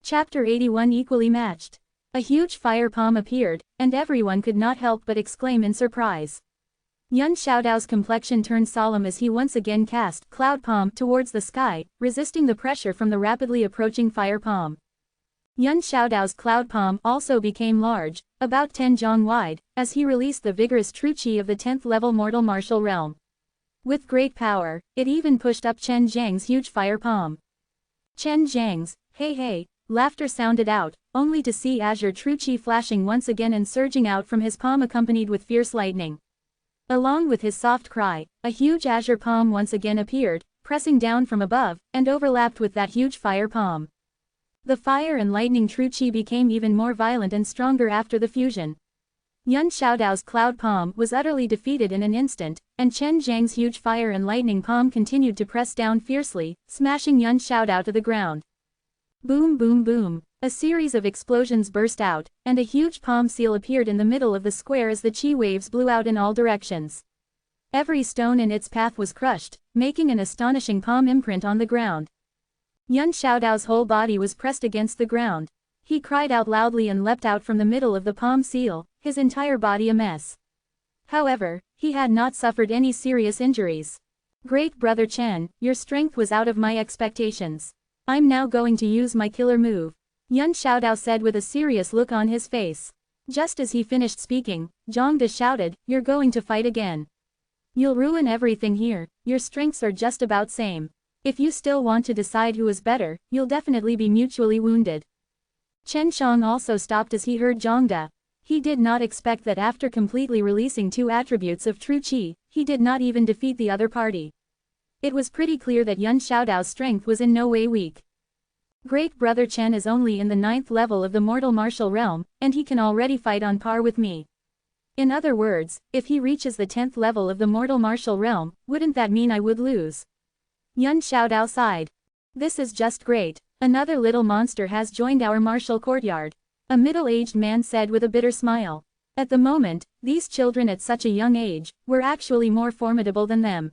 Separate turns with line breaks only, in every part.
Chapter 81 Equally Matched. A huge fire palm appeared, and everyone could not help but exclaim in surprise. Yun Xiaodao's complexion turned solemn as he once again cast cloud palm towards the sky, resisting the pressure from the rapidly approaching fire palm. Yun Xiaodao's cloud palm also became large, about 10 zhang wide, as he released the vigorous true qi of the 10th level mortal martial realm. With great power, it even pushed up Chen Zhang's huge fire palm. Chen Zhang's, hey hey, laughter sounded out, only to see azure true qi flashing once again and surging out from his palm accompanied with fierce lightning. Along with his soft cry, a huge azure palm once again appeared, pressing down from above, and overlapped with that huge fire palm. The fire and lightning true qi became even more violent and stronger after the fusion. Yun Xiaodao's cloud palm was utterly defeated in an instant, and Chen Zhang's huge fire and lightning palm continued to press down fiercely, smashing Yun Xiaodao to the ground. Boom boom boom, a series of explosions burst out, and a huge palm seal appeared in the middle of the square as the qi waves blew out in all directions. Every stone in its path was crushed, making an astonishing palm imprint on the ground. Yun Xiaodao's whole body was pressed against the ground. He cried out loudly and leapt out from the middle of the palm seal, his entire body a mess. However, he had not suffered any serious injuries. Great brother Chen, your strength was out of my expectations. I'm now going to use my killer move, Yun Xiaodao said with a serious look on his face. Just as he finished speaking, Zhang De shouted, you're going to fight again. You'll ruin everything here, your strengths are just about same. If you still want to decide who is better, you'll definitely be mutually wounded. Chen Shang also stopped as he heard Zhang De. He did not expect that after completely releasing two attributes of true qi, he did not even defeat the other party. It was pretty clear that Yun Xiaodao's strength was in no way weak. Great brother Chen is only in the 9th level of the mortal martial realm, and he can already fight on par with me. In other words, if he reaches the 10th level of the mortal martial realm, wouldn't that mean I would lose? Yun Xiaodao sighed. This is just great. Another little monster has joined our martial courtyard. A middle-aged man said with a bitter smile. At the moment, these children at such a young age, were actually more formidable than them.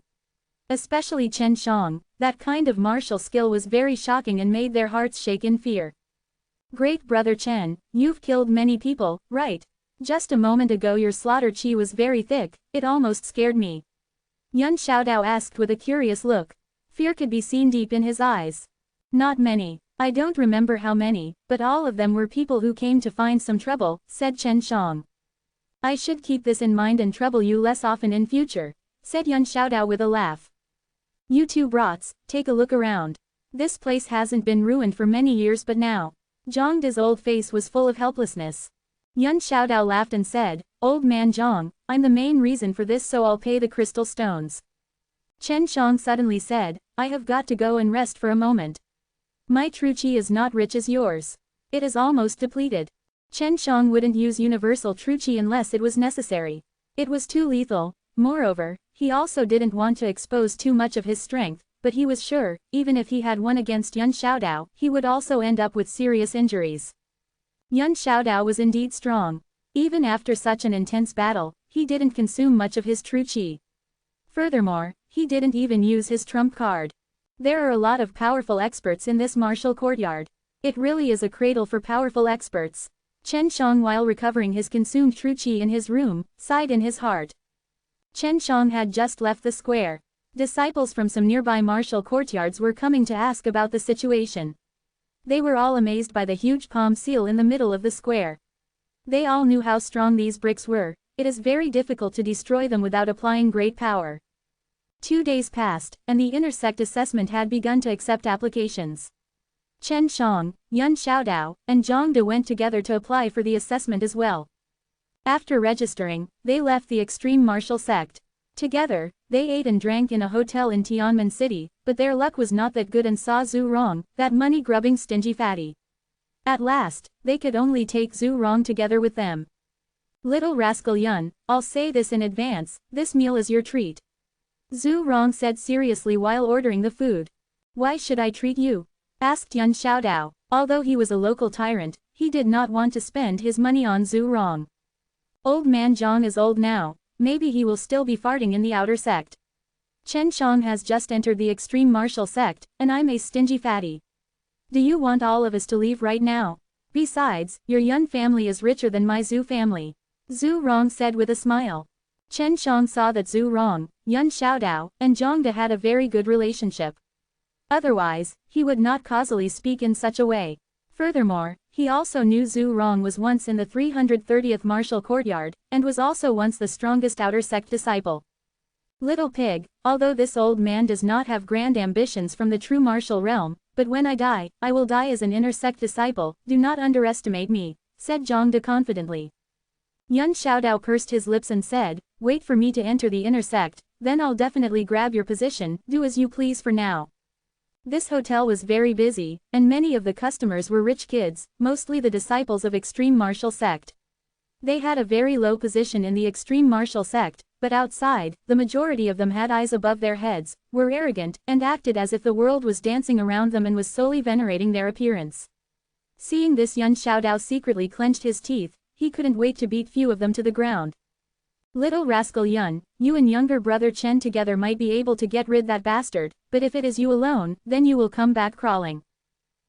Especially Chen Shang, that kind of martial skill was very shocking and made their hearts shake in fear. Great brother Chen, you've killed many people, right? Just a moment ago your slaughter qi was very thick, it almost scared me. Yun Xiaodao asked with a curious look. Fear could be seen deep in his eyes. Not many. I don't remember how many, but all of them were people who came to find some trouble, said Chen Shang. I should keep this in mind and trouble you less often in future, said Yun Xiaodao with a laugh. You two brats, take a look around. This place hasn't been ruined for many years but now. Zhang De's old face was full of helplessness. Yun Xiaodao laughed and said, Old man Zhang, I'm the main reason for this, so I'll pay the crystal stones. Chen Shang suddenly said, I have got to go and rest for a moment. My true qi is not rich as yours. It is almost depleted. Chen Shang wouldn't use universal true qi unless it was necessary. It was too lethal. Moreover, he also didn't want to expose too much of his strength, but he was sure, even if he had won against Yun Xiaodao, he would also end up with serious injuries. Yun Xiaodao was indeed strong. Even after such an intense battle, he didn't consume much of his true qi. Furthermore, he didn't even use his trump card. There are a lot of powerful experts in this martial courtyard. It really is a cradle for powerful experts. Chen Shang, while recovering his consumed true qi in his room, sighed in his heart. Chen Shang had just left the square. Disciples from some nearby martial courtyards were coming to ask about the situation. They were all amazed by the huge palm seal in the middle of the square. They all knew how strong these bricks were. It is very difficult to destroy them without applying great power. 2 days passed, and the intersect assessment had begun to accept applications. Chen Shang, Yun Xiaodao, and Zhang De went together to apply for the assessment as well. After registering, they left the extreme martial sect. Together, they ate and drank in a hotel in Tianmen City, but their luck was not that good and saw Zhu Rong, that money-grubbing stingy fatty. At last, they could only take Zhu Rong together with them. Little rascal Yun, I'll say this in advance, this meal is your treat. Zhu Rong said seriously while ordering the food. Why should I treat you? Asked Yun Xiaodao. Although he was a local tyrant, he did not want to spend his money on Zhu Rong. Old man Zhang is old now, maybe he will still be farting in the outer sect. Chen Shang has just entered the extreme martial sect, and I'm a stingy fatty. Do you want all of us to leave right now? Besides, your Yun family is richer than my Zhu family. Zhu Rong said with a smile. Chen Shang saw that Zhu Rong, Yun Xiaodao, and Zhongde had a very good relationship. Otherwise, he would not causally speak in such a way. Furthermore, he also knew Zhu Rong was once in the 330th martial courtyard, and was also once the strongest outer sect disciple. Little pig, although this old man does not have grand ambitions from the true martial realm, but when I die, I will die as an inner sect disciple, do not underestimate me, said Zhongde confidently. Yun Xiaodao pursed his lips and said, wait for me to enter the inner sect, then I'll definitely grab your position, do as you please for now. This hotel was very busy, and many of the customers were rich kids, mostly the disciples of extreme martial sect. They had a very low position in the extreme martial sect, but outside, the majority of them had eyes above their heads, were arrogant, and acted as if the world was dancing around them and was solely venerating their appearance. Seeing this, Yun Xiaodao secretly clenched his teeth, he couldn't wait to beat few of them to the ground. Little rascal Yun, you and younger brother Chen together might be able to get rid that bastard, but if it is you alone, then you will come back crawling.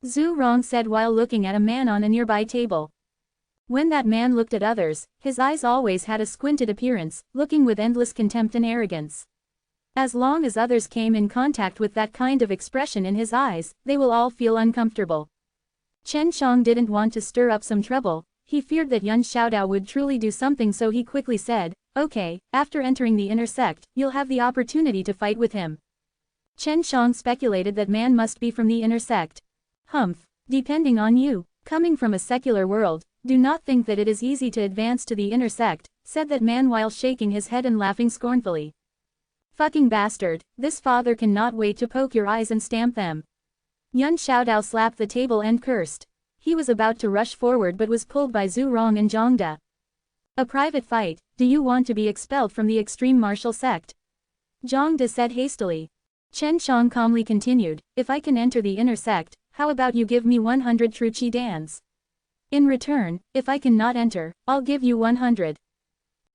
Zhu Rong said while looking at a man on a nearby table. When that man looked at others, his eyes always had a squinted appearance, looking with endless contempt and arrogance. As long as others came in contact with that kind of expression in his eyes, they will all feel uncomfortable. Chen Shang didn't want to stir up some trouble, he feared that Yun Xiaodao would truly do something, so he quickly said, okay, after entering the inner sect, you'll have the opportunity to fight with him. Chen Shang speculated that man must be from the inner sect. Humph, depending on you, coming from a secular world, do not think that it is easy to advance to the inner sect, said that man while shaking his head and laughing scornfully. Fucking bastard, this father cannot wait to poke your eyes and stamp them. Yun Xiaodao slapped the table and cursed. He was about to rush forward but was pulled by Zhu Rong and Zhongde. A private fight, do you want to be expelled from the extreme martial sect? Zhongde said hastily. Chen Shang calmly continued, if I can enter the inner sect, how about you give me 100 true qi dans? In return, if I cannot enter, I'll give you 100.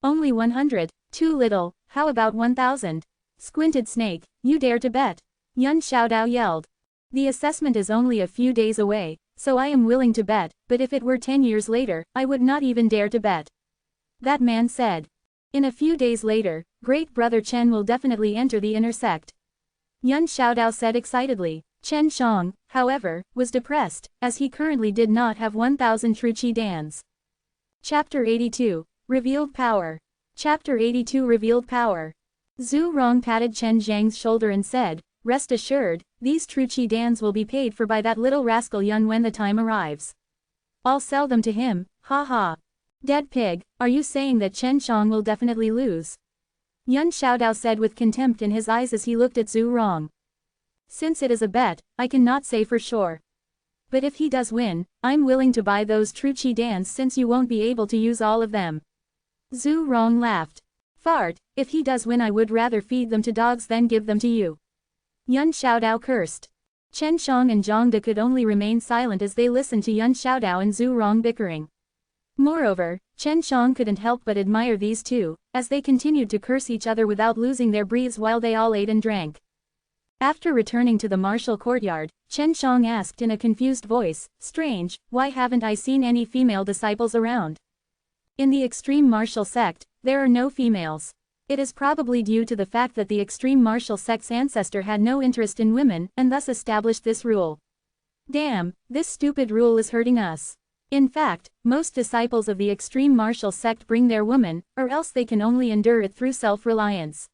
Only 100, too little, how about 1,000? Squinted snake, you dare to bet? Yun Xiaodao yelled. The assessment is only a few days away, so I am willing to bet, but if it were 10 years later, I would not even dare to bet. That man said. In a few days later, great brother Chen will definitely enter the inner sect. Yun Xiaodao said excitedly. Chen Shang, however, was depressed, as he currently did not have 1,000 true qi dans. Chapter 82, Revealed Power. Chapter 82 Revealed Power. Zhu Rong patted Chen Zhang's shoulder and said, rest assured, these true qi dans will be paid for by that little rascal Yun when the time arrives. I'll sell them to him, ha ha. Dead pig, are you saying that Chen Shang will definitely lose? Yun Xiaodao said with contempt in his eyes as he looked at Zhu Rong. Since it is a bet, I cannot say for sure. But if he does win, I'm willing to buy those true qi dans since you won't be able to use all of them. Zhu Rong laughed. Fart, if he does win I would rather feed them to dogs than give them to you. Yun Xiaodao cursed. Chen Shang and Zhongde could only remain silent as they listened to Yun Xiaodao and Zhu Rong bickering. Moreover, Chen Shang couldn't help but admire these two, as they continued to curse each other without losing their breaths while they all ate and drank. After returning to the martial courtyard, Chen Shang asked in a confused voice, strange, why haven't I seen any female disciples around? In the extreme martial sect, there are no females. It is probably due to the fact that the extreme martial sect's ancestor had no interest in women and thus established this rule. Damn, this stupid rule is hurting us. In fact, most disciples of the extreme martial sect bring their woman, or else they can only endure it through self-reliance.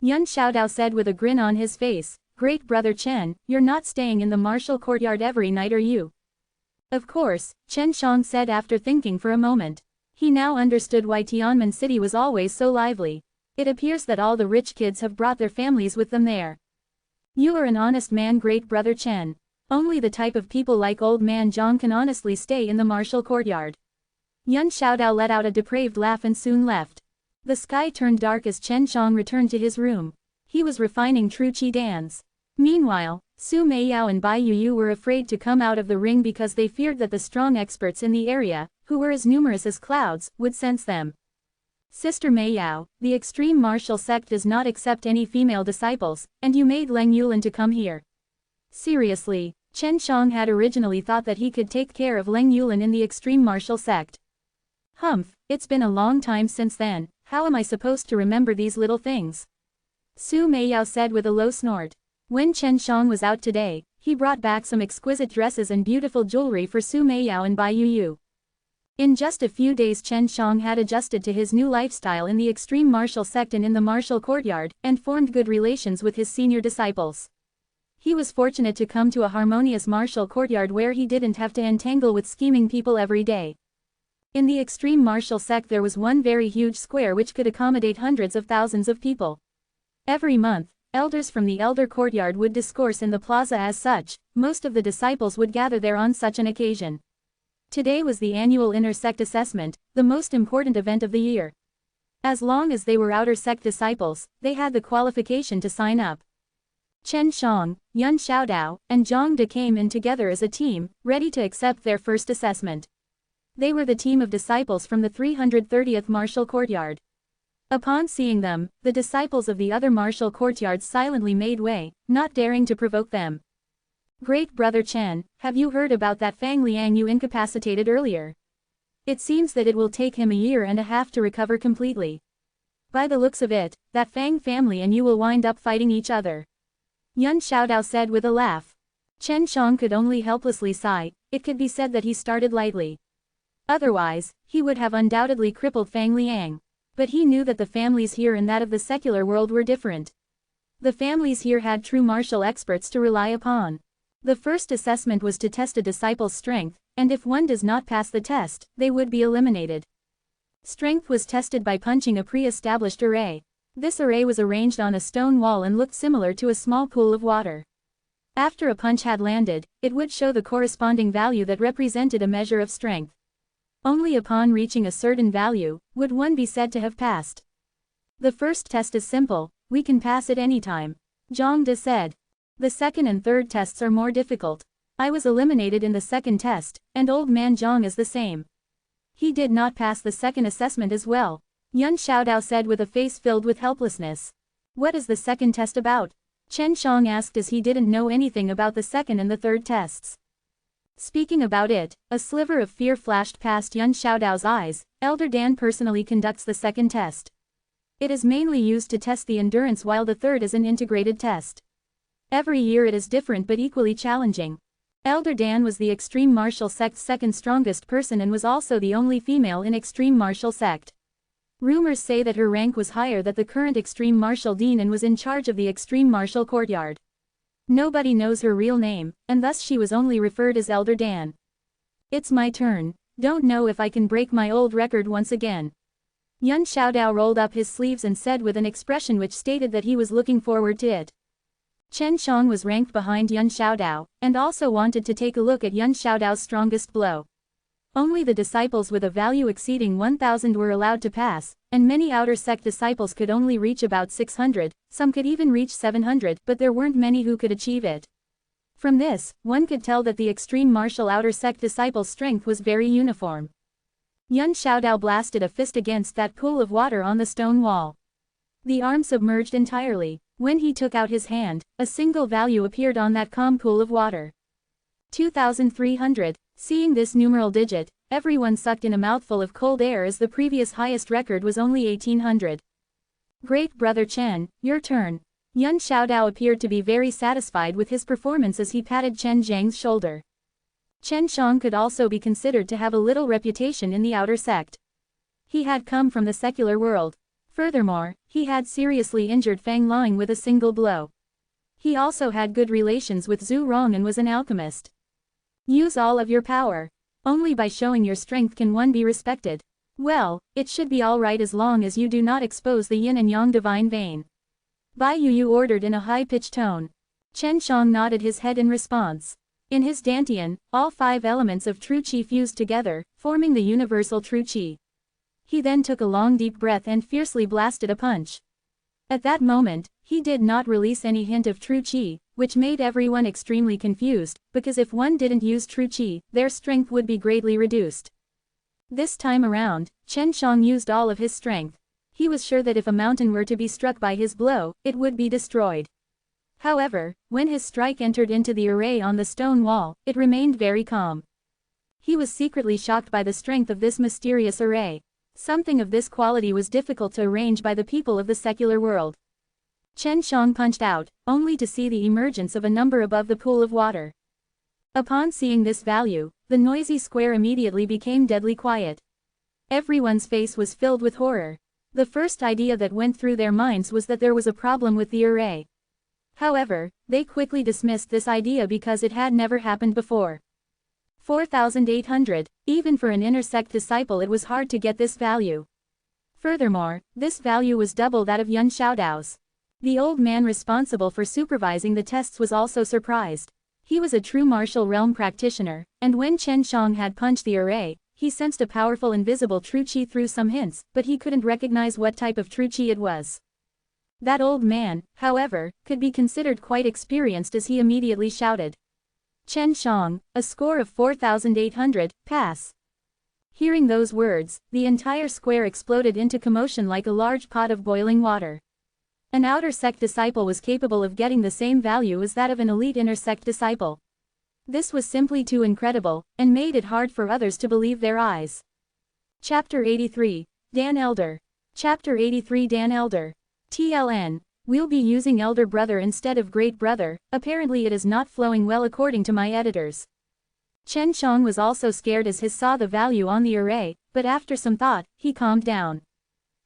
Yun Xiaodao said with a grin on his face, great brother Chen, you're not staying in the martial courtyard every night are you? Of course, Chen Shang said after thinking for a moment. He now understood why Tianmen City was always so lively. It appears that all the rich kids have brought their families with them there. You are an honest man, great brother Chen. Only the type of people like old man Zhang can honestly stay in the martial courtyard. Yun Xiaodao let out a depraved laugh and soon left. The sky turned dark as Chen Shang returned to his room. He was refining true qi dans. Meanwhile, Su Meiyao and Bai Yuyu were afraid to come out of the ring because they feared that the strong experts in the area, who were as numerous as clouds, would sense them. Sister Meiyao, the extreme martial sect does not accept any female disciples, and you made Leng Yulin to come here. Seriously, Chen Shang had originally thought that he could take care of Leng Yulin in the extreme martial sect. Humph, it's been a long time since then, how am I supposed to remember these little things? Su Meiyao said with a low snort. When Chen Shang was out today, he brought back some exquisite dresses and beautiful jewelry for Su Meiyao and Bai Yuyu. In just a few days Chen Shang had adjusted to his new lifestyle in the extreme martial sect and in the martial courtyard, and formed good relations with his senior disciples. He was fortunate to come to a harmonious martial courtyard where he didn't have to entangle with scheming people every day. In the extreme martial sect there was one very huge square which could accommodate hundreds of thousands of people. Every month, elders from the elder courtyard would discourse in the plaza as such, most of the disciples would gather there on such an occasion. Today was the annual inner sect assessment, the most important event of the year. As long as they were outer sect disciples, they had the qualification to sign up. Chen Shang, Yun Xiaodao, and Zhang De came in together as a team, ready to accept their first assessment. They were the team of disciples from the 330th martial courtyard. Upon seeing them, the disciples of the other martial courtyards silently made way, not daring to provoke them. Great brother Chen, have you heard about that Fang Liang you incapacitated earlier? It seems that it will take him a year and a half to recover completely. By the looks of it, that Fang family and you will wind up fighting each other. Yun Xiaodao said with a laugh. Chen Shang could only helplessly sigh. It could be said that he started lightly. Otherwise, he would have undoubtedly crippled Fang Liang. But he knew that the families here and that of the secular world were different. The families here had true martial experts to rely upon. The first assessment was to test a disciple's strength, and if one does not pass the test, they would be eliminated. Strength was tested by punching a pre-established array. This array was arranged on a stone wall and looked similar to a small pool of water. After a punch had landed, it would show the corresponding value that represented a measure of strength. Only upon reaching a certain value, would one be said to have passed. The first test is simple, we can pass it anytime. Zhang De said. The second and third tests are more difficult. I was eliminated in the second test, and old man Zhang is the same. He did not pass the second assessment as well. Yun Xiaodao said with a face filled with helplessness. What is the second test about? Chen Shang asked as he didn't know anything about the second and the third tests. Speaking about it, a sliver of fear flashed past Yun Xiaodao's eyes. Elder Dan personally conducts the second test. It is mainly used to test the endurance while the third is an integrated test. Every year it is different but equally challenging. Elder Dan was the extreme martial sect's second strongest person and was also the only female in extreme martial sect. Rumors say that her rank was higher than the current extreme martial dean and was in charge of the extreme martial courtyard. Nobody knows her real name, and thus she was only referred as Elder Dan. It's my turn. Don't know if I can break my old record once again. Yun Xiaodao rolled up his sleeves and said with an expression which stated that he was looking forward to it. Chen Shang was ranked behind Yun Xiaodao, and also wanted to take a look at Yun Xiaodao's strongest blow. Only the disciples with a value exceeding 1,000 were allowed to pass, and many outer sect disciples could only reach about 600, some could even reach 700, but there weren't many who could achieve it. From this, one could tell that the extreme martial outer sect disciples' strength was very uniform. Yun Xiaodao blasted a fist against that pool of water on the stone wall. The arm submerged entirely. When he took out his hand, a single value appeared on that calm pool of water. 2,300. Seeing this numeral digit, everyone sucked in a mouthful of cold air as the previous highest record was only 1,800. Great brother Chen, your turn. Yun Xiaodao appeared to be very satisfied with his performance as he patted Chen Zhang's shoulder. Chen Shang could also be considered to have a little reputation in the outer sect. He had come from the secular world. Furthermore, he had seriously injured Fang Liang with a single blow. He also had good relations with Zhu Rong and was an alchemist. Use all of your power. Only by showing your strength can one be respected. Well, it should be alright as long as you do not expose the yin and yang divine vein. Bai Yuyu ordered in a high-pitched tone. Chen Shang nodded his head in response. In his dantian, all 5 elements of true qi fused together, forming the universal true qi. He then took a long deep breath and fiercely blasted a punch. At that moment, he did not release any hint of true qi, which made everyone extremely confused, because if one didn't use true qi, their strength would be greatly reduced. This time around, Chen Shang used all of his strength. He was sure that if a mountain were to be struck by his blow, it would be destroyed. However, when his strike entered into the array on the stone wall, it remained very calm. He was secretly shocked by the strength of this mysterious array. Something of this quality was difficult to arrange by the people of the secular world. Chen Xiang punched out, only to see the emergence of a number above the pool of water. Upon seeing this value, the noisy square immediately became deadly quiet. Everyone's face was filled with horror. The first idea that went through their minds was that there was a problem with the array. However, they quickly dismissed this idea because it had never happened before. 4,800, even for an inner sect disciple, it was hard to get this value. Furthermore, this value was double that of Yuan Xiaodao's. The old man responsible for supervising the tests was also surprised. He was a true martial realm practitioner, and when Chen Xiang had punched the array, he sensed a powerful invisible true qi through some hints, but he couldn't recognize what type of true qi it was. That old man, however, could be considered quite experienced as he immediately shouted, "Chen Xiang, a score of 4,800, pass." Hearing those words, the entire square exploded into commotion like a large pot of boiling water. An outer sect disciple was capable of getting the same value as that of an elite inner sect disciple. This was simply too incredible, and made it hard for others to believe their eyes. Chapter 83, Dan Elder. Chapter 83 Dan Elder. TLN. We'll be using elder brother instead of great brother, apparently it is not flowing well according to my editors. Chen Xiang was also scared as he saw the value on the array, but after some thought, he calmed down.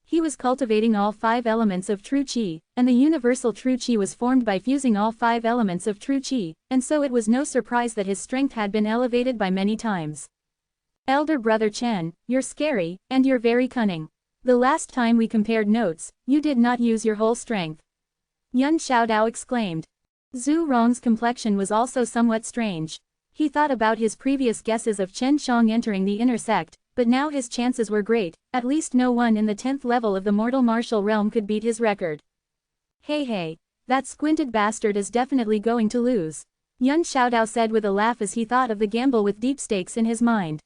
He was cultivating all 5 elements of true qi, and the universal true qi was formed by fusing all 5 elements of true qi, and so it was no surprise that his strength had been elevated by many times. Elder brother Chen, you're scary, and you're very cunning. The last time we compared notes, you did not use your whole strength. Yuan Xiaodao exclaimed. Zhu Rong's complexion was also somewhat strange. He thought about his previous guesses of Chen Xiang entering the inner sect, but now his chances were great, at least no one in the 10th level of the mortal martial realm could beat his record. Hey, that squinted bastard is definitely going to lose. Yuan Xiaodao said with a laugh as he thought of the gamble with deep stakes in his mind.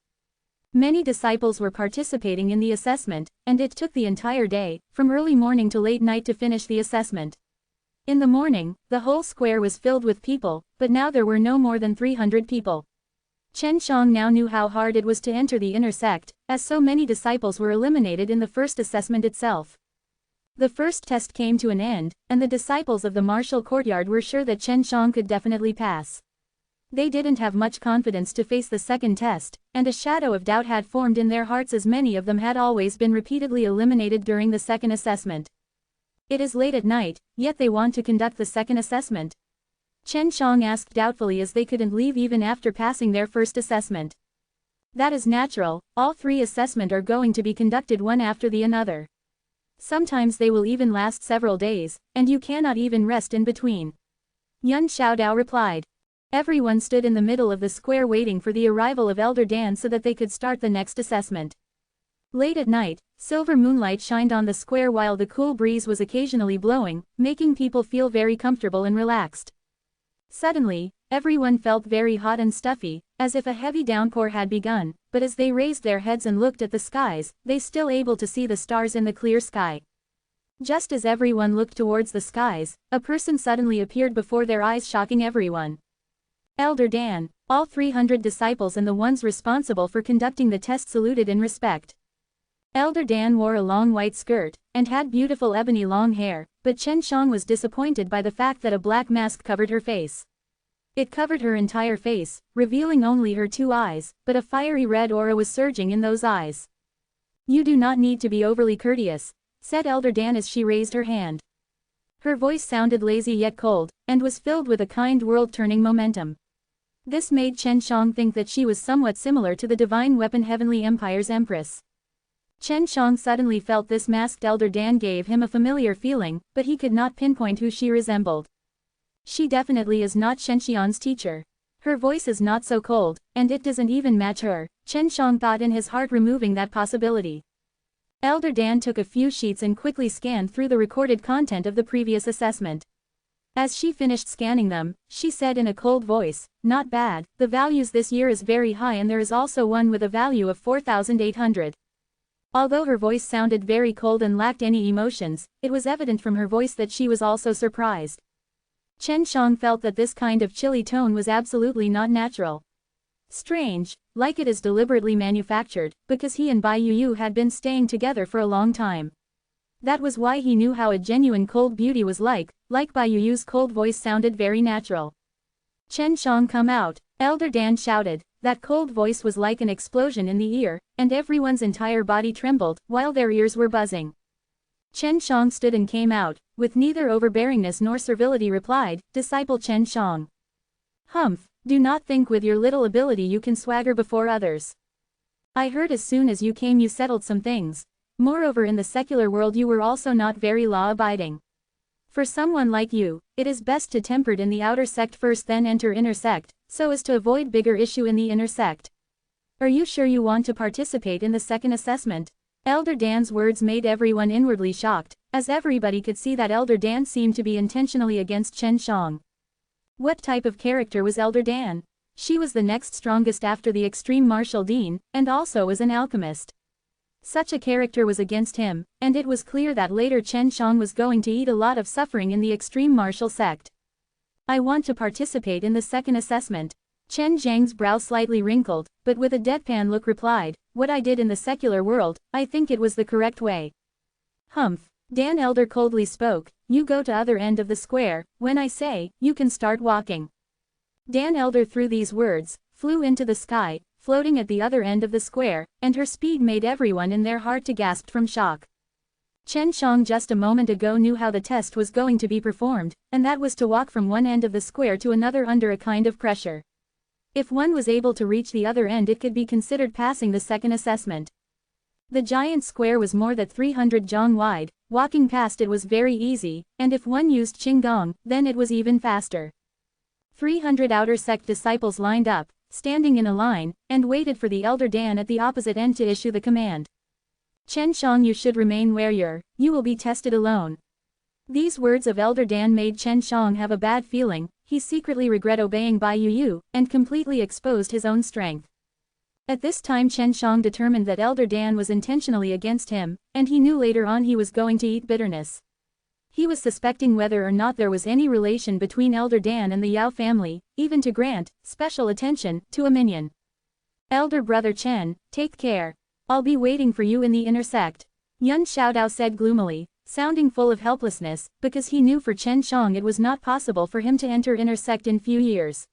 Many disciples were participating in the assessment, and it took the entire day, from early morning to late night to finish the assessment. In the morning, the whole square was filled with people, but now there were no more than 300 people. Chen Xiang now knew how hard it was to enter the inner sect, as so many disciples were eliminated in the first assessment itself. The first test came to an end, and the disciples of the martial courtyard were sure that Chen Xiang could definitely pass. They didn't have much confidence to face the second test, and a shadow of doubt had formed in their hearts as many of them had always been repeatedly eliminated during the second assessment. It is late at night, yet they want to conduct the second assessment? Chen Xiang asked doubtfully as they couldn't leave even after passing their first assessment. That is natural, all 3 assessments are going to be conducted one after the another. Sometimes they will even last several days, and you cannot even rest in between. Yuan Xiaodao replied. Everyone stood in the middle of the square waiting for the arrival of Elder Dan so that they could start the next assessment. Late at night, silver moonlight shined on the square while the cool breeze was occasionally blowing, making people feel very comfortable and relaxed. Suddenly, everyone felt very hot and stuffy, as if a heavy downpour had begun, but as they raised their heads and looked at the skies, they still able to see the stars in the clear sky. Just as everyone looked towards the skies, a person suddenly appeared before their eyes, shocking everyone. Elder Dan, all 300 disciples and the ones responsible for conducting the test saluted in respect. Elder Dan wore a long white skirt, and had beautiful ebony long hair, but Chen Xiang was disappointed by the fact that a black mask covered her face. It covered her entire face, revealing only her 2 eyes, but a fiery red aura was surging in those eyes. You do not need to be overly courteous, said Elder Dan as she raised her hand. Her voice sounded lazy yet cold, and was filled with a kind world-turning momentum. This made Chen Xiang think that she was somewhat similar to the divine weapon Heavenly Empire's Empress. Chen Xiang suddenly felt this masked Elder Dan gave him a familiar feeling, but he could not pinpoint who she resembled. She definitely is not Shen Xian's teacher. Her voice is not so cold, and it doesn't even match her, Chen Xiang thought in his heart, removing that possibility. Elder Dan took a few sheets and quickly scanned through the recorded content of the previous assessment. As she finished scanning them, she said in a cold voice, "Not bad, the values this year is very high and there is also one with a value of 4,800. Although her voice sounded very cold and lacked any emotions, it was evident from her voice that she was also surprised. Chen Shang felt that this kind of chilly tone was absolutely not natural. Strange, like it is deliberately manufactured, because he and Bai Yu had been staying together for a long time. That was why he knew how a genuine cold beauty was like Bai Yu's cold voice sounded very natural. Chen Shang, come out, Elder Dan shouted. That cold voice was like an explosion in the ear, and everyone's entire body trembled, while their ears were buzzing. Chen Shang stood and came out, with neither overbearingness nor servility replied, Disciple Chen Shang. Humph, do not think with your little ability you can swagger before others. I heard as soon as you came you settled some things. Moreover, in the secular world you were also not very law-abiding. For someone like you, it is best to tempered in the outer sect first then enter inner sect, so as to avoid bigger issue in the inner sect. Are you sure you want to participate in the second assessment? Elder Dan's words made everyone inwardly shocked, as everybody could see that Elder Dan seemed to be intentionally against Chen Shang. What type of character was Elder Dan? She was the next strongest after the extreme martial dean, and also was an alchemist. Such a character was against him, and it was clear that later Chen Shang was going to eat a lot of suffering in the extreme martial sect. I want to participate in the second assessment. Chen Zhang's brow slightly wrinkled, but with a deadpan look replied, what I did in the secular world, I think it was the correct way. Humph. Dan Elder coldly spoke, you go to other end of the square, when I say, you can start walking. Dan Elder through these words, flew into the sky, floating at the other end of the square, and her speed made everyone in their heart to gasp from shock. Chen Shang just a moment ago knew how the test was going to be performed, and that was to walk from one end of the square to another under a kind of pressure. If one was able to reach the other end it could be considered passing the second assessment. The giant square was more than 300 zhang wide, walking past it was very easy, and if one used Qinggong, then it was even faster. 300 outer sect disciples lined up, standing in a line, and waited for the Elder Dan at the opposite end to issue the command. Chen Shang, you should remain where you will be tested alone. These words of Elder Dan made Chen Shang have a bad feeling, he secretly regret obeying Bai Yu, and completely exposed his own strength. At this time Chen Shang determined that Elder Dan was intentionally against him, and he knew later on he was going to eat bitterness. He was suspecting whether or not there was any relation between Elder Dan and the Yao family, even to grant special attention to a minion. Elder brother Chen, take care. I'll be waiting for you in the inner sect. Yun Xiaodao said gloomily, sounding full of helplessness, because he knew for Chen Shang it was not possible for him to enter inner sect in few years.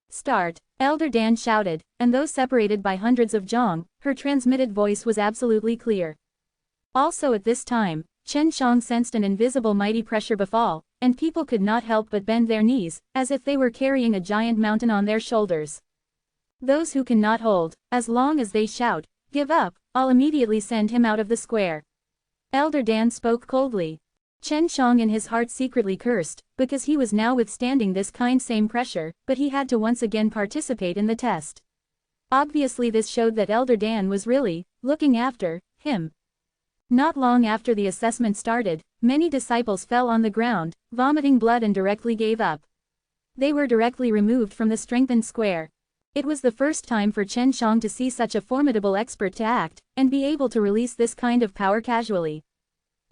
Start, Elder Dan shouted, and though separated by hundreds of zhang, her transmitted voice was absolutely clear. Also at this time, Chen Shang sensed an invisible mighty pressure befall, and people could not help but bend their knees, as if they were carrying a giant mountain on their shoulders. Those who cannot hold, as long as they shout, give up, I'll immediately send him out of the square. Elder Dan spoke coldly. Chen Shang in his heart secretly cursed, because he was now withstanding this same pressure, but he had to once again participate in the test. Obviously this showed that Elder Dan was really looking after him. Not long after the assessment started, many disciples fell on the ground, vomiting blood and directly gave up. They were directly removed from the strengthened square. It was the first time for Chen Shang to see such a formidable expert to act, and be able to release this kind of power casually.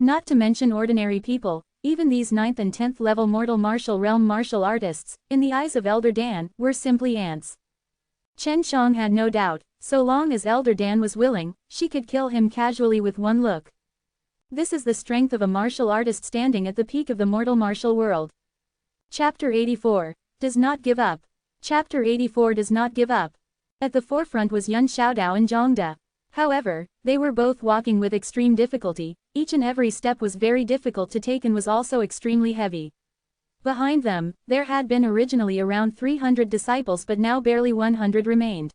Not to mention ordinary people, even these 9th and 10th level mortal martial realm martial artists, in the eyes of Elder Dan, were simply ants. Chen Shang had no doubt, so long as Elder Dan was willing, she could kill him casually with one look. This is the strength of a martial artist standing at the peak of the mortal martial world. Chapter 84, Does Not Give Up. Chapter 84 Does Not Give Up. At the forefront was Yun Xiaodao and Zhangde. However, they were both walking with extreme difficulty, each and every step was very difficult to take and was also extremely heavy. Behind them, there had been originally around 300 disciples but now barely 100 remained.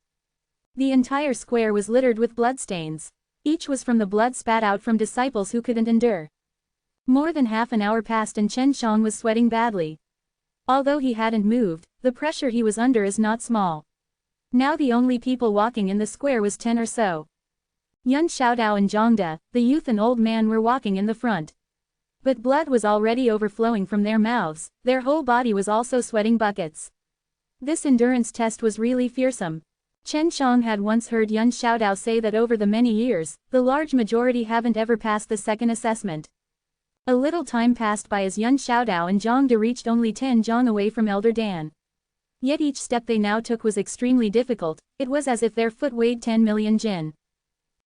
The entire square was littered with bloodstains. Each was from the blood spat out from disciples who couldn't endure. More than half an hour passed and Chen Shang was sweating badly. Although he hadn't moved, the pressure he was under is not small. Now the only people walking in the square was 10 or so. Yun Xiaodao and Zhangde, the youth and old man were walking in the front. But blood was already overflowing from their mouths, their whole body was also sweating buckets. This endurance test was really fearsome. Chen Shang had once heard Yun Xiaodao say that over the many years, the large majority haven't ever passed the second assessment. A little time passed by as Yun Xiaodao and Zhang De reached only 10 zhang away from Elder Dan. Yet each step they now took was extremely difficult, it was as if their foot weighed 10 million jin.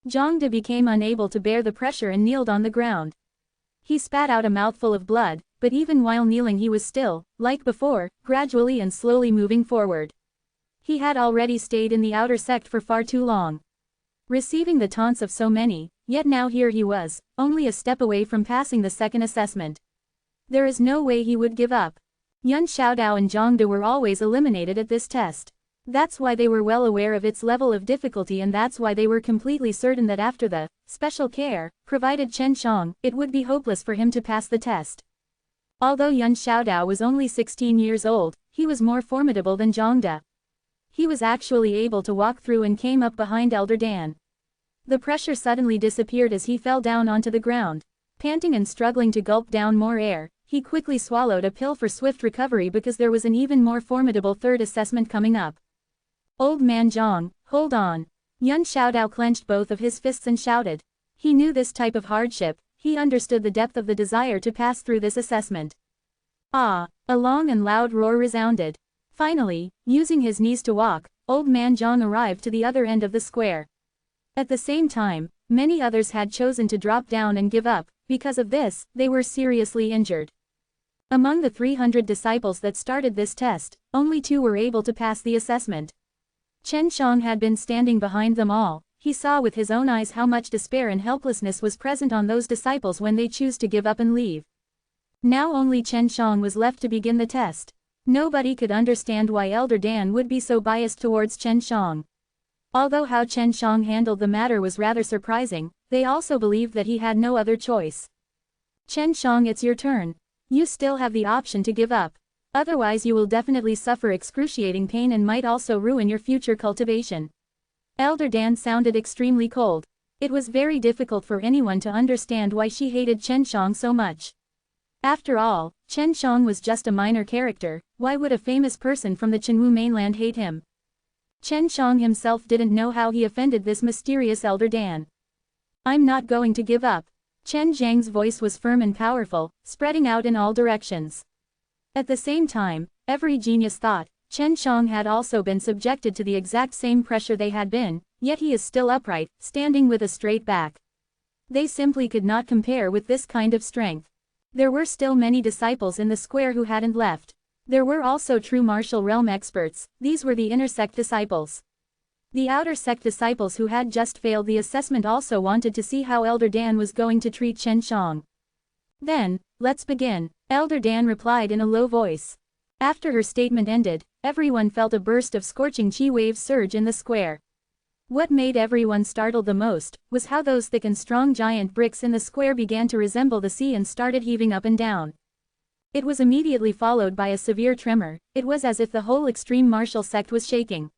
Zhang De became unable to bear the pressure and kneeled on the ground. He spat out a mouthful of blood, but even while kneeling he was still, like before, gradually and slowly moving forward. He had already stayed in the outer sect for far too long. Receiving the taunts of so many, yet now here he was, only a step away from passing the second assessment. There is no way he would give up. Yun Xiaodao and Zhang De were always eliminated at this test. That's why they were well aware of its level of difficulty, and that's why they were completely certain that after the special care provided Chen Shang, it would be hopeless for him to pass the test. Although Yun Xiaodao was only 16 years old, he was more formidable than Zhang De. He was actually able to walk through and came up behind Elder Dan. The pressure suddenly disappeared as he fell down onto the ground. Panting and struggling to gulp down more air, he quickly swallowed a pill for swift recovery because there was an even more formidable third assessment coming up. Old man Zhang, hold on. Yun Xiaodao clenched both of his fists and shouted. He knew this type of hardship, he understood the depth of the desire to pass through this assessment. Ah! A long and loud roar resounded. Finally, using his knees to walk, old man Zhang arrived to the other end of the square. At the same time, many others had chosen to drop down and give up. Because of this, they were seriously injured. Among the 300 disciples that started this test, only 2 were able to pass the assessment. Chen Shang had been standing behind them all. He saw with his own eyes how much despair and helplessness was present on those disciples when they choose to give up and leave. Now only Chen Shang was left to begin the test. Nobody could understand why Elder Dan would be so biased towards Chen Shang. Although how Chen Shang handled the matter was rather surprising, they also believed that he had no other choice. Chen Shang, it's your turn. You still have the option to give up. Otherwise you will definitely suffer excruciating pain and might also ruin your future cultivation. Elder Dan sounded extremely cold. It was very difficult for anyone to understand why she hated Chen Shang so much. After all, Chen Shang was just a minor character, why would a famous person from the Chenwu mainland hate him? Chen Shang himself didn't know how he offended this mysterious Elder Dan. I'm not going to give up. Chen Zhang's voice was firm and powerful, spreading out in all directions. At the same time, every genius thought, Chen Shang had also been subjected to the exact same pressure they had been, yet he is still upright, standing with a straight back. They simply could not compare with this kind of strength. There were still many disciples in the square who hadn't left. There were also true martial realm experts, these were the inner sect disciples. The outer sect disciples who had just failed the assessment also wanted to see how Elder Dan was going to treat Chen Shang. Then, let's begin, Elder Dan replied in a low voice. After her statement ended, everyone felt a burst of scorching chi waves surge in the square. What made everyone startled the most was how those thick and strong giant bricks in the square began to resemble the sea and started heaving up and down. It was immediately followed by a severe tremor. It was as if the whole extreme martial sect was shaking.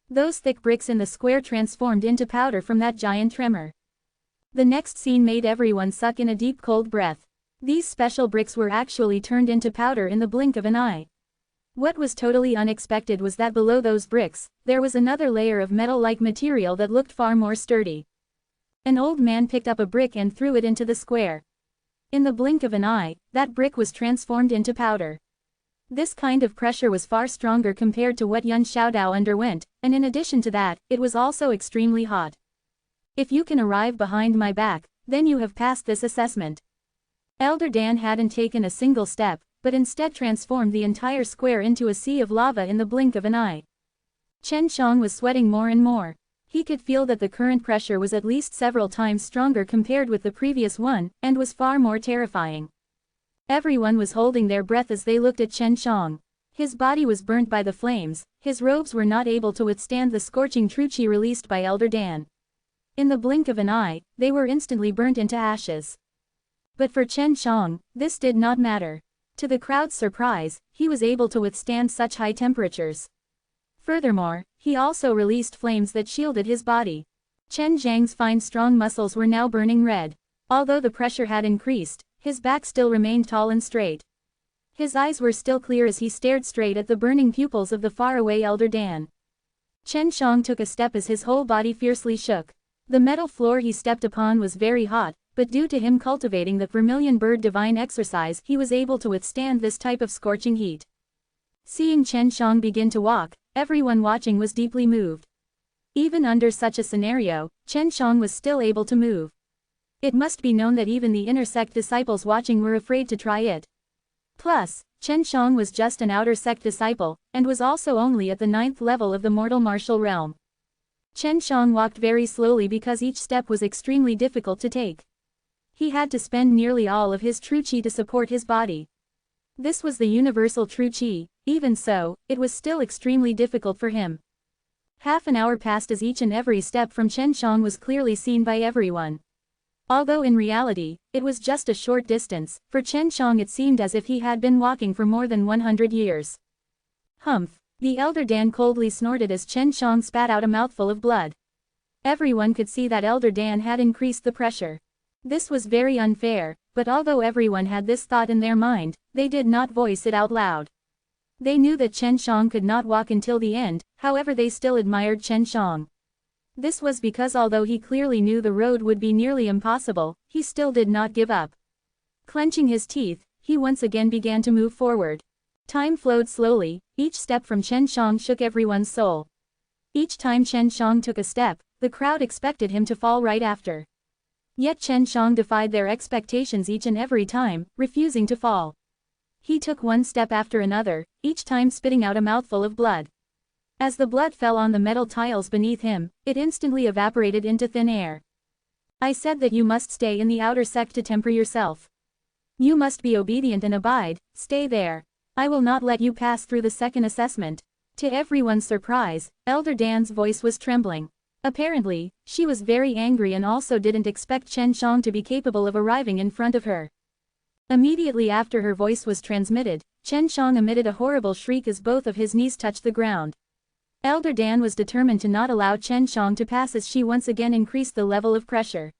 Those thick bricks in the square transformed into powder from that giant tremor. The next scene made everyone suck in a deep cold breath. These special bricks were actually turned into powder in the blink of an eye. What was totally unexpected was that below those bricks, there was another layer of metal-like material that looked far more sturdy. An old man picked up a brick and threw it into the square. In the blink of an eye, that brick was transformed into powder. This kind of pressure was far stronger compared to what Yun Xiaodao underwent, and in addition to that, it was also extremely hot. If you can arrive behind my back, then you have passed this assessment. Elder Dan hadn't taken a single step, but instead transformed the entire square into a sea of lava in the blink of an eye. Chen Shang was sweating more and more. He could feel that the current pressure was at least several times stronger compared with the previous one, and was far more terrifying. Everyone was holding their breath as they looked at Chen Shang. His body was burnt by the flames, his robes were not able to withstand the scorching true chi released by Elder Dan. In the blink of an eye, they were instantly burnt into ashes. But for Chen Shang, this did not matter. To the crowd's surprise, he was able to withstand such high temperatures. Furthermore, he also released flames that shielded his body. Chen Zhang's fine strong muscles were now burning red. Although the pressure had increased, his back still remained tall and straight. His eyes were still clear as he stared straight at the burning pupils of the faraway Elder Dan. Chen Shang took a step as his whole body fiercely shook. The metal floor he stepped upon was very hot, but due to him cultivating the vermilion bird divine exercise, he was able to withstand this type of scorching heat. Seeing Chen Shang begin to walk, everyone watching was deeply moved. Even under such a scenario, Chen Shang was still able to move. It must be known that even the inner sect disciples watching were afraid to try it. Plus, Chen Shang was just an outer sect disciple, and was also only at the 9th level of the mortal martial realm. Chen Shang walked very slowly because each step was extremely difficult to take. He had to spend nearly all of his true qi to support his body. This was the universal true qi. Even so, it was still extremely difficult for him. Half an hour passed as each and every step from Chen Shang was clearly seen by everyone. Although in reality, it was just a short distance, for Chen Shang it seemed as if he had been walking for more than 100 years. Humph! The elder Dan coldly snorted as Chen Shang spat out a mouthful of blood. Everyone could see that elder Dan had increased the pressure. This was very unfair, but although everyone had this thought in their mind, they did not voice it out loud. They knew that Chen Shang could not walk until the end, however they still admired Chen Shang. This was because although he clearly knew the road would be nearly impossible, he still did not give up. Clenching his teeth, he once again began to move forward. Time flowed slowly, each step from Chen Shang shook everyone's soul. Each time Chen Shang took a step, the crowd expected him to fall right after. Yet Chen Shang defied their expectations each and every time, refusing to fall. He took one step after another, each time spitting out a mouthful of blood. As the blood fell on the metal tiles beneath him, it instantly evaporated into thin air. I said that you must stay in the outer sect to temper yourself. You must be obedient and abide, stay there. I will not let you pass through the second assessment. To everyone's surprise, Elder Dan's voice was trembling. Apparently, she was very angry and also didn't expect Chen Shang to be capable of arriving in front of her. Immediately after her voice was transmitted, Chen Shang emitted a horrible shriek as both of his knees touched the ground. Elder Dan was determined to not allow Chen Shang to pass as she once again increased the level of pressure.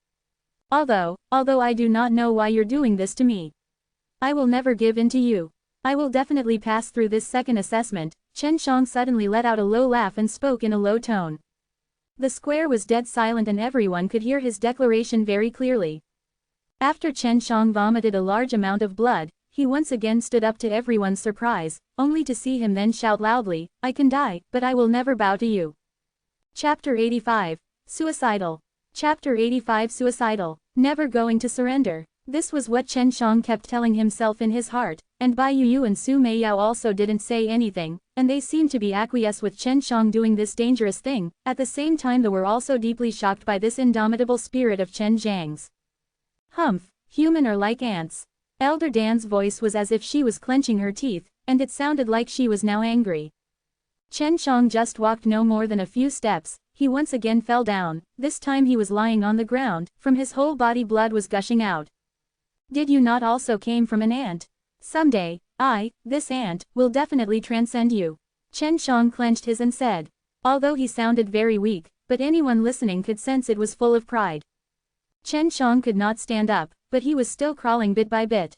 Although I do not know why you're doing this to me. I will never give in to you. I will definitely pass through this second assessment. Chen Shang suddenly let out a low laugh and spoke in a low tone. The square was dead silent and everyone could hear his declaration very clearly. After Chen Shang vomited a large amount of blood, he once again stood up to everyone's surprise, only to see him then shout loudly, I can die, but I will never bow to you. Chapter 85. Suicidal. Chapter 85 Suicidal. Never going to surrender. This was what Chen Shang kept telling himself in his heart, and Bai Yu and Su Meiyao also didn't say anything, and they seemed to be acquiesced with Chen Shang doing this dangerous thing. At the same time they were also deeply shocked by this indomitable spirit of Chen Zhang's. Humph, human are like ants. Elder Dan's voice was as if she was clenching her teeth, and it sounded like she was now angry. Chen Shang just walked no more than a few steps, he once again fell down, this time he was lying on the ground, from his whole body blood was gushing out. Did you not also came from an ant? Someday, this ant, will definitely transcend you. Chen Shang clenched his and said. Although he sounded very weak, but anyone listening could sense it was full of pride. Chen Shang could not stand up, but he was still crawling bit by bit.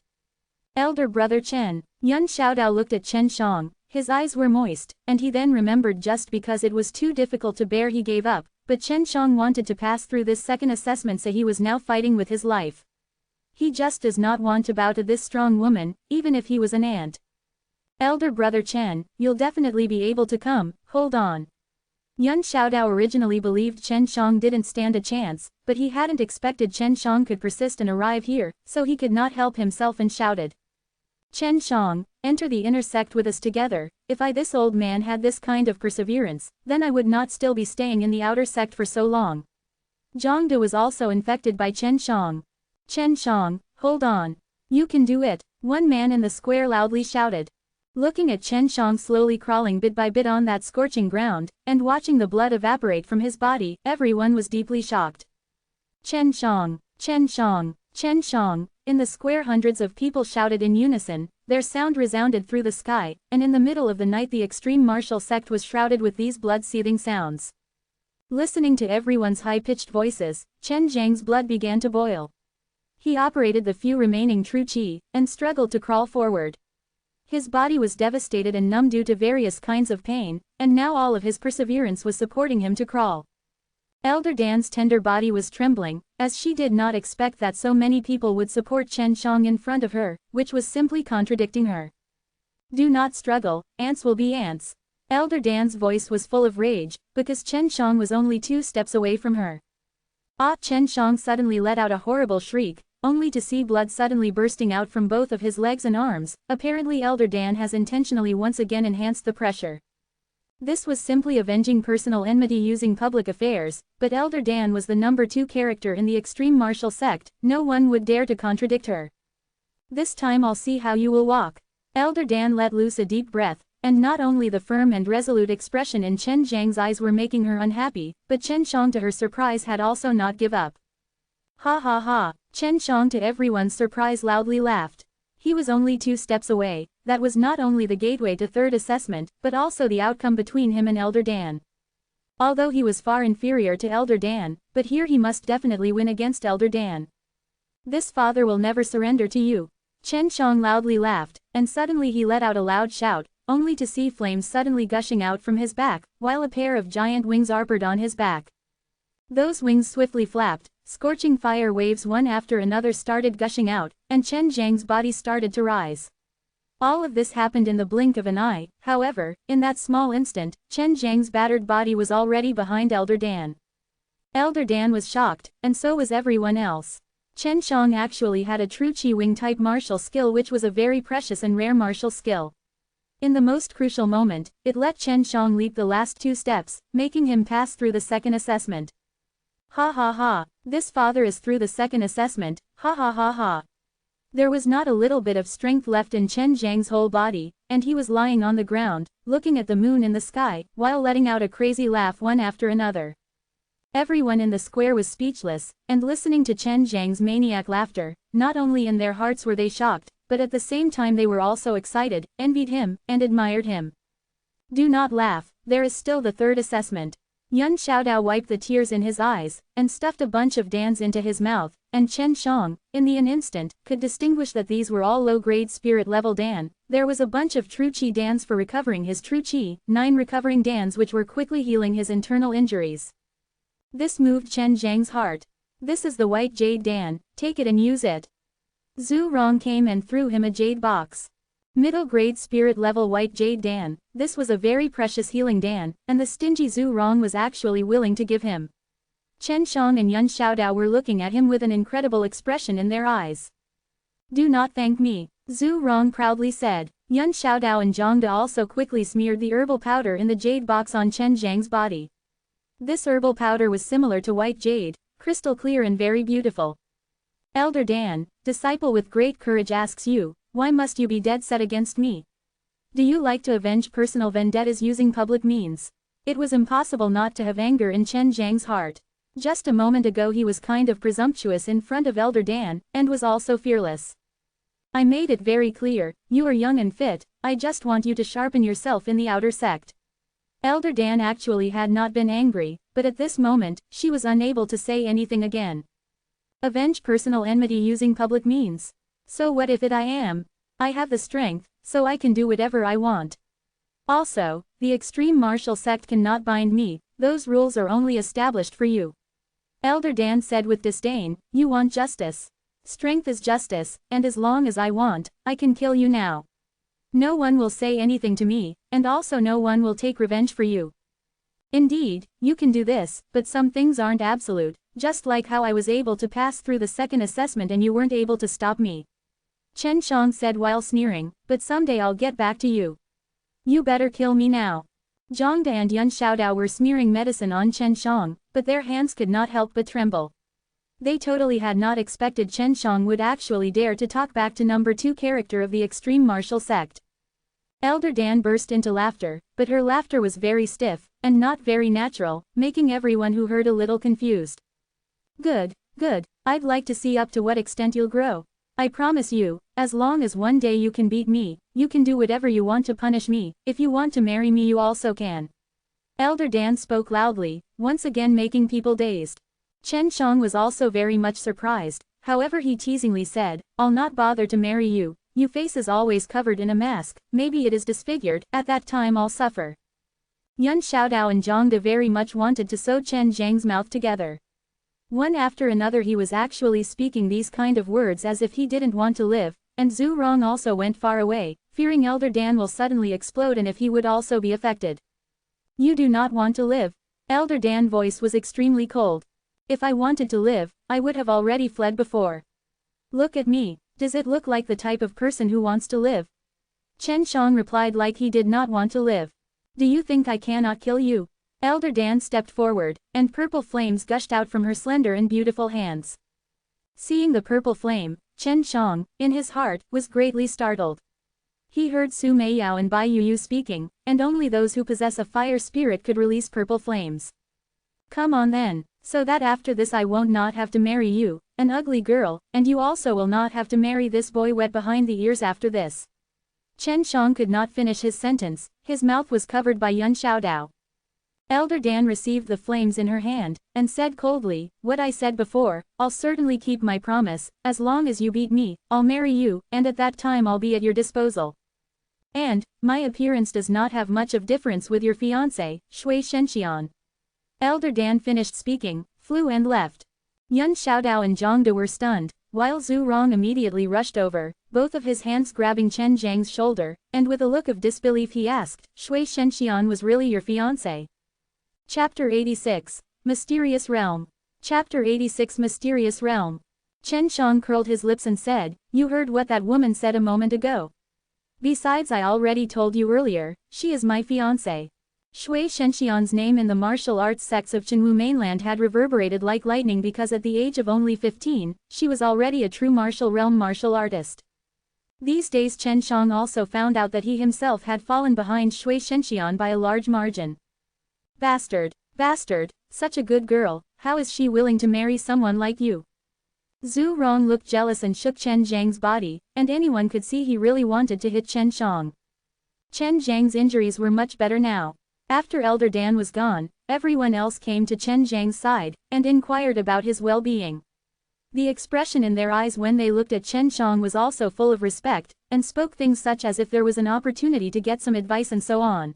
Elder brother Chen. Yun Xiaodao looked at Chen Shang, his eyes were moist, and he then remembered just because it was too difficult to bear he gave up, but Chen Shang wanted to pass through this second assessment so he was now fighting with his life. He just does not want to bow to this strong woman, even if he was an ant. Elder brother Chen, you'll definitely be able to come, hold on. Yun Xiaodao originally believed Chen Shang didn't stand a chance, but he hadn't expected Chen Shang could persist and arrive here, so he could not help himself and shouted. Chen Shang, enter the inner sect with us together. If this old man had this kind of perseverance, then I would not still be staying in the outer sect for so long. Zhang De was also infected by Chen Shang. Chen Shang, hold on. You can do it, one man in the square loudly shouted. Looking at Chen Shang slowly crawling bit by bit on that scorching ground, and watching the blood evaporate from his body, everyone was deeply shocked. Chen Shang, Chen Shang, Chen Shang. In the square hundreds of people shouted in unison, their sound resounded through the sky, and in the middle of the night the extreme martial sect was shrouded with these blood-seething sounds. Listening to everyone's high-pitched voices, Chen Zhang's blood began to boil. He operated the few remaining true qi, and struggled to crawl forward. His body was devastated and numb due to various kinds of pain, and now all of his perseverance was supporting him to crawl. Elder Dan's tender body was trembling, as she did not expect that so many people would support Chen Shang in front of her, which was simply contradicting her. Do not struggle, ants will be ants. Elder Dan's voice was full of rage, because Chen Shang was only 2 steps away from her. Ah! Chen Shang suddenly let out a horrible shriek, only to see blood suddenly bursting out from both of his legs and arms. Apparently Elder Dan has intentionally once again enhanced the pressure. This was simply avenging personal enmity using public affairs, but Elder Dan was the number 2 character in the extreme martial sect, no one would dare to contradict her. This time I'll see how you will walk. Elder Dan let loose a deep breath, and not only the firm and resolute expression in Chen Zhang's eyes were making her unhappy, but Chen Shang to her surprise had also not give up. Ha ha ha! Chen Shang to everyone's surprise loudly laughed. He was only 2 steps away. That was not only the gateway to third assessment, but also the outcome between him and Elder Dan. Although he was far inferior to Elder Dan, but here he must definitely win against Elder Dan. This father will never surrender to you. Chen Shang loudly laughed, and suddenly he let out a loud shout, only to see flames suddenly gushing out from his back, while a pair of giant wings appeared on his back. Those wings swiftly flapped, scorching fire waves one after another started gushing out, and Chen Zhang's body started to rise. All of this happened in the blink of an eye. However, in that small instant, Chen Zhang's battered body was already behind Elder Dan. Elder Dan was shocked, and so was everyone else. Chen Shang actually had a true Qi Wing type martial skill, which was a very precious and rare martial skill. In the most crucial moment, it let Chen Shang leap the last 2 steps, making him pass through the second assessment. Ha ha ha! This father is through the second assessment, ha ha ha ha! There was not a little bit of strength left in Chen Zhang's whole body, and he was lying on the ground, looking at the moon in the sky, while letting out a crazy laugh one after another. Everyone in the square was speechless, and listening to Chen Zhang's maniac laughter. Not only in their hearts were they shocked, but at the same time they were also excited, envied him, and admired him. Do not laugh, there is still the third assessment. Yun Xiaodao wiped the tears in his eyes, and stuffed a bunch of dans into his mouth, and Chen Shang, in an instant, could distinguish that these were all low-grade spirit-level dan. There was a bunch of true Qi dans for recovering his true Qi, 9 recovering dans which were quickly healing his internal injuries. This moved Chen Zhang's heart. This is the white jade dan, take it and use it. Zhu Rong came and threw him a jade box. Middle-grade spirit-level white jade dan, this was a very precious healing dan, and the stingy Zhu Rong was actually willing to give him. Chen Shang and Yun Xiaodao were looking at him with an incredible expression in their eyes. Do not thank me, Zhu Rong proudly said. Yun Xiaodao and Zhang De also quickly smeared the herbal powder in the jade box on Chen Zhang's body. This herbal powder was similar to white jade, crystal clear and very beautiful. Elder Dan, disciple with great courage asks you, why must you be dead set against me? Do you like to avenge personal vendettas using public means? It was impossible not to have anger in Chen Zhang's heart. Just a moment ago he was kind of presumptuous in front of Elder Dan, and was also fearless. I made it very clear, you are young and fit, I just want you to sharpen yourself in the outer sect. Elder Dan actually had not been angry, but at this moment, she was unable to say anything again. Avenge personal enmity using public means. So what if I am? I have the strength, so I can do whatever I want. Also, the extreme martial sect cannot bind me, those rules are only established for you. Elder Dan said with disdain, you want justice. Strength is justice, and as long as I want, I can kill you now. No one will say anything to me, and also no one will take revenge for you. Indeed, you can do this, but some things aren't absolute, just like how I was able to pass through the second assessment and you weren't able to stop me. Chen Shang said while sneering, but someday I'll get back to you. You better kill me now. Zhang De and Yun Xiaodao were smearing medicine on Chen Shang, but their hands could not help but tremble. They totally had not expected Chen Shang would actually dare to talk back to number 2 character of the extreme martial sect. Elder Dan burst into laughter, but her laughter was very stiff, and not very natural, making everyone who heard a little confused. Good, good, I'd like to see up to what extent you'll grow. I promise you, as long as one day you can beat me, you can do whatever you want to punish me, if you want to marry me you also can. Elder Dan spoke loudly, once again making people dazed. Chen Shang was also very much surprised, however he teasingly said, I'll not bother to marry you, your face is always covered in a mask, maybe it is disfigured, at that time I'll suffer. Yun Xiaodao and Zhang De very much wanted to sew Chen Zhang's mouth together. One after another he was actually speaking these kind of words as if he didn't want to live, and Zhu Rong also went far away, fearing Elder Dan will suddenly explode and if he would also be affected. You do not want to live? Elder Dan's voice was extremely cold. If I wanted to live, I would have already fled before. Look at me, does it look like the type of person who wants to live? Chen Shang replied like he did not want to live. Do you think I cannot kill you? Elder Dan stepped forward, and purple flames gushed out from her slender and beautiful hands. Seeing the purple flame, Chen Shang, in his heart, was greatly startled. He heard Su Meiyao and Bai Yuyu speaking, and only those who possess a fire spirit could release purple flames. Come on then, so that after this I won't not have to marry you, an ugly girl, and you also will not have to marry this boy wet behind the ears after this. Chen Shang could not finish his sentence, his mouth was covered by Yun Xiaodao. Elder Dan received the flames in her hand, and said coldly, what I said before, I'll certainly keep my promise, as long as you beat me, I'll marry you, and at that time I'll be at your disposal. And, my appearance does not have much of difference with your fiancé, Shui Shenxian. Elder Dan finished speaking, flew and left. Yun Xiaodao and Zhang De were stunned, while Zhu Rong immediately rushed over, both of his hands grabbing Chen Zhang's shoulder, and with a look of disbelief he asked, Shui Shenxian was really your fiancé? Chapter 86, Mysterious Realm. Chapter 86 Mysterious Realm. Chen Shang curled his lips and said, you heard what that woman said a moment ago. Besides I already told you earlier, she is my fiancé. Shui Shenxian's name in the martial arts sects of Chenwu mainland had reverberated like lightning because at the age of only 15, she was already a true martial realm martial artist. These days Chen Shang also found out that he himself had fallen behind Shui Shenxian by a large margin. Bastard, bastard, such a good girl, how is she willing to marry someone like you? Zhu Rong looked jealous and shook Chen Zhang's body, and anyone could see he really wanted to hit Chen Shang. Chen Zhang's injuries were much better now. After Elder Dan was gone, everyone else came to Chen Zhang's side, and inquired about his well-being. The expression in their eyes when they looked at Chen Shang was also full of respect, and spoke things such as if there was an opportunity to get some advice and so on.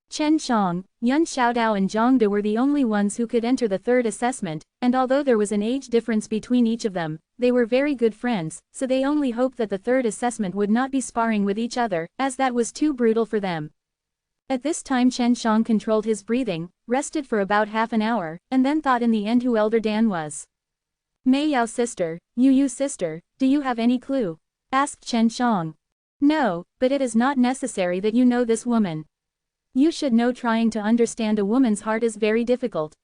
Chen Shang, Yun Xiaodao and Zhang De were the only ones who could enter the third assessment, and although there was an age difference between each of them, they were very good friends, so they only hoped that the third assessment would not be sparring with each other, as that was too brutal for them. At this time Chen Shang controlled his breathing, rested for about half an hour, and then thought in the end who Elder Dan was. Mei Yao sister, Yu sister, do you have any clue? Asked Chen Shang. No, but it is not necessary that you know this woman. You should know trying to understand a woman's heart is very difficult.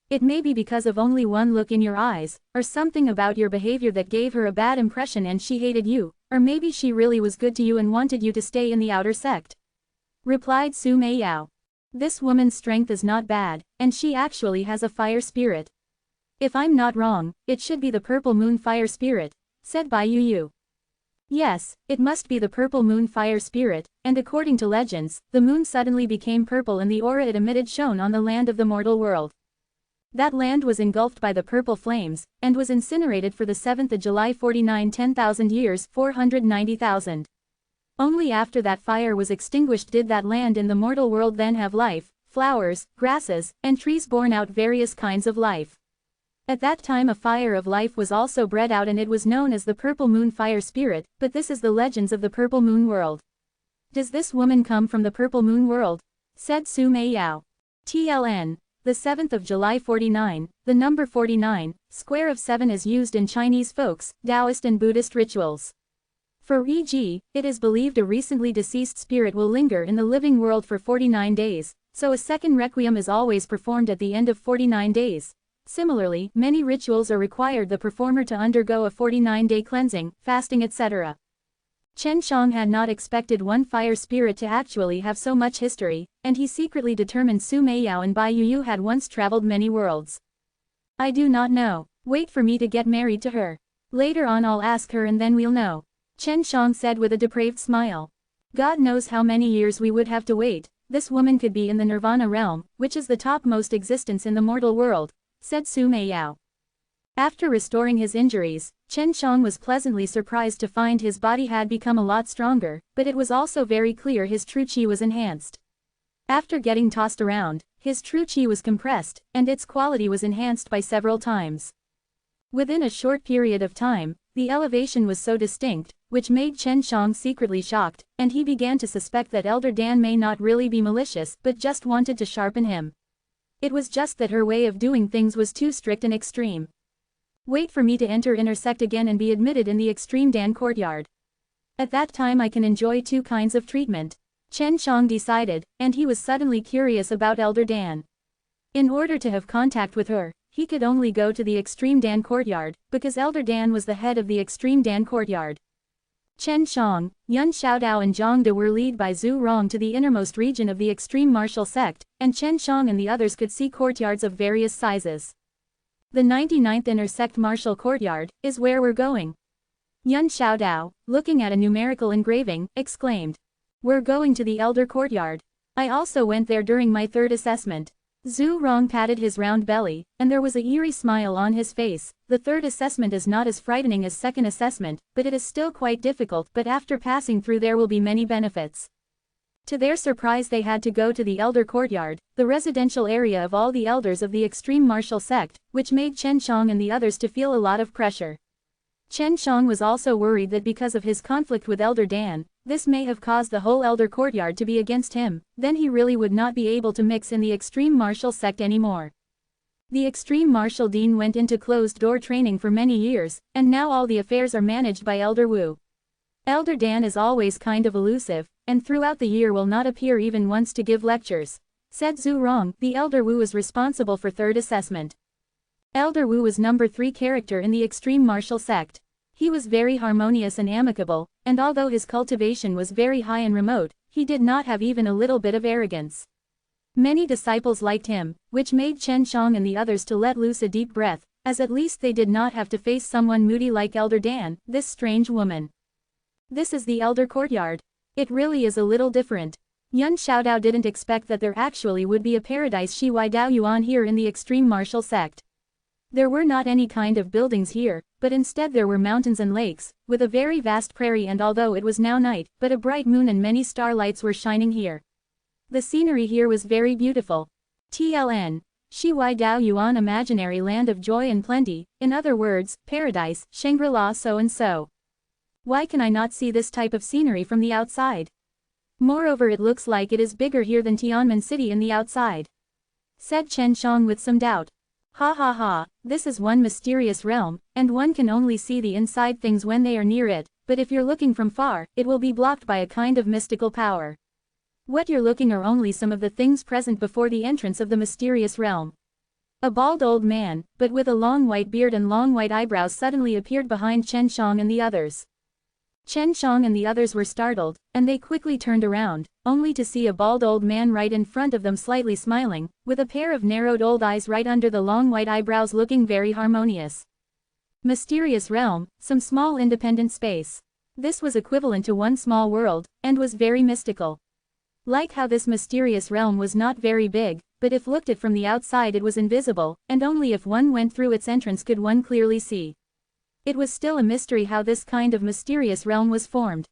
It may be because of only one look in your eyes, or something about your behavior that gave her a bad impression and she hated you, or maybe she really was good to you and wanted you to stay in the outer sect. Replied Su Meiyao. This woman's strength is not bad, and she actually has a fire spirit. If I'm not wrong, it should be the purple moon fire spirit, said Bai Yuyu. Yes, it must be the purple moon fire spirit, and according to legends, the moon suddenly became purple and the aura it emitted shone on the land of the mortal world. That land was engulfed by the purple flames, and was incinerated for the 7th of July 49 10,000 years 490,000. Only after that fire was extinguished did that land in the mortal world then have life, flowers, grasses, and trees born out various kinds of life. At that time a fire of life was also bred out and it was known as the purple moon fire spirit, but this is the legends of the purple moon world. Does this woman come from the purple moon world? Said Su Meiyao. TLN. The 7th of July 49, the number 49, square of 7 is used in Chinese folks, Taoist and Buddhist rituals. For e.g., it is believed a recently deceased spirit will linger in the living world for 49 days, so a second requiem is always performed at the end of 49 days. Similarly, many rituals are required the performer to undergo a 49-day cleansing, fasting etc. Chen Shang had not expected one fire spirit to actually have so much history, and he secretly determined Su Meiyao and Bai Yuyu had once traveled many worlds. I do not know. Wait for me to get married to her. Later on I'll ask her and then we'll know. Chen Shang said with a depraved smile. God knows how many years we would have to wait. This woman could be in the Nirvana realm, which is the topmost existence in the mortal world, said Su Meiyao. After restoring his injuries, Chen Shang was pleasantly surprised to find his body had become a lot stronger, but it was also very clear his true qi was enhanced. After getting tossed around, his true chi was compressed, and its quality was enhanced by several times. Within a short period of time, the elevation was so distinct, which made Chen Shang secretly shocked, and he began to suspect that Elder Dan may not really be malicious but just wanted to sharpen him. It was just that her way of doing things was too strict and extreme. Wait for me to enter inner sect again and be admitted in the extreme Dan courtyard. At that time I can enjoy two kinds of treatment, Chen Shang decided, and he was suddenly curious about Elder Dan. In order to have contact with her, he could only go to the extreme Dan courtyard, because Elder Dan was the head of the extreme Dan courtyard. Chen Shang, Yun Xiaodao and Zhang De were led by Zhu Rong to the innermost region of the extreme martial sect, and Chen Shang and the others could see courtyards of various sizes. The 99th inner sect martial courtyard is where we're going. Yun Xiaodao, looking at a numerical engraving, exclaimed. We're going to the elder courtyard. I also went there during my third assessment. Zhu Rong patted his round belly, and there was a eerie smile on his face. The third assessment is not as frightening as second assessment, but it is still quite difficult, but after passing through there will be many benefits. To their surprise they had to go to the elder courtyard, the residential area of all the elders of the extreme martial sect, which made Chen Shang and the others to feel a lot of pressure. Chen Shang was also worried that because of his conflict with Elder Dan, this may have caused the whole elder courtyard to be against him, then he really would not be able to mix in the extreme martial sect anymore. The extreme martial dean went into closed-door training for many years, and now all the affairs are managed by Elder Wu. Elder Dan is always kind of elusive, and throughout the year will not appear even once to give lectures, said Zhu Rong. The Elder Wu is responsible for third assessment. Elder Wu was number 3 character in the extreme martial sect. He was very harmonious and amicable, and although his cultivation was very high and remote, he did not have even a little bit of arrogance. Many disciples liked him, which made Chen Shang and the others to let loose a deep breath, as at least they did not have to face someone moody like Elder Dan, this strange woman. This is the elder courtyard. It really is a little different. Yun Xiaodao didn't expect that there actually would be a paradise Shi Wai Dao Yuan here in the extreme martial sect. There were not any kind of buildings here, but instead there were mountains and lakes, with a very vast prairie, and although it was now night, but a bright moon and many starlights were shining here. The scenery here was very beautiful. TLN. Shi Wai Dao Yuan, imaginary land of joy and plenty, in other words, paradise, Shangri-La so and so. Why can I not see this type of scenery from the outside? Moreover, it looks like it is bigger here than Tianmen City in the outside, said Chen Shang with some doubt. Ha ha ha, this is one mysterious realm, and one can only see the inside things when they are near it, but if you're looking from far, it will be blocked by a kind of mystical power. What you're looking are only some of the things present before the entrance of the mysterious realm. A bald old man, but with a long white beard and long white eyebrows, suddenly appeared behind Chen Shang and the others. Chen Shang and the others were startled, and they quickly turned around, only to see a bald old man right in front of them, slightly smiling, with a pair of narrowed old eyes right under the long white eyebrows, looking very harmonious. Mysterious realm, some small independent space. This was equivalent to one small world, and was very mystical. Like how this mysterious realm was not very big, but if looked at from the outside it was invisible, and only if one went through its entrance could one clearly see. It was still a mystery how this kind of mysterious realm was formed.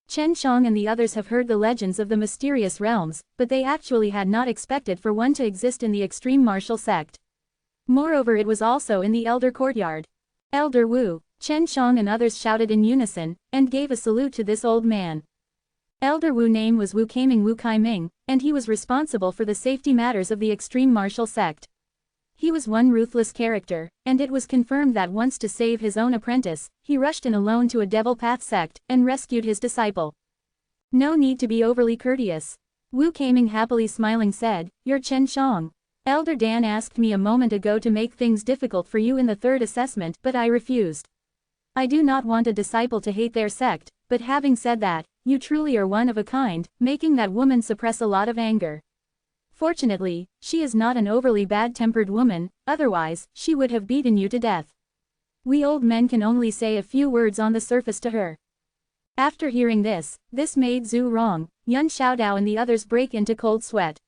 Chen Shang and the others have heard the legends of the mysterious realms, but they actually had not expected for one to exist in the extreme martial sect. Moreover, it was also in the elder courtyard. Elder Wu, Chen Shang and others shouted in unison, and gave a salute to this old man. Elder Wu name was Wu Kaiming Wu Kaiming, and he was responsible for the safety matters of the extreme martial sect. He was one ruthless character, and it was confirmed that once, to save his own apprentice, he rushed in alone to a devil path sect, and rescued his disciple. No need to be overly courteous. Wu Kaiming happily smiling said, "You're Chen Shang. Elder Dan asked me a moment ago to make things difficult for you in the third assessment, but I refused. I do not want a disciple to hate their sect, but having said that, you truly are one of a kind, making that woman suppress a lot of anger. Fortunately, she is not an overly bad-tempered woman, otherwise, she would have beaten you to death. We old men can only say a few words on the surface to her." After hearing this made Zhu Rong, Yun Xiaodao and the others break into cold sweat.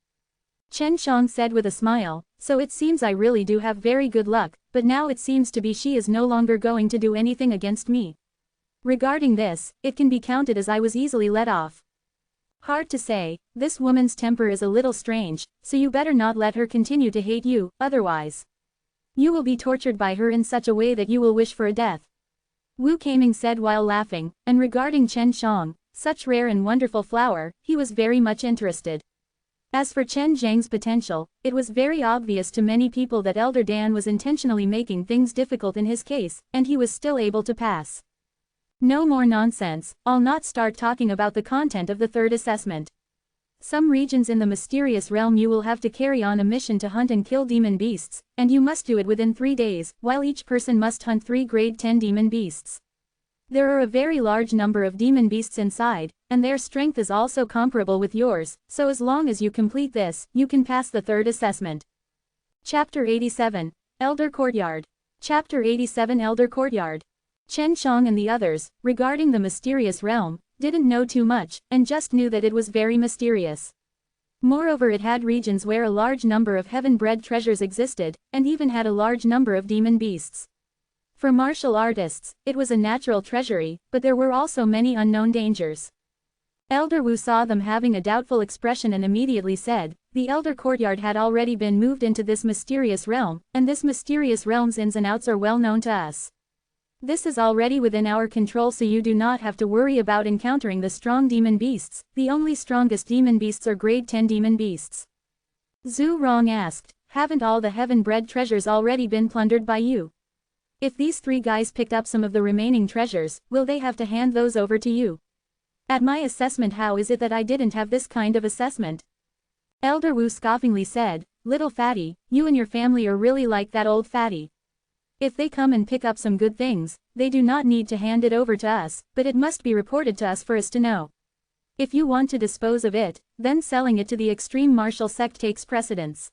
Chen Shang said with a smile, "So it seems I really do have very good luck, but now it seems to be she is no longer going to do anything against me. Regarding this, it can be counted as I was easily let off." Hard to say, this woman's temper is a little strange, so you better not let her continue to hate you, otherwise you will be tortured by her in such a way that you will wish for a death. Wu Kaming said while laughing, and regarding Chen Shang, such rare and wonderful flower, he was very much interested. As for Chen Zhang's potential, it was very obvious to many people that Elder Dan was intentionally making things difficult in his case, and he was still able to pass. No more nonsense, I'll not start talking about the content of the third assessment. Some regions in the mysterious realm you will have to carry on a mission to hunt and kill demon beasts, and you must do it within 3 days, while each person must hunt 3 grade 10 demon beasts. There are a very large number of demon beasts inside, and their strength is also comparable with yours, so as long as you complete this, you can pass the third assessment. Chapter 87, Elder Courtyard. Chapter 87 Elder Courtyard. Chen Shang and the others, regarding the mysterious realm, didn't know too much, and just knew that it was very mysterious. Moreover, it had regions where a large number of heaven-bred treasures existed, and even had a large number of demon beasts. For martial artists, it was a natural treasury, but there were also many unknown dangers. Elder Wu saw them having a doubtful expression and immediately said, the Elder Courtyard had already been moved into this mysterious realm, and this mysterious realm's ins and outs are well known to us. This is already within our control, so you do not have to worry about encountering the strong demon beasts. The only strongest demon beasts are grade 10 demon beasts. Zhu Rong asked, haven't all the heaven-bred treasures already been plundered by you? If these 3 guys picked up some of the remaining treasures, will they have to hand those over to you? At my assessment, how is it that I didn't have this kind of assessment? Elder Wu scoffingly said, little fatty, you and your family are really like that old fatty. If they come and pick up some good things, they do not need to hand it over to us, but it must be reported to us for us to know. If you want to dispose of it, then selling it to the extreme martial sect takes precedence.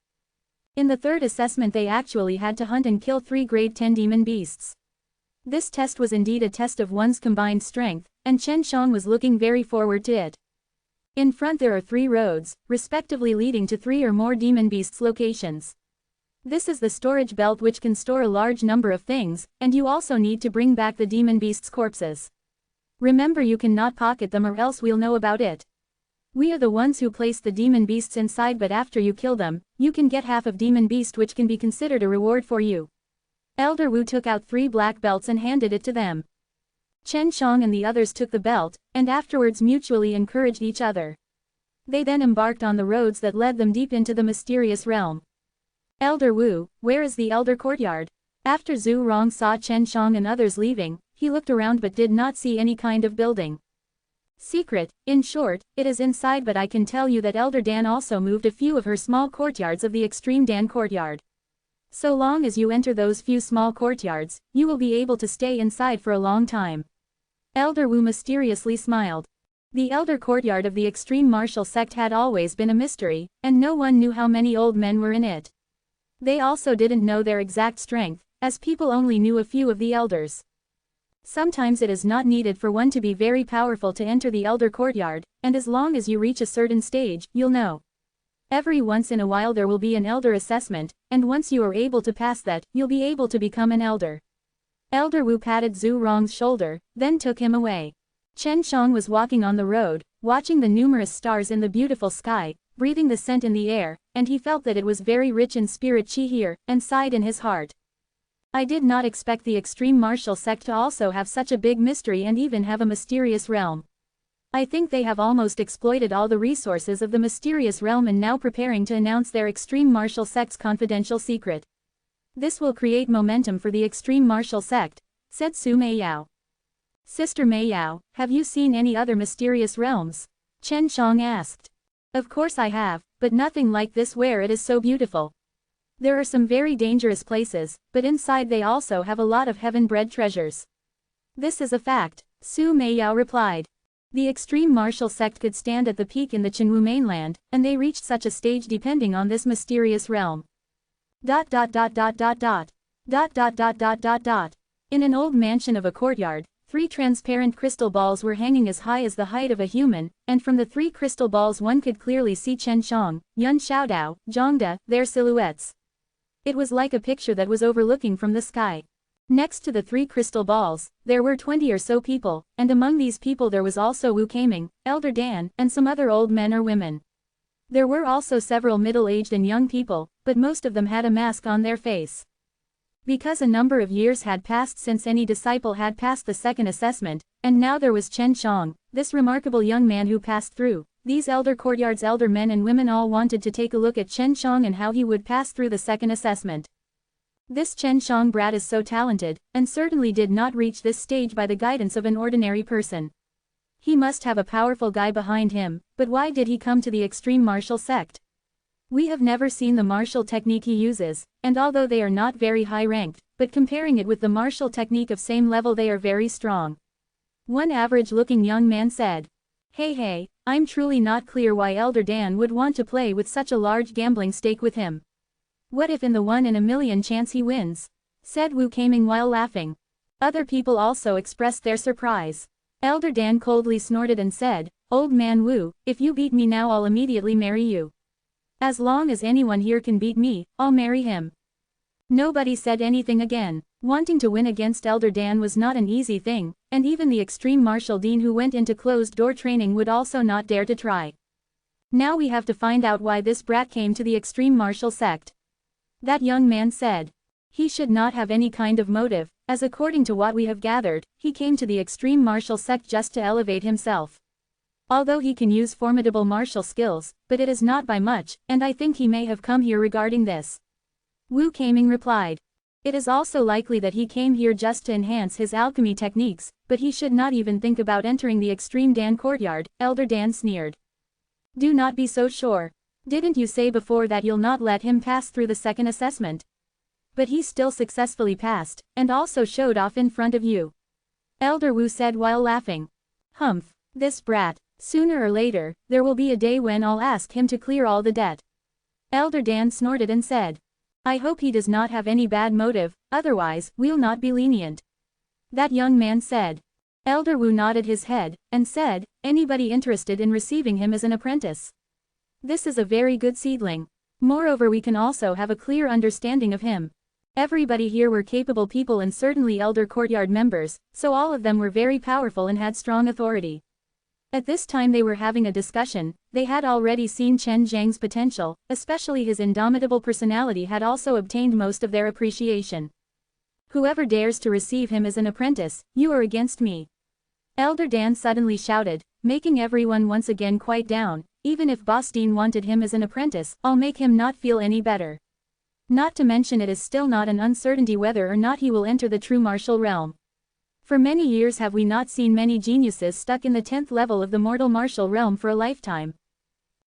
In the third assessment they actually had to hunt and kill 3 grade 10 demon beasts. This test was indeed a test of one's combined strength, and Chen Shang was looking very forward to it. In front there are 3 roads, respectively leading to 3 or more demon beasts locations. This is the storage belt which can store a large number of things, and you also need to bring back the demon beasts' corpses. Remember, you cannot pocket them or else we'll know about it. We are the ones who place the demon beasts inside, but after you kill them, you can get half of demon beast, which can be considered a reward for you. Elder Wu took out 3 black belts and handed it to them. Chen Shang and the others took the belt, and afterwards mutually encouraged each other. They then embarked on the roads that led them deep into the mysterious realm. Elder Wu, where is the Elder Courtyard? After Zhu Rong saw Chen Shang and others leaving, he looked around but did not see any kind of building. Secret, in short, it is inside, but I can tell you that Elder Dan also moved a few of her small courtyards of the Extreme Dan Courtyard. So long as you enter those few small courtyards, you will be able to stay inside for a long time. Elder Wu mysteriously smiled. The Elder Courtyard of the Extreme Martial Sect had always been a mystery, and no one knew how many old men were in it. They also didn't know their exact strength, as people only knew a few of the elders. Sometimes it is not needed for one to be very powerful to enter the Elder Courtyard, and as long as you reach a certain stage, you'll know. Every once in a while there will be an elder assessment, and once you are able to pass that, you'll be able to become an elder. Elder Wu patted Zhu Rong's shoulder, then took him away. Chen Shang was walking on the road, watching the numerous stars in the beautiful sky, breathing the scent in the air, and he felt that it was very rich in spirit chi here, and sighed in his heart. I did not expect the Extreme Martial Sect to also have such a big mystery and even have a mysterious realm. I think they have almost exploited all the resources of the mysterious realm and now preparing to announce their Extreme Martial Sect's confidential secret. This will create momentum for the Extreme Martial Sect, said Su Meiyao. Sister Meiyao, have you seen any other mysterious realms? Chen Shang asked. Of course I have, but nothing like this where it is so beautiful. There are some very dangerous places, but inside they also have a lot of heaven-bred treasures. This is a fact, Su Meiyao replied. The Extreme Martial Sect could stand at the peak in the Qinwu mainland, and they reached such a stage depending on this mysterious realm. In an old mansion of a courtyard, 3 transparent crystal balls were hanging as high as the height of a human, and from the 3 crystal balls one could clearly see Chen Shang, Yun Xiaodao, Zhangde, their silhouettes. It was like a picture that was overlooking from the sky. Next to the 3 crystal balls, there were 20 or so people, and among these people there was also Wu Kaming, Elder Dan, and some other old men or women. There were also several middle-aged and young people, but most of them had a mask on their face. Because a number of years had passed since any disciple had passed the second assessment, and now there was Chen Shang, this remarkable young man who passed through. These elder courtyards, elder men and women all wanted to take a look at Chen Shang and how he would pass through the second assessment. This Chen Shang brat is so talented, and certainly did not reach this stage by the guidance of an ordinary person. He must have a powerful guy behind him, but why did he come to the extreme martial sect? We have never seen the martial technique he uses, and although they are not very high-ranked, but comparing it with the martial technique of same level they are very strong. One average-looking young man said. Hey, I'm truly not clear why Elder Dan would want to play with such a large gambling stake with him. What if in the 1 in a million chance he wins? Said Wu Kaming while laughing. Other people also expressed their surprise. Elder Dan coldly snorted and said, Old man Wu, if you beat me now I'll immediately marry you. As long as anyone here can beat me, I'll marry him. Nobody said anything again. Wanting to win against Elder Dan was not an easy thing, and even the extreme martial dean who went into closed-door training would also not dare to try. Now we have to find out why this brat came to the extreme martial sect. That young man said. He should not have any kind of motive, as according to what we have gathered, he came to the extreme martial sect just to elevate himself. Although he can use formidable martial skills, but it is not by much, and I think he may have come here regarding this. Wu Kaming replied. It is also likely that he came here just to enhance his alchemy techniques, but he should not even think about entering the extreme Dan courtyard, Elder Dan sneered. Do not be so sure. Didn't you say before that you'll not let him pass through the second assessment? But he still successfully passed, and also showed off in front of you. Elder Wu said while laughing. Humph, this brat. Sooner or later, there will be a day when I'll ask him to clear all the debt. Elder Dan snorted and said. I hope he does not have any bad motive, otherwise, we'll not be lenient. That young man said. Elder Wu nodded his head, and said, anybody interested in receiving him as an apprentice? This is a very good seedling. Moreover, we can also have a clear understanding of him. Everybody here were capable people and certainly elder courtyard members, so all of them were very powerful and had strong authority. At this time they were having a discussion. They had already seen Chen Zhang's potential, especially his indomitable personality had also obtained most of their appreciation. Whoever dares to receive him as an apprentice, you are against me. Elder Dan suddenly shouted, making everyone once again quiet down. Even if Boss Dean wanted him as an apprentice, I'll make him not feel any better. Not to mention it is still not an uncertainty whether or not he will enter the true martial realm. For many years have we not seen many geniuses stuck in the 10th level of the mortal martial realm for a lifetime.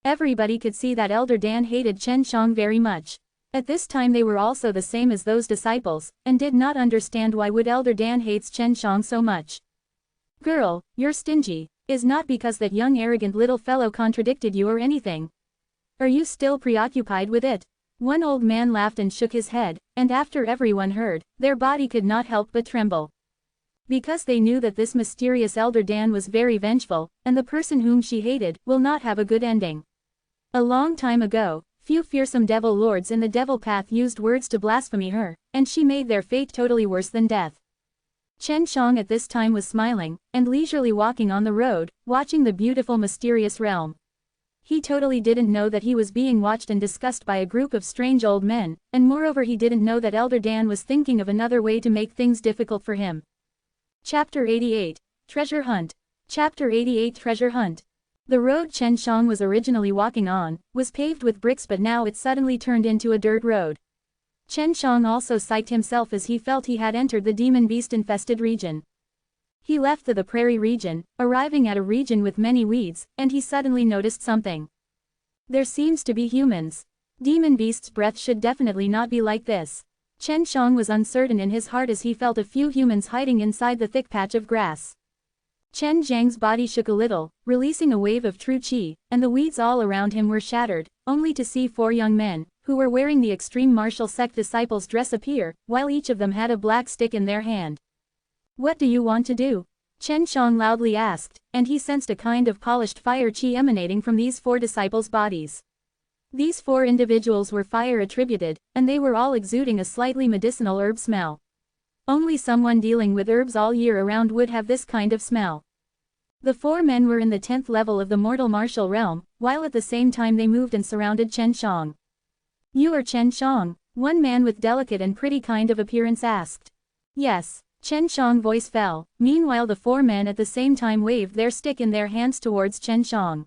Everybody could see that Elder Dan hated Chen Shang very much. At this time they were also the same as those disciples, and did not understand why would Elder Dan hates Chen Shang so much. Girl, you're stingy. Is not because that young arrogant little fellow contradicted you or anything. Are you still preoccupied with it? One old man laughed and shook his head, and after everyone heard, their body could not help but tremble. Because they knew that this mysterious Elder Dan was very vengeful, and the person whom she hated will not have a good ending. A long time ago, few fearsome devil lords in the devil path used words to blaspheme her, and she made their fate totally worse than death. Chen Shang at this time was smiling, and leisurely walking on the road, watching the beautiful mysterious realm. He totally didn't know that he was being watched and discussed by a group of strange old men, and moreover he didn't know that Elder Dan was thinking of another way to make things difficult for him. Chapter 88. Treasure Hunt. Chapter 88 Treasure Hunt. The road Chen Shang was originally walking on, was paved with bricks but now it suddenly turned into a dirt road. Chen Shang also psyched himself as he felt he had entered the demon beast-infested region. He left the prairie region, arriving at a region with many weeds, and he suddenly noticed something. There seems to be humans. Demon beast's breath should definitely not be like this. Chen Shang was uncertain in his heart as he felt a few humans hiding inside the thick patch of grass. Chen Zhang's body shook a little, releasing a wave of true qi, and the weeds all around him were shattered, only to see 4 young men, who were wearing the extreme martial sect disciples' dress appear, while each of them had a black stick in their hand. What do you want to do? Chen Shang loudly asked, and he sensed a kind of polished fire qi emanating from these 4 disciples' bodies. These 4 individuals were fire attributed, and they were all exuding a slightly medicinal herb smell. Only someone dealing with herbs all year around would have this kind of smell. The 4 men were in the 10th level of the mortal martial realm, while at the same time they moved and surrounded Chen Shang. "You are Chen Shang?" one man with delicate and pretty kind of appearance asked. "Yes." Chen Shang's voice fell. Meanwhile the 4 men at the same time waved their stick in their hands towards Chen Shang.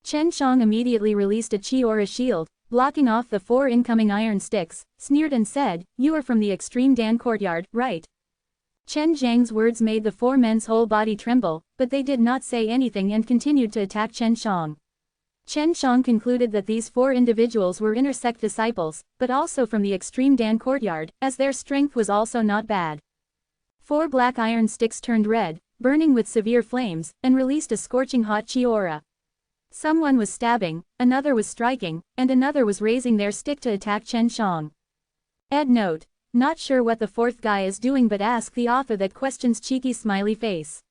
Chen Shang immediately released a chi or a shield, blocking off the 4 incoming iron sticks, sneered and said, "You are from the extreme Dan courtyard, right?" Chen Zhang's words made the 4 men's whole body tremble, but they did not say anything and continued to attack Chen Shang. Chen Shang concluded that these 4 individuals were inner sect disciples, but also from the extreme Dan courtyard, as their strength was also not bad. 4 black iron sticks turned red, burning with severe flames, and released a scorching hot chi aura. Someone was stabbing, another was striking, and another was raising their stick to attack Chen Shang. Ed note. Not sure what the 4th guy is doing, but ask the author that question's cheeky smiley face.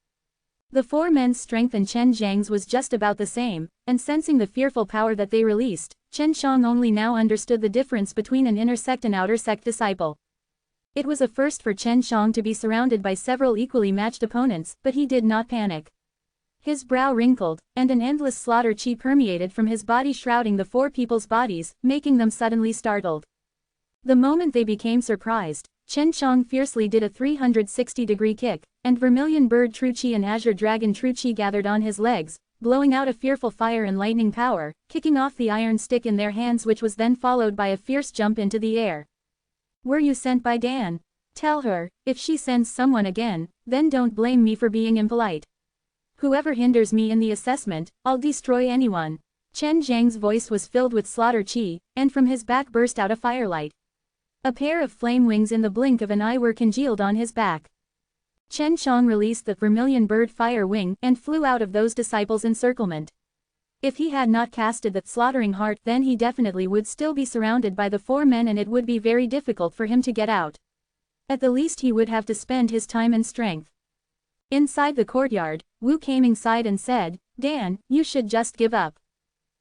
The 4 men's strength and Chen Zhang's was just about the same, and sensing the fearful power that they released, Chen Shang only now understood the difference between an inner sect and outer sect disciple. It was a first for Chen Shang to be surrounded by several equally matched opponents, but he did not panic. His brow wrinkled, and an endless slaughter chi permeated from his body, shrouding the 4 people's bodies, making them suddenly startled. The moment they became surprised, Chen Shang fiercely did a 360-degree kick, and Vermilion Bird True Chi and Azure Dragon True Chi gathered on his legs, blowing out a fearful fire and lightning power, kicking off the iron stick in their hands, which was then followed by a fierce jump into the air. "Were you sent by Dan? Tell her, if she sends someone again, then don't blame me for being impolite. Whoever hinders me in the assessment, I'll destroy anyone." Chen Zhang's voice was filled with slaughter chi, and from his back burst out a firelight. A pair of flame wings in the blink of an eye were congealed on his back. Chen Shang released the Vermilion Bird Fire Wing and flew out of those disciples' encirclement. If he had not casted the slaughtering heart, then he definitely would still be surrounded by the 4 men, and it would be very difficult for him to get out. At the least he would have to spend his time and strength. Inside the courtyard, Wu Kaming sighed and said, "Dan, you should just give up.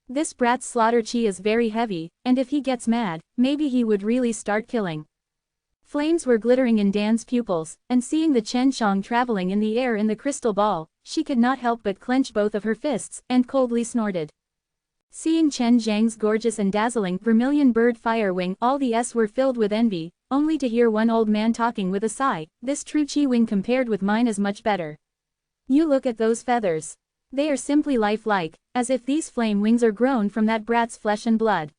This brat's slaughter chi is very heavy, and if he gets mad, maybe he would really start killing." Flames were glittering in Dan's pupils, and seeing the Chen Shang traveling in the air in the crystal ball, she could not help but clench both of her fists, and coldly snorted. Seeing Chen Zhang's gorgeous and dazzling Vermilion Bird Fire Wing, all the S were filled with envy, only to hear one old man talking with a sigh, "This True Chi wing compared with mine is much better. You look at those feathers. They are simply lifelike, as if these flame wings are grown from that brat's flesh and blood.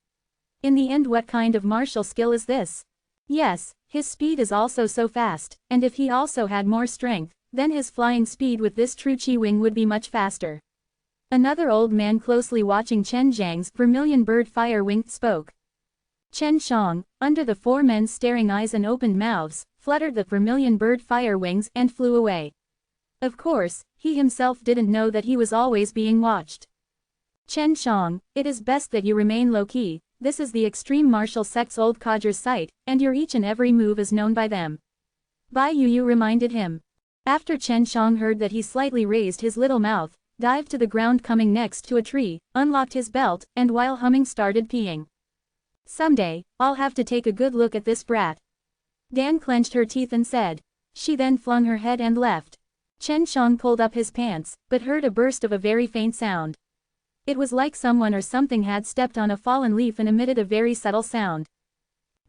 In the end, what kind of martial skill is this? Yes, his speed is also so fast, and if he also had more strength, then his flying speed with this True Chi wing would be much faster." Another old man closely watching Chen Zhang's Vermilion Bird Fire Wing spoke. Chen Shang, under the 4 men's staring eyes and opened mouths, fluttered the Vermilion Bird Fire Wings and flew away. Of course, he himself didn't know that he was always being watched. "Chen Shang, it is best that you remain low-key. This is the extreme martial sect's old codger's site, and your each and every move is known by them." Bai Yu reminded him. After Chen Shang heard that, he slightly raised his little mouth, dived to the ground coming next to a tree, unlocked his belt, and while humming started peeing. "Someday, I'll have to take a good look at this brat." Dan clenched her teeth and said. She then flung her head and left. Chen Shang pulled up his pants, but heard a burst of a very faint sound. It was like someone or something had stepped on a fallen leaf and emitted a very subtle sound.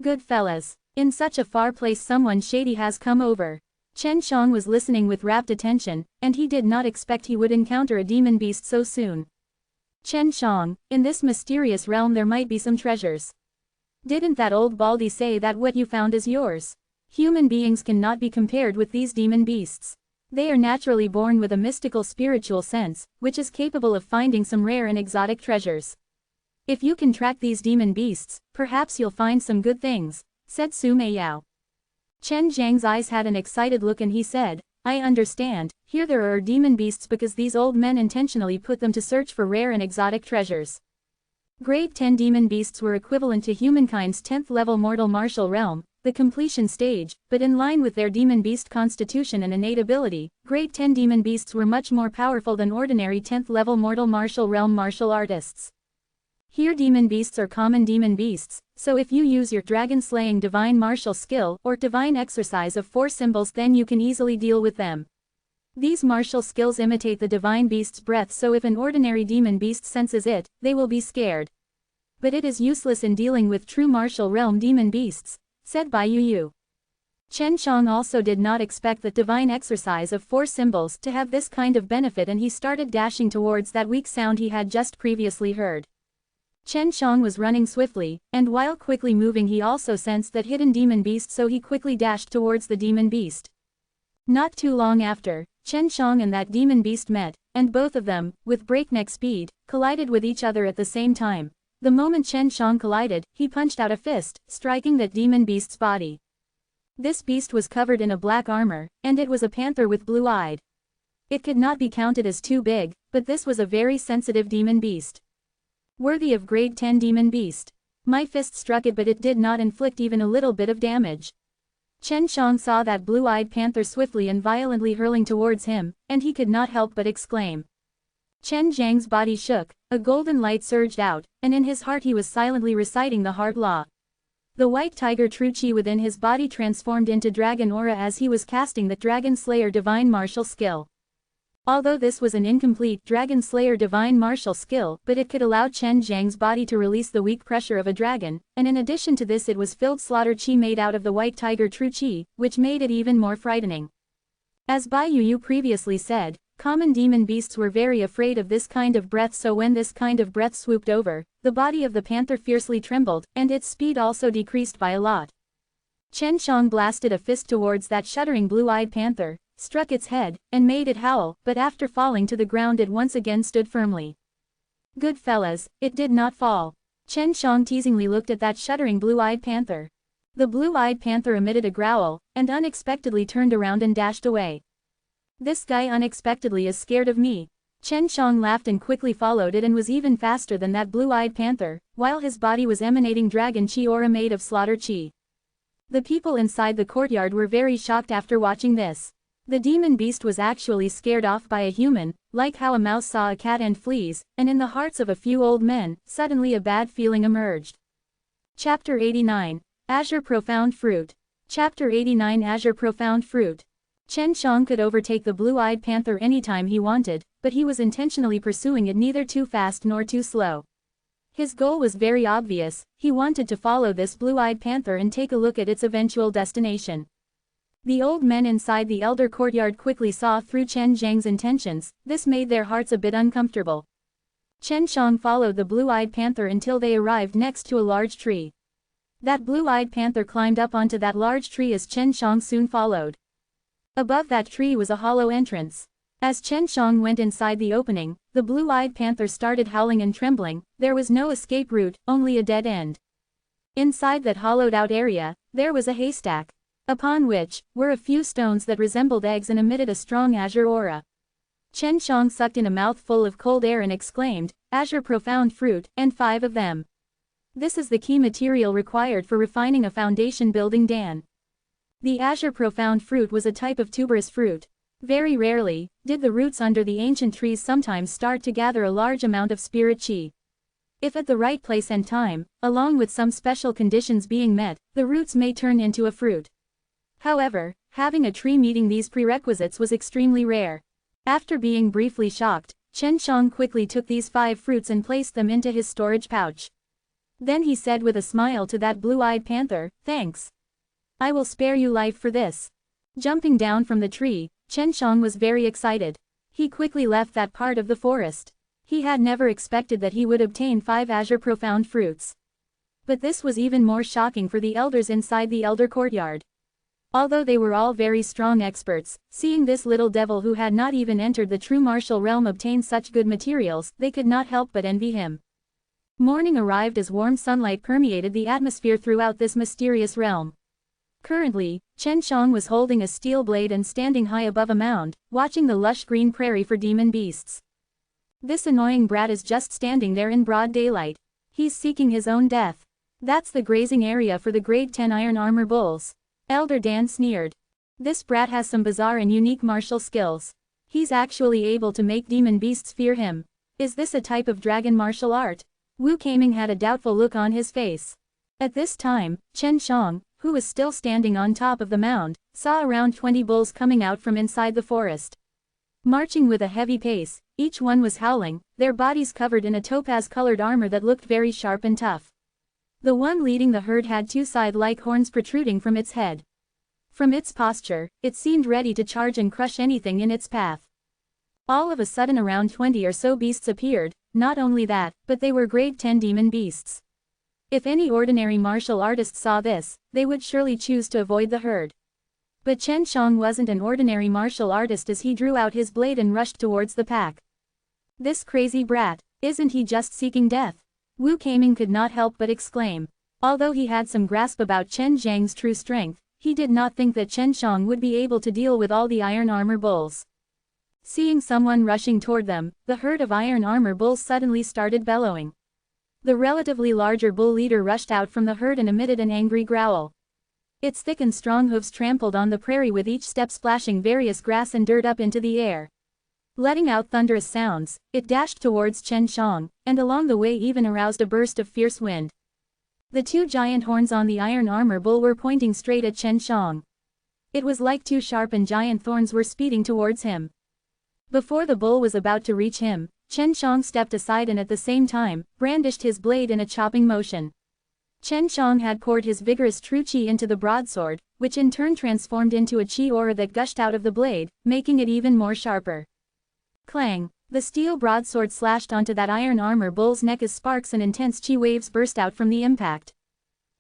"Good fellas. In such a far place someone shady has come over." Chen Shang was listening with rapt attention, and he did not expect he would encounter a demon beast so soon. "Chen Shang, in this mysterious realm there might be some treasures. Didn't that old baldy say that what you found is yours? Human beings cannot be compared with these demon beasts. They are naturally born with a mystical spiritual sense, which is capable of finding some rare and exotic treasures. If you can track these demon beasts, perhaps you'll find some good things," said Su Meiyao. Chen Zhang's eyes had an excited look and he said, "I understand, here there are demon beasts because these old men intentionally put them to search for rare and exotic treasures. Grade 10 demon beasts were equivalent to humankind's 10th level mortal martial realm, the completion stage, but in line with their demon beast constitution and innate ability, grade 10 demon beasts were much more powerful than ordinary 10th level mortal martial realm martial artists. Here demon beasts are common demon beasts, so if you use your dragon-slaying divine martial skill or divine exercise of 4 symbols, then you can easily deal with them. These martial skills imitate the divine beast's breath, so if an ordinary demon beast senses it, they will be scared. But it is useless in dealing with true martial realm demon beasts, said Bai Yu. Chen Qiang also did not expect that divine exercise of 4 symbols to have this kind of benefit, and he started dashing towards that weak sound he had just previously heard. Chen Qiang was running swiftly, and while quickly moving he also sensed that hidden demon beast, so he quickly dashed towards the demon beast. Not too long after, Chen Qiang and that demon beast met, and both of them, with breakneck speed, collided with each other at the same time. The moment Chen Qiang collided, he punched out a fist, striking that demon beast's body. This beast was covered in a black armor, and it was a panther with blue-eyed. It could not be counted as too big, but this was a very sensitive demon beast. Worthy of grade 10 demon beast. My fist struck it, but it did not inflict even a little bit of damage. Chen Qiang saw that blue-eyed panther swiftly and violently hurling towards him, and he could not help but exclaim. Chen Zhang's body shook, a golden light surged out, and in his heart he was silently reciting the heart law. The white tiger true chi within his body transformed into dragon aura as he was casting the Dragon Slayer divine martial skill. Although this was an incomplete Dragon Slayer divine martial skill, but it could allow Chen Zhang's body to release the weak pressure of a dragon, and in addition to this it was filled slaughter chi made out of the white tiger true chi, which made it even more frightening. As Bai Yu previously said, common demon beasts were very afraid of this kind of breath, so when this kind of breath swooped over, the body of the panther fiercely trembled, and its speed also decreased by a lot. Chen Qiang blasted a fist towards that shuddering blue-eyed panther, struck its head, and made it howl, but after falling to the ground it once again stood firmly. Good fellas, it did not fall. Chen Qiang teasingly looked at that shuddering blue-eyed panther. The blue-eyed panther emitted a growl, and unexpectedly turned around and dashed away. This guy unexpectedly is scared of me. Chen Qiang laughed and quickly followed it and was even faster than that blue-eyed panther, while his body was emanating dragon chi aura made of slaughter chi. The people inside the courtyard were very shocked after watching this. The demon beast was actually scared off by a human, like how a mouse saw a cat and flees, and in the hearts of a few old men, suddenly a bad feeling emerged. Chapter 89. Azure Profound Fruit. Chapter 89. Azure Profound Fruit. Chen Qiang could overtake the blue-eyed panther anytime he wanted, but he was intentionally pursuing it neither too fast nor too slow. His goal was very obvious, he wanted to follow this blue-eyed panther and take a look at its eventual destination. The old men inside the elder courtyard quickly saw through Chen Zhang's intentions, this made their hearts a bit uncomfortable. Chen Qiang followed the blue-eyed panther until they arrived next to a large tree. That blue-eyed panther climbed up onto that large tree as Chen Qiang soon followed. Above that tree was a hollow entrance. As Chen Qiang went inside the opening, the blue-eyed panther started howling and trembling. There was no escape route, only a dead end. Inside that hollowed-out area, there was a haystack, upon which were a few stones that resembled eggs and emitted a strong azure aura. Chen Qiang sucked in a mouthful of cold air and exclaimed, "Azure Profound Fruit, and 5 of them. This is the key material required for refining a foundation-building dan." The azure profound fruit was a type of tuberous fruit. Very rarely did the roots under the ancient trees sometimes start to gather a large amount of spirit chi. If at the right place and time, along with some special conditions being met, the roots may turn into a fruit. However, having a tree meeting these prerequisites was extremely rare. After being briefly shocked, Chen Qiang quickly took these 5 fruits and placed them into his storage pouch. Then he said with a smile to that blue-eyed panther, "Thanks. I will spare you life for this." Jumping down from the tree, Chen Qiang was very excited. He quickly left that part of the forest. He had never expected that he would obtain 5 azure profound fruits. But this was even more shocking for the elders inside the elder courtyard. Although they were all very strong experts, seeing this little devil who had not even entered the true martial realm obtain such good materials, they could not help but envy him. Morning arrived as warm sunlight permeated the atmosphere throughout this mysterious realm. Currently, Chen Qiang was holding a steel blade and standing high above a mound, watching the lush green prairie for demon beasts. This annoying brat is just standing there in broad daylight. He's seeking his own death. That's the grazing area for the grade 10 iron armor bulls. Elder Dan sneered. This brat has some bizarre and unique martial skills. He's actually able to make demon beasts fear him. Is this a type of dragon martial art? Wu Kaming had a doubtful look on his face. At this time, Chen Shang, who was still standing on top of the mound, saw around 20 bulls coming out from inside the forest. Marching with a heavy pace, each one was howling, their bodies covered in a topaz-colored armor that looked very sharp and tough. The one leading the herd had two scythe-like horns protruding from its head. From its posture, it seemed ready to charge and crush anything in its path. All of a sudden around 20 or so beasts appeared, not only that, but they were grade 10 demon beasts. If any ordinary martial artist saw this, they would surely choose to avoid the herd. But Chen Shang wasn't an ordinary martial artist as he drew out his blade and rushed towards the pack. This crazy brat, isn't he just seeking death? Wu Keiming could not help but exclaim. Although he had some grasp about Chen Zhang's true strength, he did not think that Chen Shang would be able to deal with all the iron armor bulls. Seeing someone rushing toward them, the herd of iron armor bulls suddenly started bellowing. The relatively larger bull leader rushed out from the herd and emitted an angry growl. Its thick and strong hooves trampled on the prairie with each step splashing various grass and dirt up into the air. Letting out thunderous sounds, it dashed towards Chen Shang, and along the way even aroused a burst of fierce wind. The two giant horns on the iron armor bull were pointing straight at Chen Shang. It was like two sharp and giant thorns were speeding towards him. Before the bull was about to reach him, Chen Shang stepped aside and at the same time, brandished his blade in a chopping motion. Chen Shang had poured his vigorous true qi into the broadsword, which in turn transformed into a qi aura that gushed out of the blade, making it even more sharper. Clang! The steel broadsword slashed onto that iron armor bull's neck as sparks and intense qi waves burst out from the impact.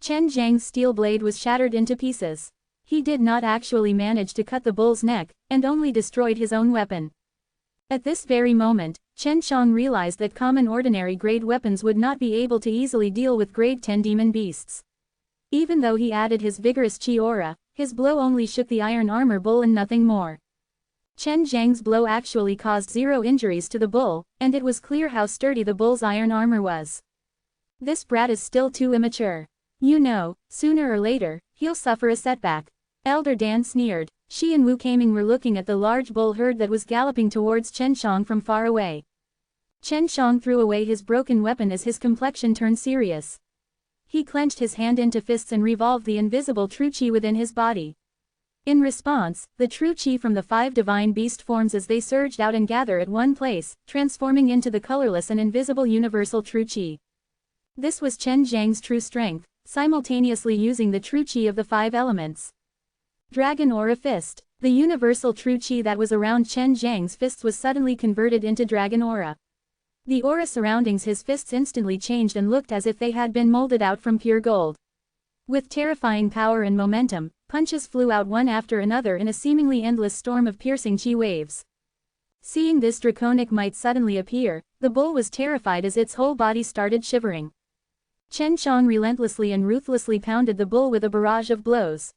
Chen Zhang's steel blade was shattered into pieces. He did not actually manage to cut the bull's neck, and only destroyed his own weapon. At this very moment, Chen Shang realized that common ordinary grade weapons would not be able to easily deal with grade 10 demon beasts. Even though he added his vigorous qi aura, his blow only shook the iron armor bull and nothing more. Chen Zhang's blow actually caused 0 injuries to the bull, and it was clear how sturdy the bull's iron armor was. This brat is still too immature. You know, sooner or later, he'll suffer a setback. Elder Dan sneered. She and Wu Keiming were looking at the large bull herd that was galloping towards Chen Shang from far away. Chen Shang threw away his broken weapon as his complexion turned serious. He clenched his hand into fists and revolved the invisible true qi within his body. In response, the true qi from the 5 divine beast forms as they surged out and gather at one place, transforming into the colorless and invisible universal true qi. This was Chen Zhang's true strength, simultaneously using the true qi of the 5 elements. Dragon Aura Fist. The universal true qi that was around Chen Zhang's fists was suddenly converted into dragon aura. The aura surrounding his fists instantly changed and looked as if they had been molded out from pure gold. With terrifying power and momentum, punches flew out one after another in a seemingly endless storm of piercing qi waves. Seeing this draconic might suddenly appear, the bull was terrified as its whole body started shivering. Chen Shang relentlessly and ruthlessly pounded the bull with a barrage of blows.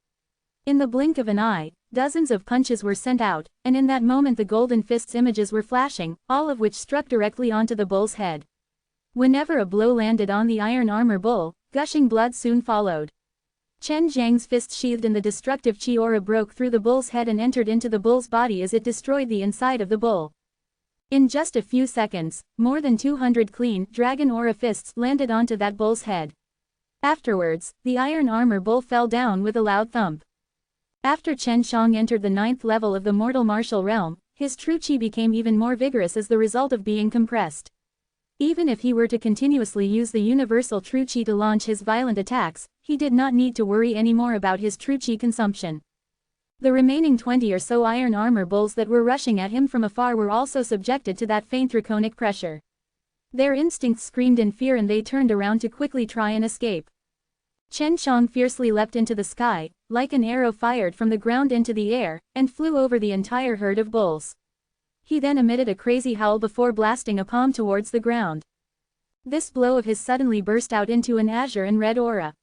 In the blink of an eye, dozens of punches were sent out, and in that moment the golden fist's images were flashing, all of which struck directly onto the bull's head. Whenever a blow landed on the iron armor bull, gushing blood soon followed. Chen Zhang's fist sheathed in the destructive qi aura broke through the bull's head and entered into the bull's body as it destroyed the inside of the bull. In just a few seconds, more than 200 clean dragon aura fists landed onto that bull's head. Afterwards, the iron armor bull fell down with a loud thump. After Chen Shang entered the 9th level of the mortal martial realm, his true qi became even more vigorous as the result of being compressed. Even if he were to continuously use the universal true qi to launch his violent attacks, he did not need to worry anymore about his true qi consumption. The remaining 20 or so iron armor bulls that were rushing at him from afar were also subjected to that faint draconic pressure. Their instincts screamed in fear and they turned around to quickly try and escape. Chen Shang fiercely leapt into the sky, like an arrow fired from the ground into the air, and flew over the entire herd of bulls. He then emitted a crazy howl before blasting a palm towards the ground. This blow of his suddenly burst out into an azure and red aura.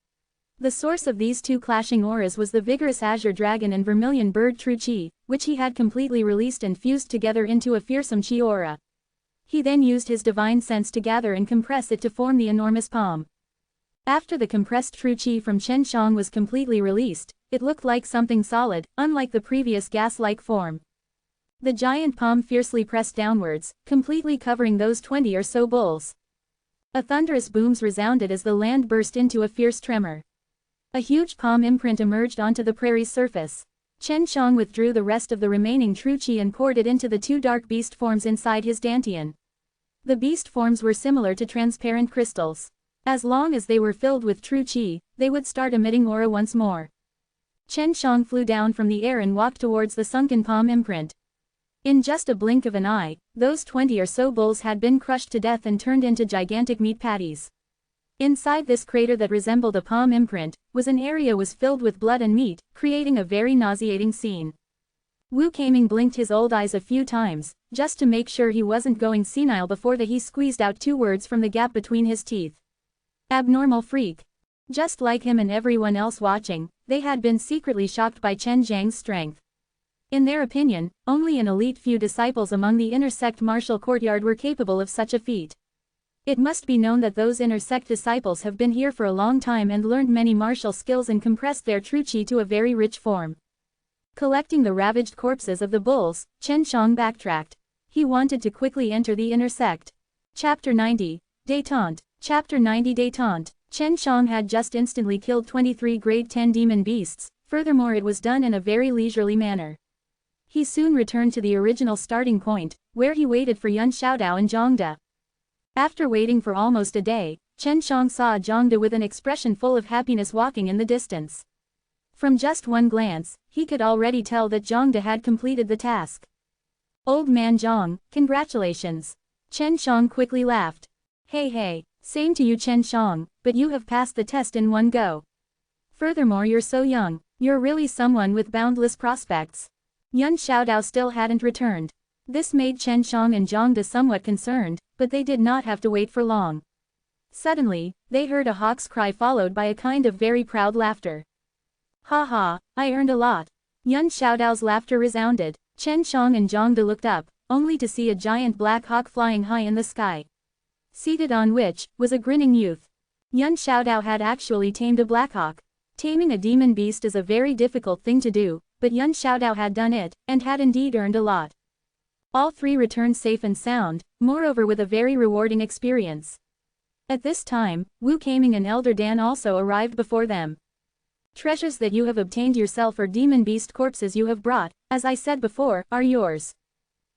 The source of these two clashing auras was the vigorous azure dragon and vermilion bird true qi, which he had completely released and fused together into a fearsome qi aura. He then used his divine sense to gather and compress it to form the enormous palm. After the compressed true qi from Chen Shang was completely released, it looked like something solid, unlike the previous gas-like form. The giant palm fiercely pressed downwards, completely covering those 20 or so bulls. A thunderous booms resounded as the land burst into a fierce tremor. A huge palm imprint emerged onto the prairie's surface. Chen Xiang withdrew the rest of the remaining true qi and poured it into the two dark beast forms inside his dantian. The beast forms were similar to transparent crystals. As long as they were filled with true qi, they would start emitting aura once more. Chen Xiang flew down from the air and walked towards the sunken palm imprint. In just a blink of an eye, those 20 or so bulls had been crushed to death and turned into gigantic meat patties. Inside this crater that resembled a palm imprint, was an area was filled with blood and meat, creating a very nauseating scene. Wu Kaming blinked his old eyes a few times, just to make sure he wasn't going senile before he squeezed out 2 words from the gap between his teeth. Abnormal freak. Just like him and everyone else watching, they had been secretly shocked by Chen Zhang's strength. In their opinion, only an elite few disciples among the inner sect martial courtyard were capable of such a feat. It must be known that those inner sect disciples have been here for a long time and learned many martial skills and compressed their true qi to a very rich form. Collecting the ravaged corpses of the bulls, Chen Xiang backtracked. He wanted to quickly enter the inner sect. Chapter 90. Détente. Chapter 90 Détente. Chen Xiang had just instantly killed 23 grade 10 demon beasts, furthermore it was done in a very leisurely manner. He soon returned to the original starting point, where he waited for Yuan Xiaodao and Zhangde. After waiting for almost a day, Chen Xiang saw Zhangde with an expression full of happiness walking in the distance. From just one glance, he could already tell that Zhangde had completed the task. Old man Zhang, congratulations. Chen Xiang quickly laughed. Hey, same to you Chen Xiang, but you have passed the test in one go. Furthermore you're so young, you're really someone with boundless prospects. Yuan Xiaodao still hadn't returned. This made Chen Xiang and Zhangde somewhat concerned, but they did not have to wait for long. Suddenly, they heard a hawk's cry followed by a kind of very proud laughter. Ha ha, I earned a lot. Yuan Xiaodao's laughter resounded. Chen Xiang and Zhangde looked up, only to see a giant black hawk flying high in the sky. Seated on which, was a grinning youth. Yuan Xiaodao had actually tamed a black hawk. Taming a demon beast is a very difficult thing to do, but Yuan Xiaodao had done it, and had indeed earned a lot. All 3 returned safe and sound, moreover with a very rewarding experience. At this time, Wu Kaming and Elder Dan also arrived before them. Treasures that you have obtained yourself or demon beast corpses you have brought, as I said before, are yours.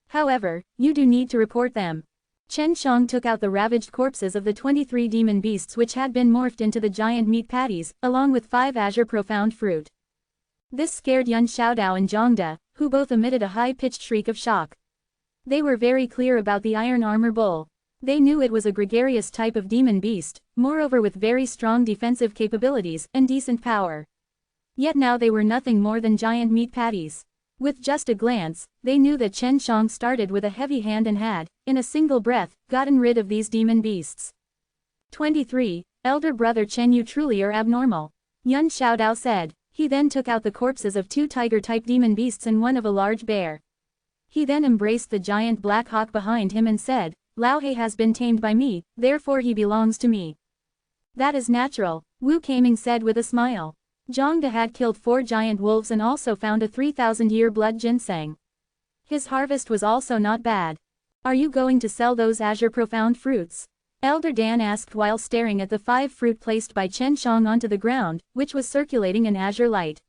However, you do need to report them. Chen Xiang took out the ravaged corpses of the 23 demon beasts which had been morphed into the giant meat patties, along with 5 azure profound fruit. This scared Yuan Xiaodao and Zhangde, who both emitted a high-pitched shriek of shock. They were very clear about the iron armor bull. They knew it was a gregarious type of demon beast, moreover with very strong defensive capabilities and decent power. Yet now they were nothing more than giant meat patties. With just a glance, they knew that Chen Xiang started with a heavy hand and had, in a single breath, gotten rid of these demon beasts. 23. Elder brother Chen, you truly are abnormal. Yuan Xiaodao said. He then took out the corpses of 2 tiger-type demon beasts and one of a large bear. He then embraced the giant black hawk behind him and said, Lao He has been tamed by me, therefore he belongs to me. That is natural, Wu Kaming said with a smile. Zhangde had killed 4 giant wolves and also found a 3,000-year blood ginseng. His harvest was also not bad. Are you going to sell those azure profound fruits? Elder Dan asked while staring at the 5 fruit placed by Chen Xiang onto the ground, which was circulating in azure light.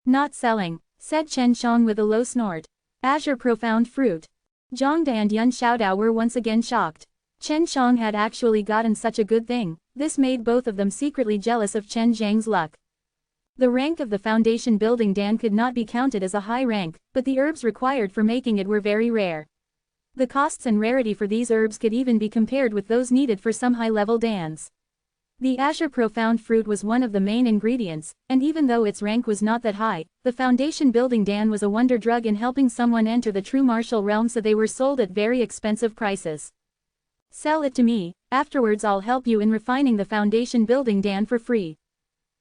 Not selling, said Chen Xiang with a low snort. Azure profound fruit. Zhangde and Yuan Xiaodao were once again shocked. Chen Xiang had actually gotten such a good thing. This made both of them secretly jealous of Chen Zhang's luck. The rank of the foundation building Dan could not be counted as a high rank, but the herbs required for making it were very rare. The costs and rarity for these herbs could even be compared with those needed for some high-level dans. The azure profound fruit was one of the main ingredients, and even though its rank was not that high, the foundation building dan was a wonder drug in helping someone enter the true martial realm, so they were sold at very expensive prices. Sell it to me, afterwards I'll help you in refining the foundation building dan for free.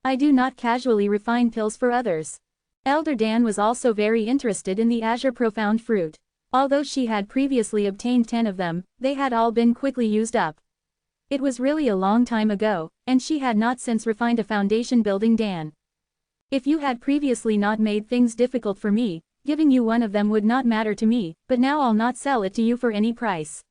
I do not casually refine pills for others. Elder Dan was also very interested in the azure profound fruit. Although she had previously obtained 10 of them, they had all been quickly used up. It was really a long time ago, and she had not since refined a foundation building dan. If you had previously not made things difficult for me, giving you one of them would not matter to me, but now I'll not sell it to you for any price.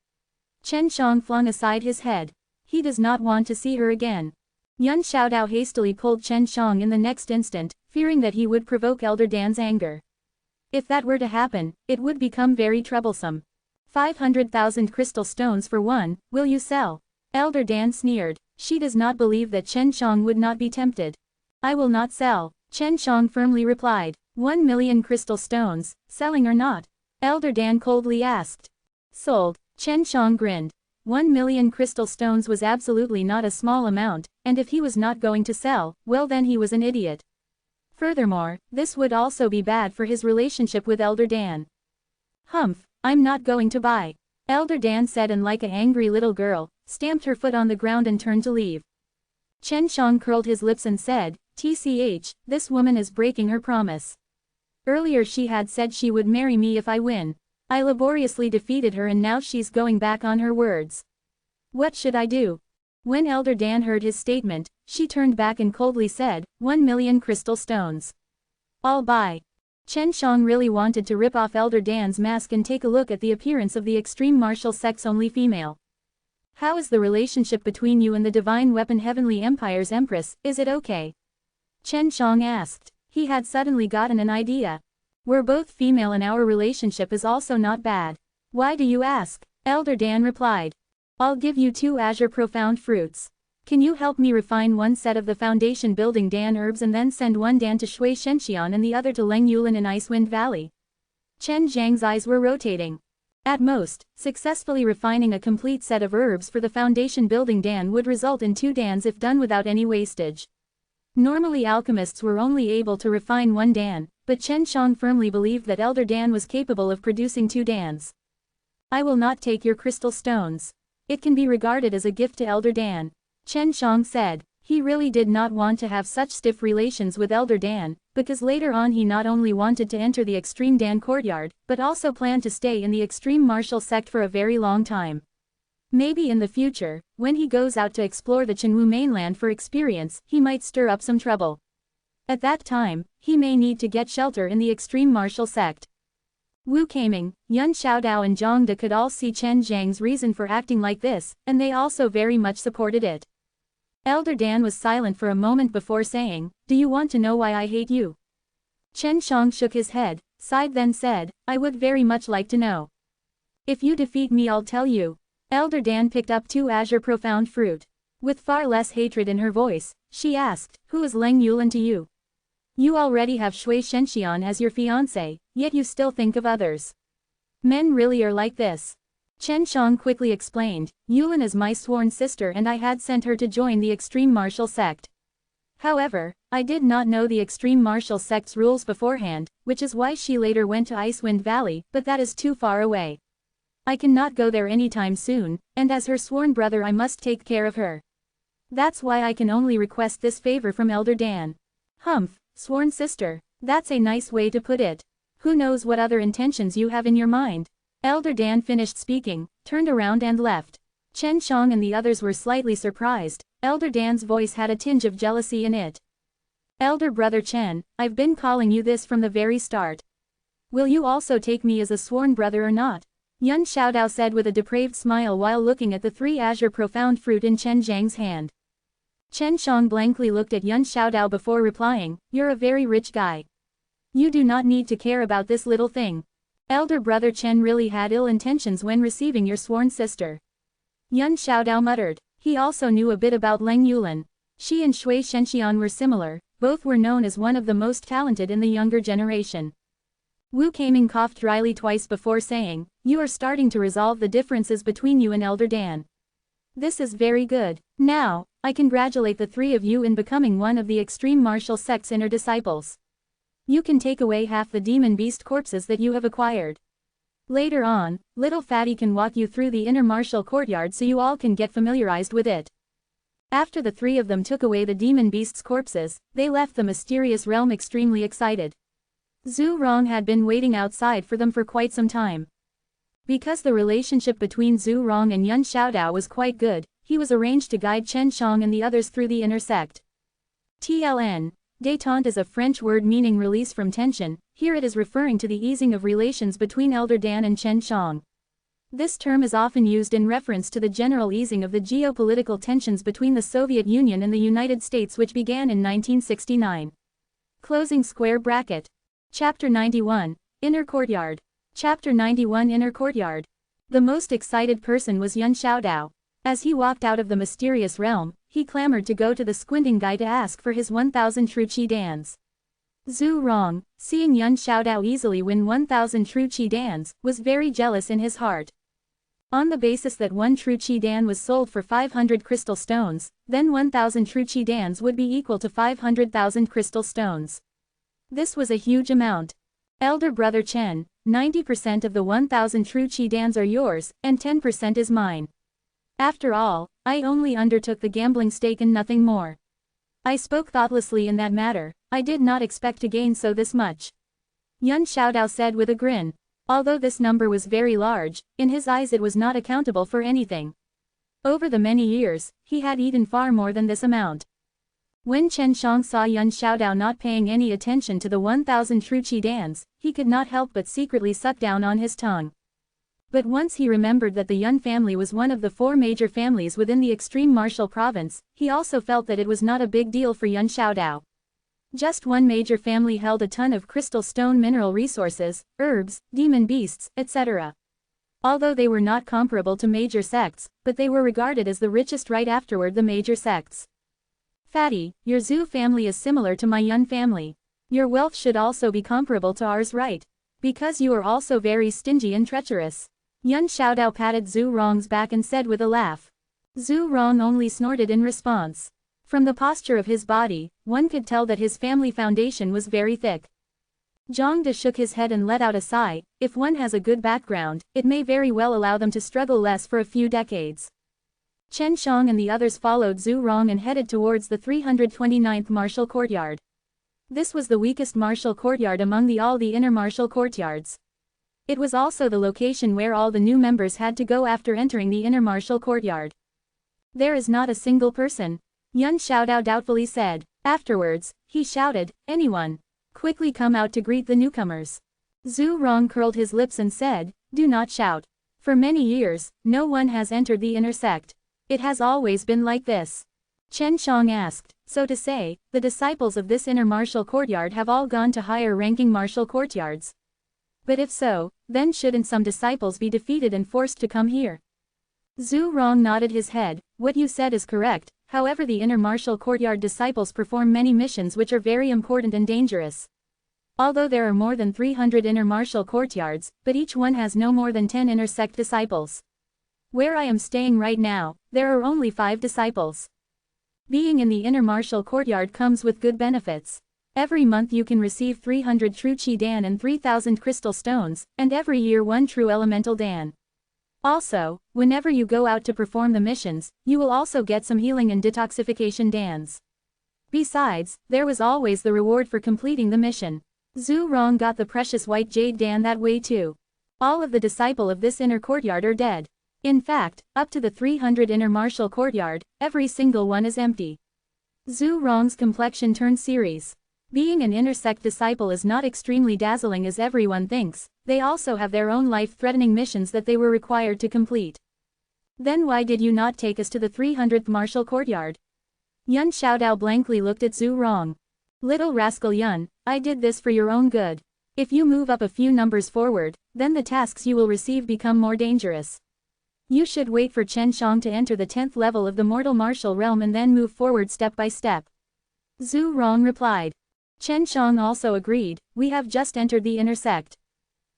Chen Xiang flung aside his head. He does not want to see her again. Yun Xiaodao hastily pulled Chen Shang in the next instant, fearing that he would provoke Elder Dan's anger. If that were to happen, it would become very troublesome. 500,000 crystal stones for one, will you sell? Elder Dan sneered. She does not believe that Chen Shang would not be tempted. I will not sell, Chen Shang firmly replied. 1 million crystal stones, selling or not? Elder Dan coldly asked. Sold, Chen Shang grinned. 1 million crystal stones was absolutely not a small amount, and if he was not going to sell, well then he was an idiot. Furthermore, this would also be bad for his relationship with Elder Dan. Humph, I'm not going to buy, Elder Dan said, and like an angry little girl, stamped her foot on the ground and turned to leave. Chen Shang curled his lips and said, TCH, this woman is breaking her promise. Earlier she had said she would marry me if I win. I laboriously defeated her and now she's going back on her words. What should I do? When Elder Dan heard his statement, she turned back and coldly said, 1 million crystal stones. I'll buy. Chen Shang really wanted to rip off Elder Dan's mask and take a look at the appearance of the extreme martial sex-only female. How is the relationship between you and the Divine Weapon Heavenly Empire's Empress, is it okay? Chen Shang asked. He had suddenly gotten an idea. We're both female and our relationship is also not bad. Why do you ask? Elder Dan replied. I'll give you 2 azure profound fruits. Can you help me refine one set of the foundation building Dan herbs and then send one Dan to Shui Shenxian and the other to Leng Yulin in Icewind Valley? Chen Zhang's eyes were rotating. At most, successfully refining a complete set of herbs for the foundation building Dan would result in 2 Dans if done without any wastage. Normally alchemists were only able to refine 1 Dan, but Chen Shang firmly believed that Elder Dan was capable of producing 2 Dans. I will not take your crystal stones. It can be regarded as a gift to Elder Dan, Chen Shang said. He really did not want to have such stiff relations with Elder Dan, because later on he not only wanted to enter the Extreme Dan courtyard, but also planned to stay in the Extreme Martial sect for a very long time. Maybe in the future, when he goes out to explore the Chenwu mainland for experience, he might stir up some trouble. At that time, he may need to get shelter in the Extreme Martial sect. Wu Keiming, Yun Xiaodao and Zhang De could all see Chen Zhang's reason for acting like this, and they also very much supported it. Elder Dan was silent for a moment before saying, Do you want to know why I hate you? Chen Shang shook his head, sighed, then said, I would very much like to know. If you defeat me, I'll tell you. Elder Dan picked up 2 azure profound fruit. With far less hatred in her voice, she asked, Who is Leng Yulin to you? You already have Shui Shenxian as your fiancé, yet you still think of others. Men really are like this. Chen Shang quickly explained, Yulin is my sworn sister and I had sent her to join the Extreme Martial sect. However, I did not know the Extreme Martial sect's rules beforehand, which is why she later went to Icewind Valley, but that is too far away. I cannot go there anytime soon, and as her sworn brother I must take care of her. That's why I can only request this favor from Elder Dan. Humph, sworn sister, that's a nice way to put it. Who knows what other intentions you have in your mind? Elder Dan finished speaking, turned around and left. Chen Shang and the others were slightly surprised. Elder Dan's voice had a tinge of jealousy in it. Elder brother Chen, I've been calling you this from the very start. Will you also take me as a sworn brother or not? Yun Xiaodao said with a depraved smile while looking at the 3 azure profound fruit in Chen Zhang's hand. Chen Shang blankly looked at Yun Xiaodao before replying, You're a very rich guy. You do not need to care about this little thing. Elder brother Chen really had ill intentions when receiving your sworn sister. Yun Xiaodao muttered. He also knew a bit about Leng Yulin. She and Shui Shenxian were similar, both were known as one of the most talented in the younger generation. Wu Keiming coughed dryly twice before saying, You are starting to resolve the differences between you and Elder Dan. This is very good. Now, I congratulate the 3 of you in becoming one of the Extreme Martial sect's inner disciples. You can take away half the demon beast corpses that you have acquired. Later on, little Fatty can walk you through the inner martial courtyard so you all can get familiarized with it. After the 3 of them took away the demon beast's corpses, they left the mysterious realm extremely excited. Zhu Rong had been waiting outside for them for quite some time. Because the relationship between Zhu Rong and Yun Xiaodao was quite good, he was arranged to guide Chen Shang and the others through the inner sect. TLN. Détente is a French word meaning release from tension. Here it is referring to the easing of relations between Elder Dan and Chen Shang. This term is often used in reference to the general easing of the geopolitical tensions between the Soviet Union and the United States, which began in 1969. Closing square bracket. Chapter 91, Inner Courtyard. Chapter 91, Inner Courtyard. The most excited person was Yun Xiaodao. As he walked out of the mysterious realm, he clamored to go to the squinting guy to ask for his 1,000 true qi dans. Zhu Rong, seeing Yun Xiaodao easily win 1,000 true qi dans, was very jealous in his heart. On the basis that 1 true qi dan was sold for 500 crystal stones, then 1,000 true qi dans would be equal to 500,000 crystal stones. This was a huge amount. Elder brother Chen, 90% of the 1,000 true qi dans are yours, and 10% is mine. After all, I only undertook the gambling stake and nothing more. I spoke thoughtlessly in that matter. I did not expect to gain this much. Yun Xiaodao said with a grin. Although this number was very large, in his eyes it was not accountable for anything. Over the many years, he had eaten far more than this amount. When Chen Shang saw Yun Xiaodao not paying any attention to the 1,000 true qi dans, he could not help but secretly suck down on his tongue. But once he remembered that the Yun family was one of the 4 major families within the extreme martial province, he also felt that it was not a big deal for Yun Xiaodao. Just one major family held a ton of crystal stone mineral resources, herbs, demon beasts, etc. Although they were not comparable to major sects, but they were regarded as the richest right afterward the major sects. Fatty, your Zhu family is similar to my Yun family. Your wealth should also be comparable to ours, right? Because you are also very stingy and treacherous. Yun Xiaodao patted Zhu Rong's back and said with a laugh. Zhu Rong only snorted in response. From the posture of his body, one could tell that his family foundation was very thick. Zhang De shook his head and let out a sigh. If one has a good background, it may very well allow them to struggle less for a few decades. Chen Shang and the others followed Zhu Rong and headed towards the 329th martial courtyard. This was the weakest martial courtyard among all the inner martial courtyards. It was also the location where all the new members had to go after entering the inner martial courtyard. There is not a single person, Yun Xiaodao doubtfully said. Afterwards, he shouted, anyone, quickly come out to greet the newcomers. Zhu Rong curled his lips and said, do not shout. For many years, no one has entered the inner sect. It has always been like this. Chen Shang asked, so to say, the disciples of this inner martial courtyard have all gone to higher ranking martial courtyards. But if so, then shouldn't some disciples be defeated and forced to come here? Zhu Rong nodded his head. What you said is correct, however the inner martial courtyard disciples perform many missions which are very important and dangerous. Although there are more than 300 inner martial courtyards, but each one has no more than 10 inner sect disciples. Where I am staying right now, there are only 5 disciples. Being in the inner martial courtyard comes with good benefits. Every month you can receive 300 true qi dan and 3,000 crystal stones, and every year 1 true elemental dan. Also, whenever you go out to perform the missions, you will also get some healing and detoxification dans. Besides, there was always the reward for completing the mission. Zhu Rong got the precious white jade dan that way too. All of the disciple of this inner courtyard are dead. In fact, up to the 300 inner martial courtyard, every single one is empty. Zhu Rong's complexion turned serious. Being an inner sect disciple is not extremely dazzling as everyone thinks. They also have their own life-threatening missions that they were required to complete. Then why did you not take us to the 300th martial courtyard? Yun Xiaodao blankly looked at Zhu Rong. Little rascal Yun, I did this for your own good. If you move up a few numbers forward, then the tasks you will receive become more dangerous. You should wait for Chen Shang to enter the 10th level of the mortal martial realm and then move forward step by step. Zhu Rong replied. Chen Shang also agreed, we have just entered the inner sect.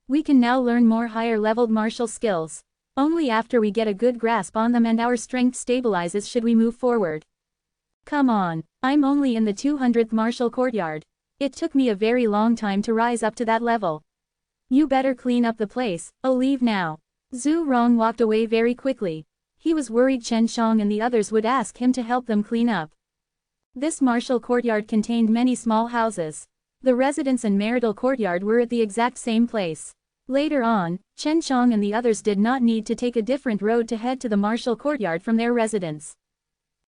We can now learn more higher-leveled martial skills. Only after we get a good grasp on them and our strength stabilizes should we move forward. Come on, I'm only in the 200th martial courtyard. It took me a very long time to rise up to that level. You better clean up the place, I'll leave now. Zhu Rong walked away very quickly. He was worried Chen Shang and the others would ask him to help them clean up. This martial courtyard contained many small houses. The residence and marital courtyard were at the exact same place. Later on, Chen Shang and the others did not need to take a different road to head to the martial courtyard from their residence.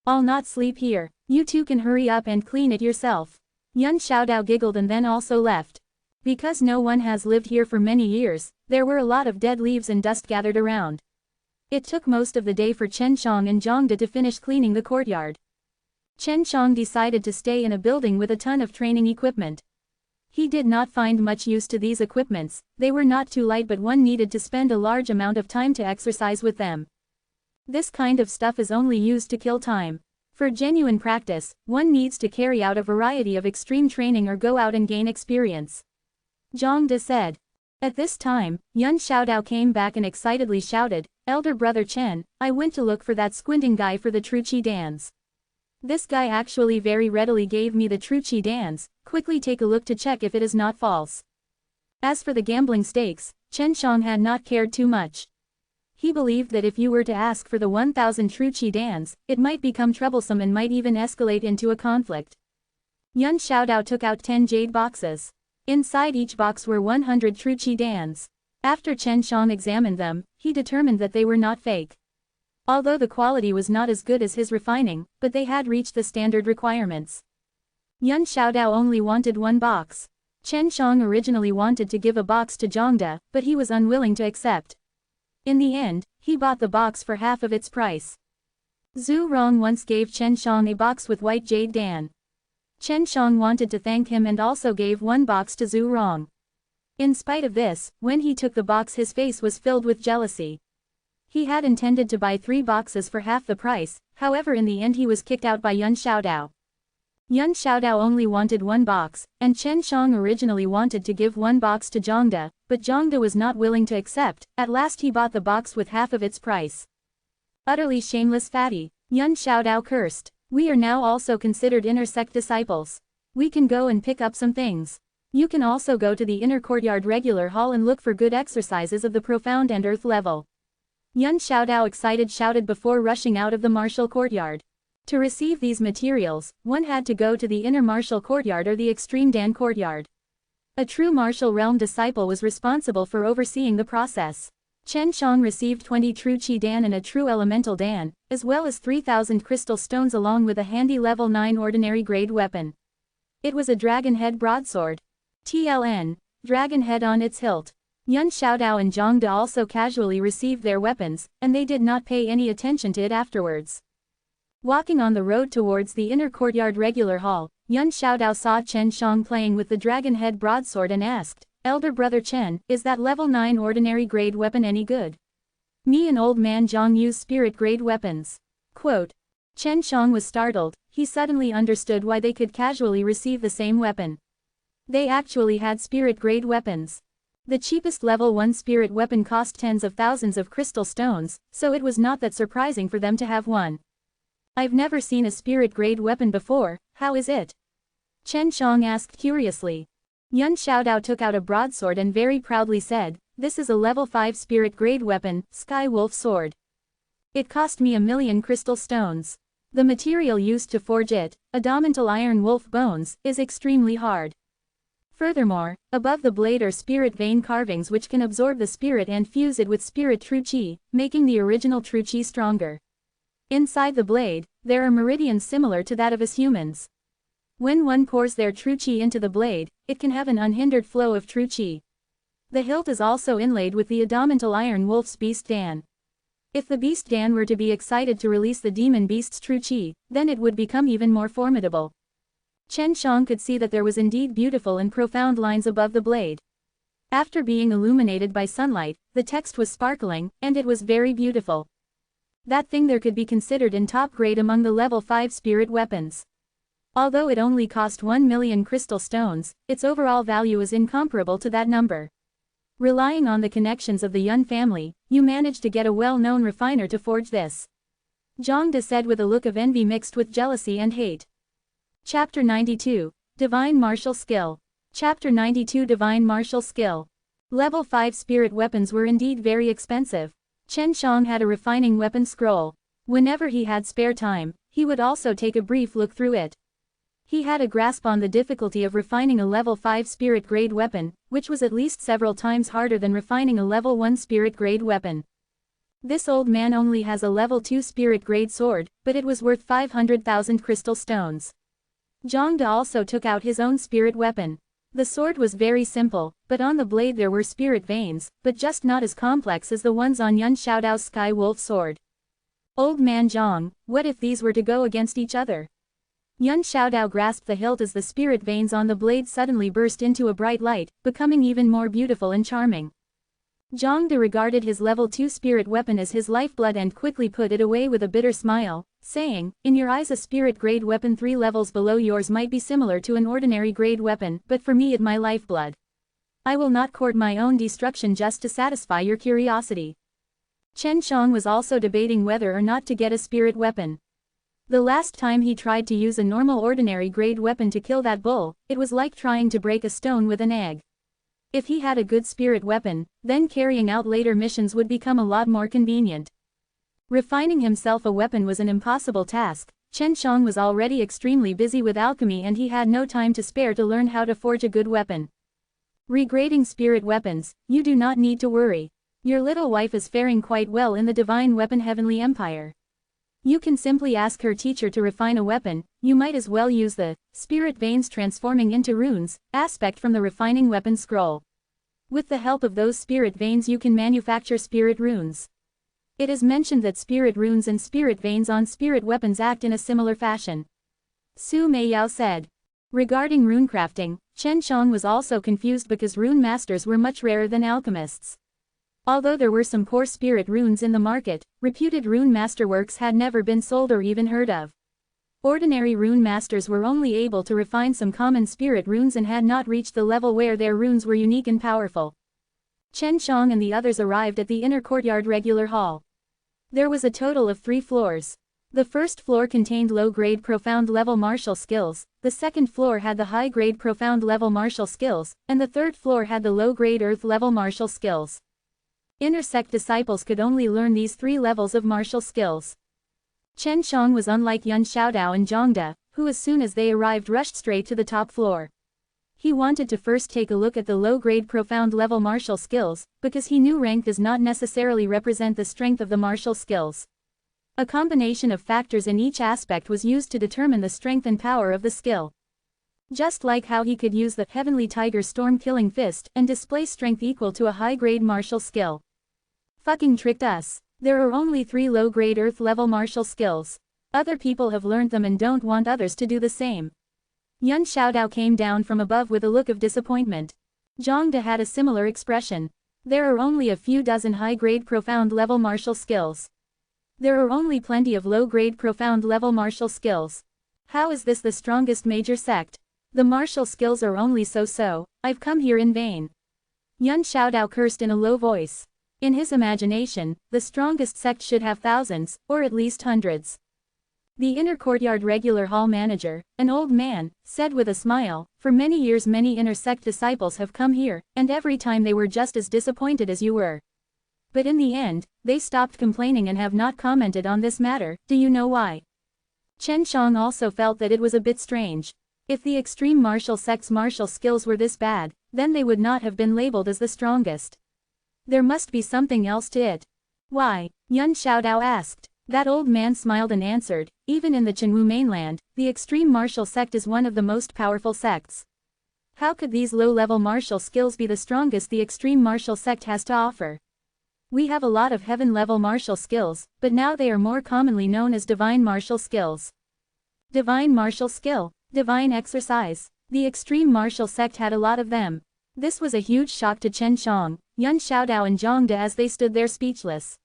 I'll not sleep here. You two can hurry up and clean it yourself. Yun Xiaodao giggled and then also left. Because no one has lived here for many years, there were a lot of dead leaves and dust gathered around. It took most of the day for Chen Shang and Zhangde to finish cleaning the courtyard. Chen Shang decided to stay in a building with a ton of training equipment. He did not find much use to these equipments, they were not too light, but one needed to spend a large amount of time to exercise with them. This kind of stuff is only used to kill time. For genuine practice, one needs to carry out a variety of extreme training or go out and gain experience. Zhangde said. At this time, Yun Xiaodao came back and excitedly shouted, "Elder brother Chen, I went to look for that squinting guy for the true qi dance. This guy actually very readily gave me the true qi dance, quickly take a look to check if it is not false." As for the gambling stakes, Chen Shang had not cared too much. He believed that if you were to ask for the 1000 true qi dance, it might become troublesome and might even escalate into a conflict. Yun Xiaodao took out 10 jade boxes. Inside each box were 100 true qi dans. After Chen Shang examined them, he determined that they were not fake. Although the quality was not as good as his refining, but they had reached the standard requirements. Yun Xiaodao only wanted one box. Chen Shang originally wanted to give a box to Zhangde, but he was unwilling to accept. In the end, he bought the box for half of its price. Zhu Rong once gave Chen Shang a box with white jade dan. Chen Shang wanted to thank him and also gave one box to Zhu Rong. In spite of this, when he took the box his face was filled with jealousy. He had intended to buy 3 boxes for half the price, however in the end he was kicked out by Yun Xiaodao. Yun Xiaodao only wanted one box, and Chen Shang originally wanted to give one box to Zhangde, but Zhangde was not willing to accept. At last he bought the box with half of its price. Utterly shameless fatty, Yun Xiaodao cursed. We are now also considered inner sect disciples. We can go and pick up some things. You can also go to the inner courtyard regular hall and look for good exercises of the profound and earth level. Yun Xiaodao excited shouted before rushing out of the martial courtyard. To receive these materials, one had to go to the inner martial courtyard or the extreme Dan courtyard. A true martial realm disciple was responsible for overseeing the process. Chen Shang received 20 true qi dan and a true elemental dan, as well as 3,000 crystal stones along with a handy level 9 ordinary grade weapon. It was a dragon head broadsword. TLN, dragon head on its hilt. Yun Xiaodao and Zhangde also casually received their weapons, and they did not pay any attention to it afterwards. Walking on the road towards the inner courtyard regular hall, Yun Xiaodao saw Chen Shang playing with the dragon head broadsword and asked, "Elder brother Chen, is that level 9 ordinary grade weapon any good? Me and old man Zhang use spirit grade weapons." Quote. Chen Shang was startled, he suddenly understood why they could casually receive the same weapon. They actually had spirit grade weapons. The cheapest level 1 spirit weapon cost tens of thousands of crystal stones, so it was not that surprising for them to have one. "I've never seen a spirit grade weapon before, how is it?" Chen Shang asked curiously. Yun Xiaodao took out a broadsword and very proudly said, "This is a level 5 spirit grade weapon, Sky Wolf Sword. It cost me 1,000,000 crystal stones. The material used to forge it, adamantine iron wolf bones, is extremely hard. Furthermore, above the blade are spirit vein carvings which can absorb the spirit and fuse it with spirit true qi, making the original true qi stronger. Inside the blade, there are meridians similar to that of us humans. When one pours their true qi into the blade, it can have an unhindered flow of true qi. The hilt is also inlaid with the adamantine iron wolf's beast dan. If the beast dan were to be excited to release the demon beast's true qi, then it would become even more formidable." Chen Shang could see that there was indeed beautiful and profound lines above the blade. After being illuminated by sunlight, the text was sparkling, and it was very beautiful. That thing there could be considered in top grade among the level 5 spirit weapons. Although it only cost 1,000,000 crystal stones, its overall value is incomparable to that number. Relying on the connections of the Yun family, you managed to get a well-known refiner to forge this. Zhangde said with a look of envy mixed with jealousy and hate. Chapter 92, Divine Martial Skill. Chapter 92 Divine Martial Skill. Level 5 spirit weapons were indeed very expensive. Chen Shang had a refining weapon scroll. Whenever he had spare time, he would also take a brief look through it. He had a grasp on the difficulty of refining a level 5 spirit grade weapon, which was at least several times harder than refining a level 1 spirit grade weapon. This old man only has a level 2 spirit grade sword, but it was worth 500,000 crystal stones. Zhangde also took out his own spirit weapon. The sword was very simple, but on the blade there were spirit veins, but just not as complex as the ones on Yun Xiaodao's Sky Wolf sword. Old man Zhang, what if these were to go against each other? Yun Xiaodao grasped the hilt as the spirit veins on the blade suddenly burst into a bright light, becoming even more beautiful and charming. Zhang De regarded his level 2 spirit weapon as his lifeblood and quickly put it away with a bitter smile, saying, "In your eyes a spirit grade weapon 3 levels below yours might be similar to an ordinary grade weapon, but for me it my lifeblood. I will not court my own destruction just to satisfy your curiosity." Chen Shang was also debating whether or not to get a spirit weapon. The last time he tried to use a normal ordinary grade weapon to kill that bull, it was like trying to break a stone with an egg. If he had a good spirit weapon, then carrying out later missions would become a lot more convenient. Refining himself a weapon was an impossible task. Chen Shang was already extremely busy with alchemy and he had no time to spare to learn how to forge a good weapon. Regrading spirit weapons, you do not need to worry. Your little wife is faring quite well in the Divine Weapon Heavenly Empire. You can simply ask her teacher to refine a weapon. You might as well use the spirit veins transforming into runes aspect from the refining weapon scroll. With the help of those spirit veins you can manufacture spirit runes. It is mentioned that spirit runes and spirit veins on spirit weapons act in a similar fashion. Su Meiyao said. Regarding runecrafting, Chen Shang was also confused because rune masters were much rarer than alchemists. Although there were some poor spirit runes in the market, reputed rune masterworks had never been sold or even heard of. Ordinary rune masters were only able to refine some common spirit runes and had not reached the level where their runes were unique and powerful. Chen Shang and the others arrived at the inner courtyard regular hall. There was a total of 3 floors. The first floor contained low-grade profound level martial skills, the second floor had the high-grade profound level martial skills, and the third floor had the low-grade earth level martial skills. Inner sect disciples could only learn these 3 levels of martial skills. Chen Shang was unlike Yun Xiaodao and Zhang De, who as soon as they arrived rushed straight to the top floor. He wanted to first take a look at the low-grade profound level martial skills, because he knew rank does not necessarily represent the strength of the martial skills. A combination of factors in each aspect was used to determine the strength and power of the skill. Just like how he could use the Heavenly Tiger Storm Killing Fist and display strength equal to a high-grade martial skill. Fucking tricked us. There are only 3 low-grade earth-level martial skills. Other people have learned them and don't want others to do the same. Yun Xiaodao came down from above with a look of disappointment. Zhang De had a similar expression. There are only a few dozen high-grade profound level martial skills. There are only plenty of low-grade profound level martial skills. How is this the strongest major sect? The martial skills are only so-so, I've come here in vain. Yun Xiaodao cursed in a low voice. In his imagination, the strongest sect should have thousands, or at least hundreds. The inner courtyard regular hall manager, an old man, said with a smile, "For many years many inner sect disciples have come here, and every time they were just as disappointed as you were. But in the end, they stopped complaining and have not commented on this matter. Do you know why?" Chen Shang also felt that it was a bit strange. If the extreme martial sect's martial skills were this bad, then they would not have been labeled as the strongest. There must be something else to it. Why? Yun Xiaodao asked. That old man smiled and answered, "Even in the Chenwu mainland, the extreme martial sect is one of the most powerful sects. How could these low-level martial skills be the strongest the extreme martial sect has to offer? We have a lot of heaven-level martial skills, but now they are more commonly known as divine martial skills." Divine martial skill, divine exercise. The extreme martial sect had a lot of them. This was a huge shock to Chen Shang, Yun Xiaodao and Zhang De as they stood there speechless.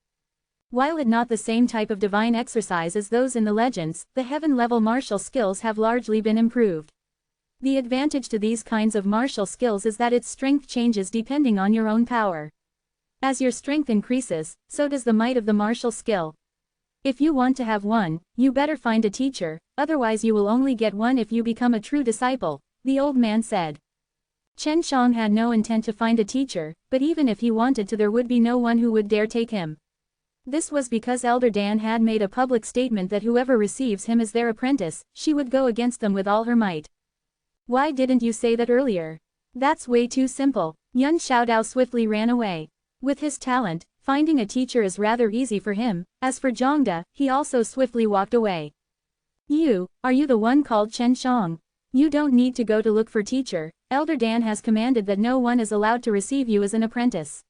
While it not the same type of divine exercise as those in the legends, the heaven-level martial skills have largely been improved. The advantage to these kinds of martial skills is that its strength changes depending on your own power. As your strength increases, so does the might of the martial skill. If you want to have one, you better find a teacher, otherwise you will only get one if you become a true disciple, the old man said. Chen Shang had no intent to find a teacher, but even if he wanted to there would be no one who would dare take him. This was because Elder Dan had made a public statement that whoever receives him as their apprentice, she would go against them with all her might. Why didn't you say that earlier? That's way too simple. Yun Xiaodao swiftly ran away. With his talent, finding a teacher is rather easy for him. As for Zhang De, he also swiftly walked away. Are you the one called Chen Shang? You don't need to go to look for teacher, Elder Dan has commanded that no one is allowed to receive you as an apprentice.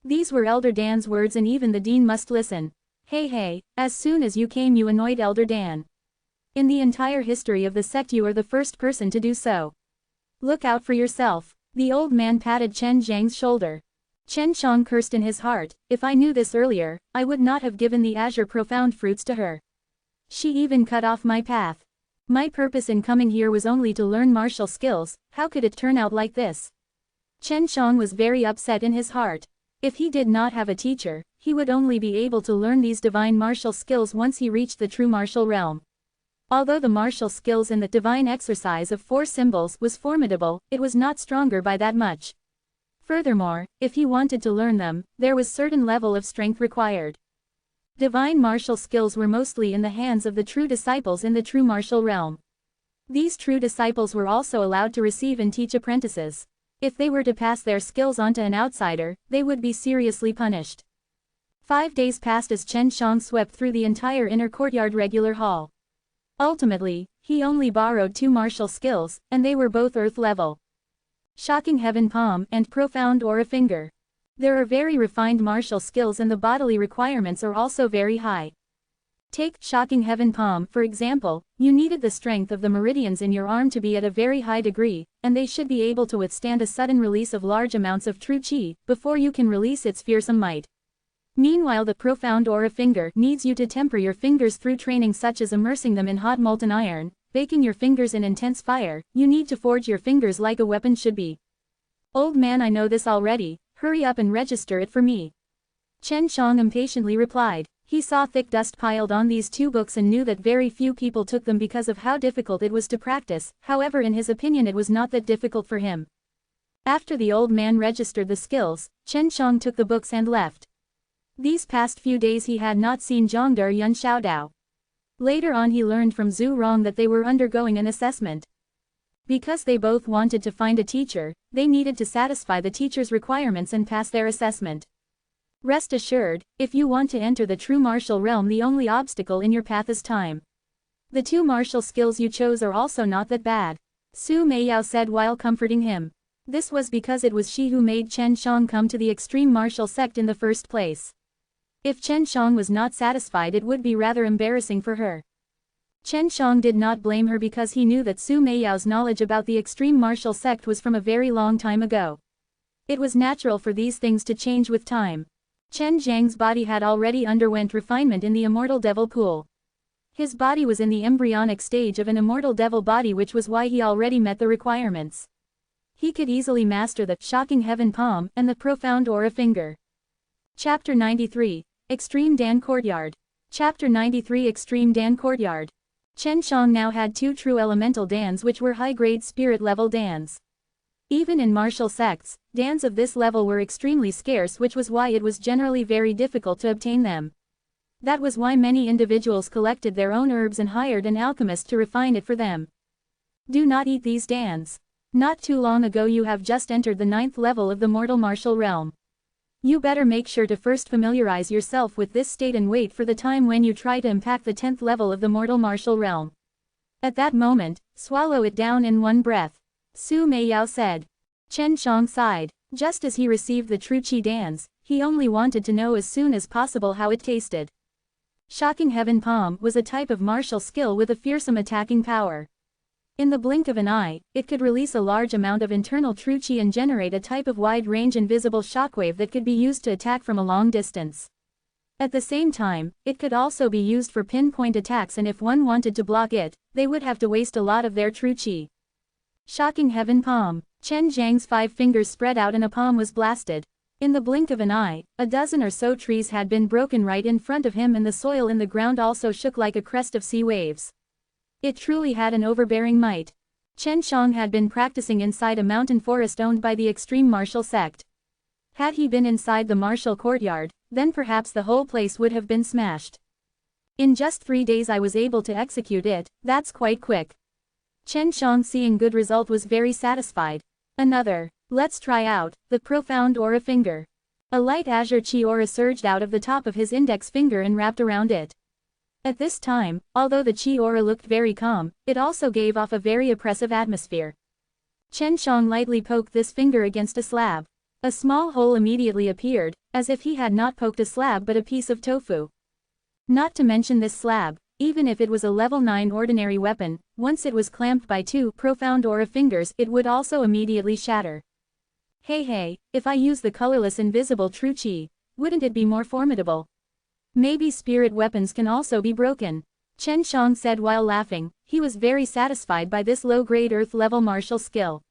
These were Elder Dan's words, and even the dean must listen. Hey, as soon as you came you annoyed Elder Dan. In the entire history of the sect you are the first person to do so. Look out for yourself. The old man patted Chen Zhang's shoulder. Chen Shang cursed in his heart, if I knew this earlier, I would not have given the azure profound fruits to her. She even cut off my path. My purpose in coming here was only to learn martial skills, how could it turn out like this? Chen Shang was very upset in his heart. If he did not have a teacher, he would only be able to learn these divine martial skills once he reached the true martial realm. Although the martial skills in the divine exercise of 4 symbols was formidable, it was not stronger by that much. Furthermore, if he wanted to learn them, there was certain level of strength required. Divine martial skills were mostly in the hands of the true disciples in the true martial realm. These true disciples were also allowed to receive and teach apprentices. If they were to pass their skills on to an outsider, they would be seriously punished. 5 days passed as Chen Shang swept through the entire inner courtyard regular hall. Ultimately, he only borrowed 2 martial skills, and they were both earth level. Shocking Heaven Palm and Profound Aura Finger. There are very refined martial skills and the bodily requirements are also very high. Take Shocking Heaven Palm for example, you needed the strength of the meridians in your arm to be at a very high degree, and they should be able to withstand a sudden release of large amounts of true qi, before you can release its fearsome might. Meanwhile the Profound Aura Finger needs you to temper your fingers through training such as immersing them in hot molten iron, baking your fingers in intense fire, you need to forge your fingers like a weapon should be. Old man, I know this already, hurry up and register it for me. Chen Shang impatiently replied. He saw thick dust piled on these 2 books and knew that very few people took them because of how difficult it was to practice, however in his opinion it was not that difficult for him. After the old man registered the skills, Chen Shang took the books and left. These past few days he had not seen Zhangde or Yun Xiaodao. Later on he learned from Zhu Rong that they were undergoing an assessment. Because they both wanted to find a teacher, they needed to satisfy the teacher's requirements and pass their assessment. Rest assured, if you want to enter the true martial realm the only obstacle in your path is time. The 2 martial skills you chose are also not that bad. Su Meiyao said while comforting him. This was because it was she who made Chen Shang come to the extreme martial sect in the first place. If Chen Shang was not satisfied it would be rather embarrassing for her. Chen Shang did not blame her because he knew that Su Meiyao's knowledge about the extreme martial sect was from a very long time ago. It was natural for these things to change with time. Chen Zhang's body had already underwent refinement in the Immortal Devil Pool. His body was in the embryonic stage of an Immortal Devil body, which was why he already met the requirements. He could easily master the Shocking Heaven Palm and the Profound Aura Finger. Chapter 93, Extreme Dan Courtyard. Chapter 93, Extreme Dan Courtyard. Chen Shang now had 2 true elemental dans which were high-grade spirit level dans. Even in martial sects, dans of this level were extremely scarce, which was why it was generally very difficult to obtain them. That was why many individuals collected their own herbs and hired an alchemist to refine it for them. Do not eat these dans. Not too long ago you have just entered the 9th level of the mortal martial realm. You better make sure to first familiarize yourself with this state and wait for the time when you try to impact the 10th level of the mortal martial realm. At that moment, swallow it down in one breath. Su Meiyao said. Chen Shang sighed. Just as he received the true Qi Dans, he only wanted to know as soon as possible how it tasted. Shocking Heaven Palm was a type of martial skill with a fearsome attacking power. In the blink of an eye, it could release a large amount of internal true Qi and generate a type of wide-range invisible shockwave that could be used to attack from a long distance. At the same time, it could also be used for pinpoint attacks, and if one wanted to block it, they would have to waste a lot of their true Qi. Shocking Heaven Palm. Chen Zhang's 5 fingers spread out and a palm was blasted. In the blink of an eye, a dozen or so trees had been broken right in front of him, and the soil in the ground also shook like a crest of sea waves. It truly had an overbearing might. Chen Shang had been practicing inside a mountain forest owned by the extreme martial sect. Had he been inside the martial courtyard, then perhaps the whole place would have been smashed. In just 3 days I was able to execute it, that's quite quick. Chen Shang, seeing good result, was very satisfied. Another. Let's try out the Profound Aura Finger. A light azure chi aura surged out of the top of his index finger and wrapped around it. At this time, although the chi aura looked very calm, it also gave off a very oppressive atmosphere. Chen Shang lightly poked this finger against a slab. A small hole immediately appeared, as if he had not poked a slab but a piece of tofu. Not to mention this slab, even if it was a level 9 ordinary weapon, once it was clamped by 2 profound aura fingers it would also immediately shatter. Hey, if I use the colorless invisible true chi, wouldn't it be more formidable? Maybe spirit weapons can also be broken. Chen Shang said while laughing. He was very satisfied by this low-grade earth-level martial skill.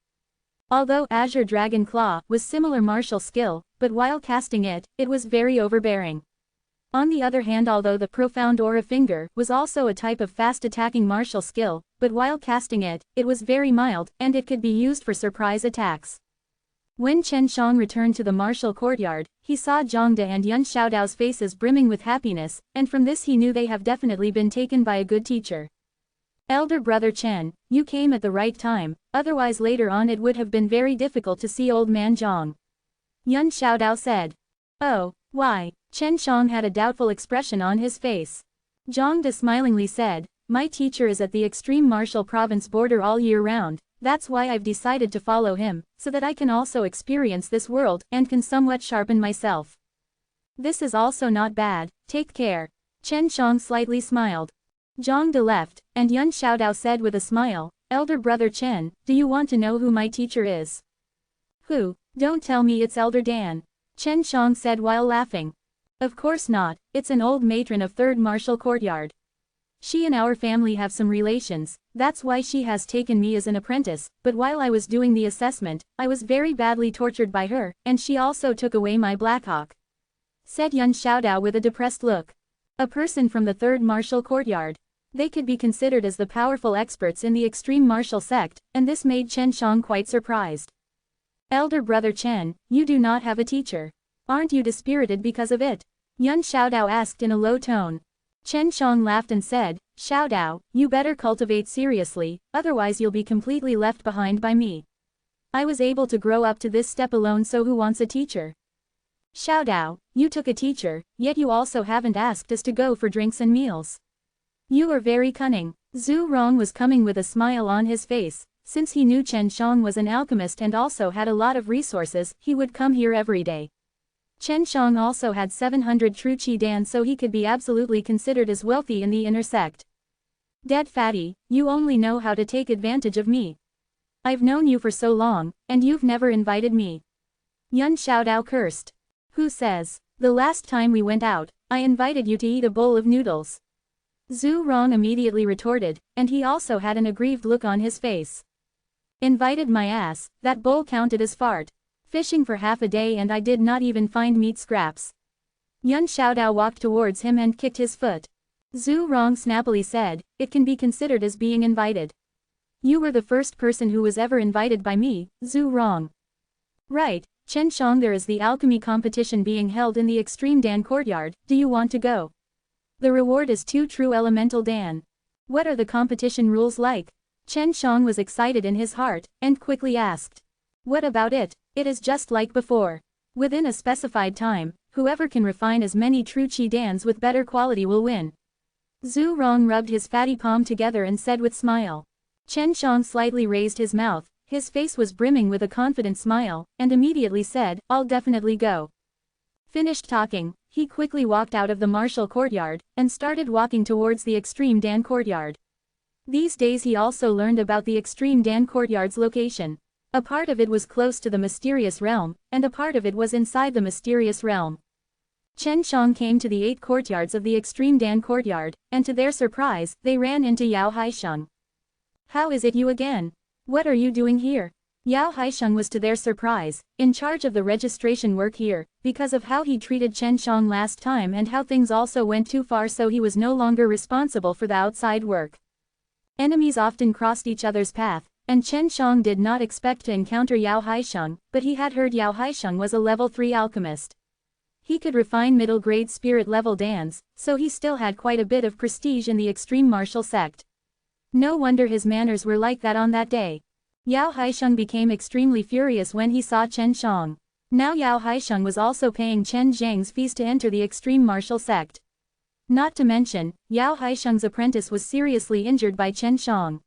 Although Azure Dragon Claw was similar martial skill, but while casting it, it was very overbearing. On the other hand, although the Profound Aura Finger was also a type of fast-attacking martial skill, but while casting it, it was very mild, and it could be used for surprise attacks. When Chen Shang returned to the martial courtyard, he saw Zhangde and Yun Xiaodao's faces brimming with happiness, and from this he knew they have definitely been taken by a good teacher. Elder brother Chen, you came at the right time, otherwise later on it would have been very difficult to see old man Zhang. Yun Xiaodao said. Oh, why? Chen Shang had a doubtful expression on his face. Zhangde smilingly said, my teacher is at the extreme martial province border all year round, that's why I've decided to follow him, so that I can also experience this world and can somewhat sharpen myself. This is also not bad, take care. Chen Shang slightly smiled. Zhangde left, and Yun Xiaodao said with a smile, Elder brother Chen, do you want to know who my teacher is? Who? Don't tell me it's Elder Dan. Chen Shang said while laughing. Of course not, it's an old matron of 3rd Martial Courtyard. She and our family have some relations, that's why she has taken me as an apprentice, but while I was doing the assessment, I was very badly tortured by her, and she also took away my Blackhawk. Said Yun Xiaodao with a depressed look. A person from the 3rd Martial Courtyard. They could be considered as the powerful experts in the extreme martial sect, and this made Chen Shang quite surprised. Elder brother Chen, you do not have a teacher. Aren't you dispirited because of it? Yun Xiaodao asked in a low tone. Chen Shang laughed and said, Xiaodao, you better cultivate seriously, otherwise you'll be completely left behind by me. I was able to grow up to this step alone, so who wants a teacher? Xiaodao, you took a teacher, yet you also haven't asked us to go for drinks and meals. You are very cunning. Zhu Rong was coming with a smile on his face. Since he knew Chen Shang was an alchemist and also had a lot of resources, he would come here every day. Chen Shang also had 700 true Qi Dan, so he could be absolutely considered as wealthy in the inner sect. Dead fatty, you only know how to take advantage of me. I've known you for so long, and you've never invited me. Yun Xiaodao cursed. Who says? The last time we went out, I invited you to eat a bowl of noodles. Zhu Rong immediately retorted, and he also had an aggrieved look on his face. Invited my ass, that bowl counted as fart. Fishing for half a day and I did not even find meat scraps. Yun Xiaodao walked towards him and kicked his foot. Zhu Rong snappily said, it can be considered as being invited. You were the first person who was ever invited by me, Zhu Rong. Right, Chen Shang, there is the alchemy competition being held in the Extreme Dan Courtyard, do you want to go? The reward is 2 true elemental Dan. What are the competition rules like? Chen Shang was excited in his heart, and quickly asked. What about it? It is just like before. Within a specified time, whoever can refine as many true Qi Dans with better quality will win. Zhu Rong rubbed his fatty palm together and said with smile. Chen Shang slightly raised his mouth, his face was brimming with a confident smile, and immediately said, I'll definitely go. Finished talking, he quickly walked out of the martial courtyard, and started walking towards the Extreme Dan Courtyard. These days he also learned about the Extreme Dan Courtyard's location. A part of it was close to the mysterious realm, and a part of it was inside the mysterious realm. Chen Shang came to the 8 courtyards of the Extreme Dan Courtyard, and to their surprise, they ran into Yao Haisheng. How is it you again? What are you doing here? Yao Haisheng was to their surprise, in charge of the registration work here, because of how he treated Chen Shang last time and how things also went too far, so he was no longer responsible for the outside work. Enemies often crossed each other's path, and Chen Shang did not expect to encounter Yao Haisheng, but he had heard Yao Haisheng was a level 3 alchemist. He could refine middle-grade spirit-level dans, so he still had quite a bit of prestige in the extreme martial sect. No wonder his manners were like that on that day. Yao Haisheng became extremely furious when he saw Chen Shang. Now Yao Haisheng was also paying Chen Zhang's fees to enter the extreme martial sect. Not to mention, Yao Haisheng's apprentice was seriously injured by Chen Shang.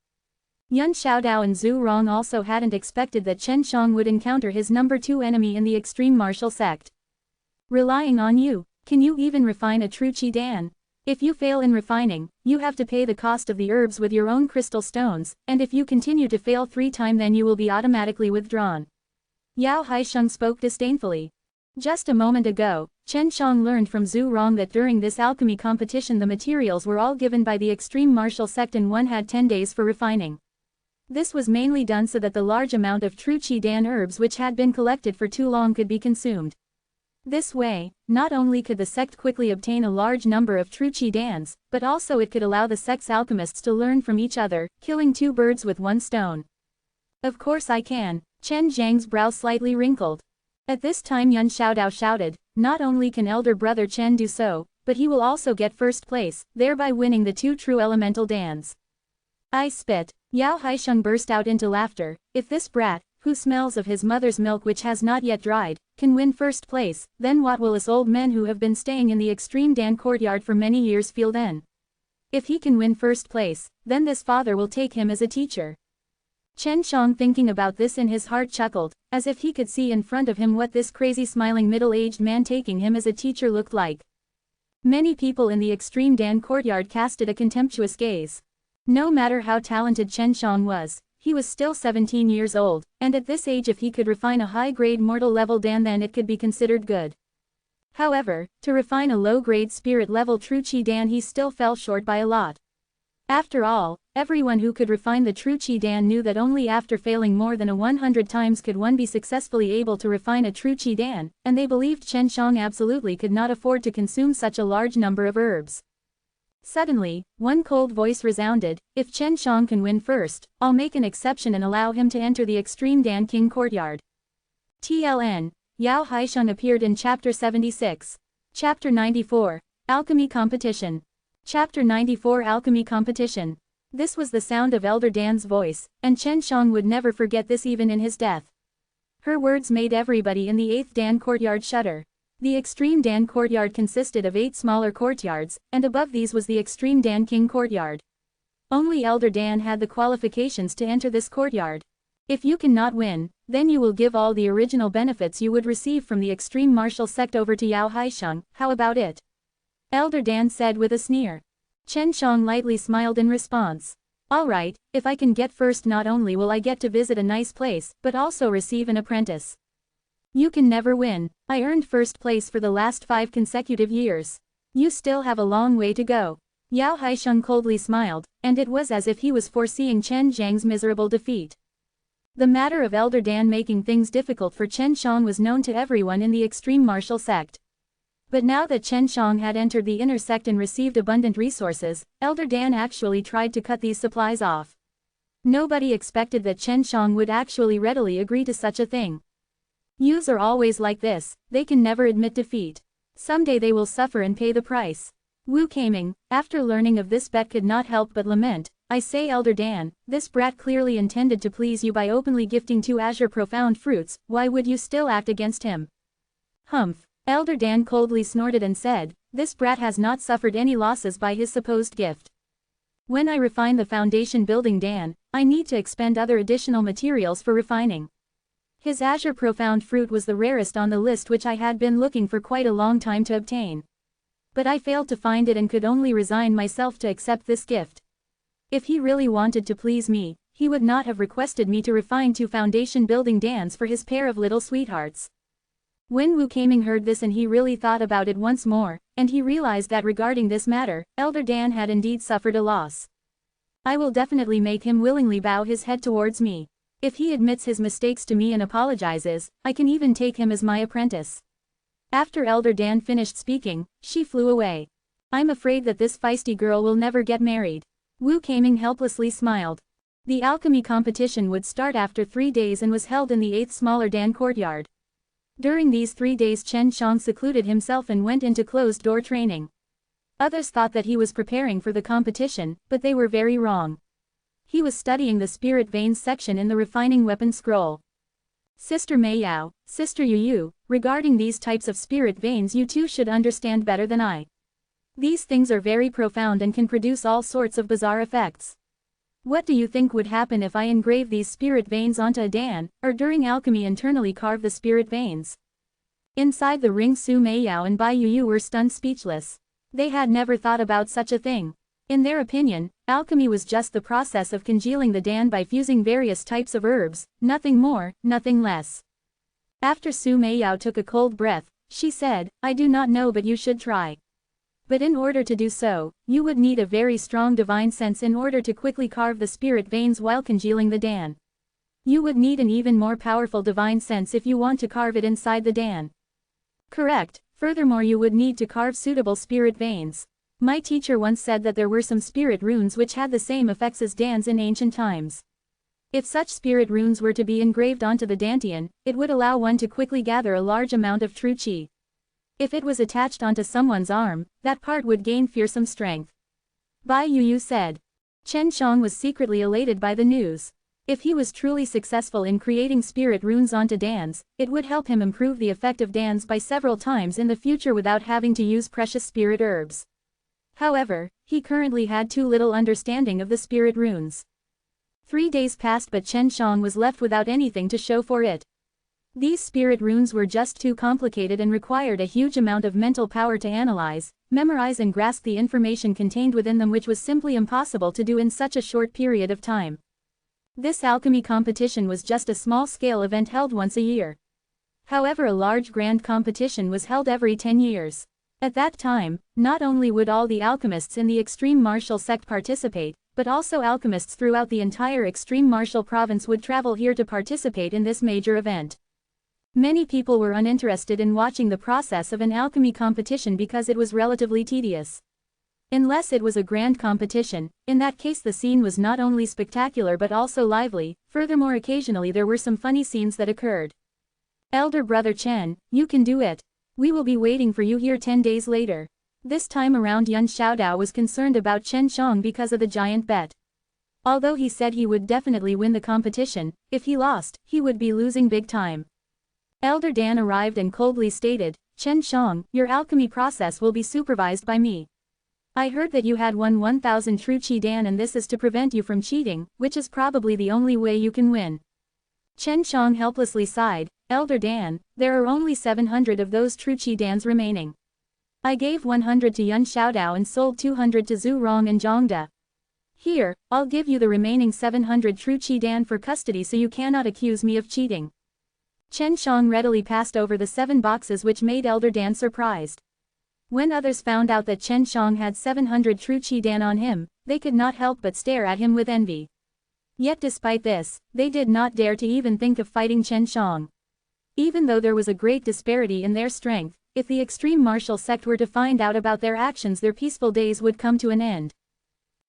Yun Xiaodao and Zhu Rong also hadn't expected that Chen Shang would encounter his number 2 enemy in the extreme martial sect. Relying on you, can you even refine a true Qi Dan? If you fail in refining, you have to pay the cost of the herbs with your own crystal stones, and if you continue to fail 3 times then you will be automatically withdrawn. Yao Haisheng spoke disdainfully. Just a moment ago, Chen Shang learned from Zhu Rong that during this alchemy competition the materials were all given by the extreme martial sect and one had 10 days for refining. This was mainly done so that the large amount of true Qi Dan herbs which had been collected for too long could be consumed. This way, not only could the sect quickly obtain a large number of true Qi Dans, but also it could allow the sect's alchemists to learn from each other, killing 2 birds with 1 stone. Of course I can. Chen Zhang's brow slightly wrinkled. At this time Yun Xiaodao shouted, not only can elder brother Chen do so, but he will also get first place, thereby winning the 2 true elemental Dans. I spit. Yao Haisheng burst out into laughter. If this brat, who smells of his mother's milk which has not yet dried, can win first place, then what will us old men who have been staying in the extreme Dan courtyard for many years feel then? If he can win first place, then this father will take him as a teacher. Chen Shang thinking about this in his heart chuckled, as if he could see in front of him what this crazy smiling middle-aged man taking him as a teacher looked like. Many people in the extreme Dan courtyard casted a contemptuous gaze. No matter how talented Chen Shang was, he was still 17 years old, and at this age if he could refine a high-grade mortal level Dan then it could be considered good. However, to refine a low-grade spirit level true Qi Dan he still fell short by a lot. After all, everyone who could refine the true Qi Dan knew that only after failing more than 100 times could one be successfully able to refine a true Qi Dan, and they believed Chen Shang absolutely could not afford to consume such a large number of herbs. Suddenly, one cold voice resounded, if Chen Shang can win first, I'll make an exception and allow him to enter the extreme Dan King courtyard. TLN, Yao Haisheng appeared in Chapter 76. Chapter 94, Alchemy Competition. Chapter 94 Alchemy Competition. This was the sound of Elder Dan's voice, and Chen Shang would never forget this even in his death. Her words made everybody in the 8th Dan courtyard shudder. The Extreme Dan courtyard consisted of 8 smaller courtyards, and above these was the Extreme Dan King courtyard. Only Elder Dan had the qualifications to enter this courtyard. If you cannot win, then you will give all the original benefits you would receive from the extreme martial sect over to Yao Haisheng, how about it? Elder Dan said with a sneer. Chen Shang lightly smiled in response. Alright, if I can get first not only will I get to visit a nice place, but also receive an apprentice. You can never win. I earned first place for the last 5 consecutive years. You still have a long way to go. Yao Haisheng coldly smiled, and it was as if he was foreseeing Chen Zhang's miserable defeat. The matter of Elder Dan making things difficult for Chen Shang was known to everyone in the extreme martial sect. But now that Chen Shang had entered the inner sect and received abundant resources, Elder Dan actually tried to cut these supplies off. Nobody expected that Chen Shang would actually readily agree to such a thing. Youths are always like this, they can never admit defeat. Someday they will suffer and pay the price. Wu Kaming, after learning of this bet could not help but lament, I say Elder Dan, this brat clearly intended to please you by openly gifting 2 azure profound fruits, why would you still act against him? Humph. Elder Dan coldly snorted and said, this brat has not suffered any losses by his supposed gift. When I refine the foundation building Dan, I need to expend other additional materials for refining. His azure profound fruit was the rarest on the list which I had been looking for quite a long time to obtain. But I failed to find it and could only resign myself to accept this gift. If he really wanted to please me, he would not have requested me to refine 2 foundation building Dans for his pair of little sweethearts. When Wu Kaming heard this and he really thought about it once more, and he realized that regarding this matter, Elder Dan had indeed suffered a loss. I will definitely make him willingly bow his head towards me. If he admits his mistakes to me and apologizes, I can even take him as my apprentice. After Elder Dan finished speaking, she flew away. I'm afraid that this feisty girl will never get married. Wu Kaming helplessly smiled. The alchemy competition would start after 3 days and was held in the 8th smaller Dan courtyard. During these 3 days Chen Shang secluded himself and went into closed-door training. Others thought that he was preparing for the competition, but they were very wrong. He was studying the spirit veins section in the refining weapon scroll. Sister Mei Yao, Sister Yu Yu, regarding these types of spirit veins you two should understand better than I. These things are very profound and can produce all sorts of bizarre effects. What do you think would happen if I engrave these spirit veins onto a Dan, or during alchemy internally carve the spirit veins? Inside the ring, Su Meiyao and Bai Yu were stunned speechless. They had never thought about such a thing. In their opinion, alchemy was just the process of congealing the Dan by fusing various types of herbs, nothing more, nothing less. After Su Meiyao took a cold breath, she said, I do not know, but you should try. But in order to do so, you would need a very strong divine sense in order to quickly carve the spirit veins while congealing the Dan. You would need an even more powerful divine sense if you want to carve it inside the Dan. Correct. Furthermore, you would need to carve suitable spirit veins. My teacher once said that there were some spirit runes which had the same effects as Dans in ancient times. If such spirit runes were to be engraved onto the Dantian, it would allow one to quickly gather a large amount of true qi. If it was attached onto someone's arm, that part would gain fearsome strength. Bai Yu said. Chen Shang was secretly elated by the news. If he was truly successful in creating spirit runes onto Dans, it would help him improve the effect of Dans by several times in the future without having to use precious spirit herbs. However, he currently had too little understanding of the spirit runes. 3 days passed, but Chen Shang was left without anything to show for it. These spirit runes were just too complicated and required a huge amount of mental power to analyze, memorize and grasp the information contained within them, which was simply impossible to do in such a short period of time. This alchemy competition was just a small-scale event held once a year. However, a large grand competition was held every 10 years. At that time, not only would all the alchemists in the extreme martial sect participate, but also alchemists throughout the entire extreme martial province would travel here to participate in this major event. Many people were uninterested in watching the process of an alchemy competition because it was relatively tedious. Unless it was a grand competition, in that case the scene was not only spectacular but also lively. Furthermore, occasionally there were some funny scenes that occurred. Elder brother Chen, you can do it. We will be waiting for you here 10 days later. This time around Yun Xiaodao was concerned about Chen Shang because of the giant bet. Although he said he would definitely win the competition, if he lost, he would be losing big time. Elder Dan arrived and coldly stated, Chen Shang, your alchemy process will be supervised by me. I heard that you had won 1000 true qi Dan, and this is to prevent you from cheating, which is probably the only way you can win. Chen Shang helplessly sighed, Elder Dan, there are only 700 of those true qi Dans remaining. I gave 100 to Yun Xiaodao and sold 200 to Zhu Rong and Zhongde. Here, I'll give you the remaining 700 true qi Dan for custody so you cannot accuse me of cheating. Chen Shang readily passed over the 7 boxes, which made Elder Dan surprised. When others found out that Chen Shang had 700 true qi Dan on him, they could not help but stare at him with envy. Yet despite this, they did not dare to even think of fighting Chen Shang. Even though there was a great disparity in their strength, if the extreme martial sect were to find out about their actions, their peaceful days would come to an end.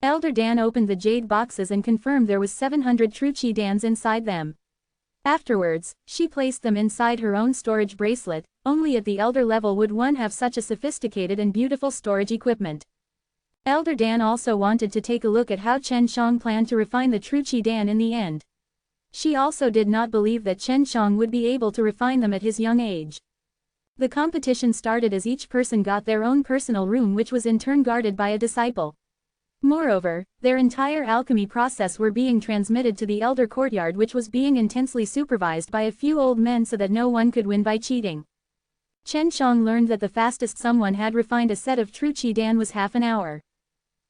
Elder Dan opened the jade boxes and confirmed there was 700 true qi Dans inside them. Afterwards, she placed them inside her own storage bracelet. Only at the elder level would one have such a sophisticated and beautiful storage equipment. Elder Dan also wanted to take a look at how Chen Shang planned to refine the true qi Dan in the end. She also did not believe that Chen Shang would be able to refine them at his young age. The competition started as each person got their own personal room, which was in turn guarded by a disciple. Moreover, their entire alchemy process were being transmitted to the elder courtyard, which was being intensely supervised by a few old men so that no one could win by cheating. Chen Shang learned that the fastest someone had refined a set of true qi Dan was half an hour.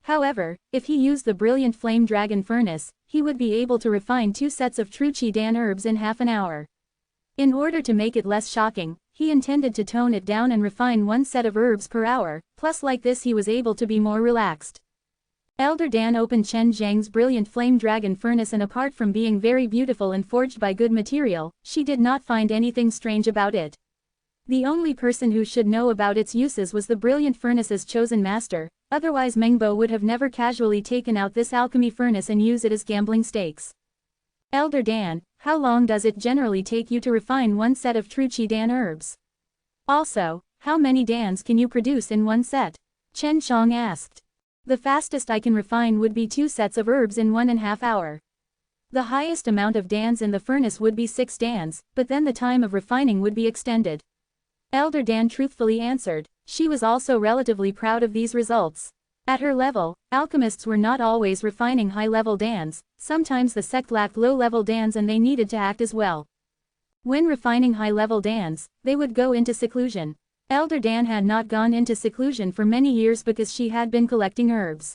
However, if he used the brilliant flame dragon furnace, he would be able to refine 2 sets of true qi Dan herbs in half an hour. In order to make it less shocking, he intended to tone it down and refine 1 set of herbs per hour, plus like this he was able to be more relaxed. Elder Dan opened Chen Zhang's brilliant flame dragon furnace, and apart from being very beautiful and forged by good material, she did not find anything strange about it. The only person who should know about its uses was the brilliant furnace's chosen master, otherwise Mengbo would have never casually taken out this alchemy furnace and used it as gambling stakes. Elder Dan, how long does it generally take you to refine 1 set of true qi Dan herbs? Also, how many Dans can you produce in 1 set? Chen Shang asked. The fastest I can refine would be 2 sets of herbs in 1.5 hours. The highest amount of Dans in the furnace would be 6 Dans, but then the time of refining would be extended. Elder Dan truthfully answered. She was also relatively proud of these results. At her level, alchemists were not always refining high-level dans, sometimes the sect lacked low-level dans and they needed to act as well. When refining high-level dans, they would go into seclusion. Elder Dan had not gone into seclusion for many years because she had been collecting herbs.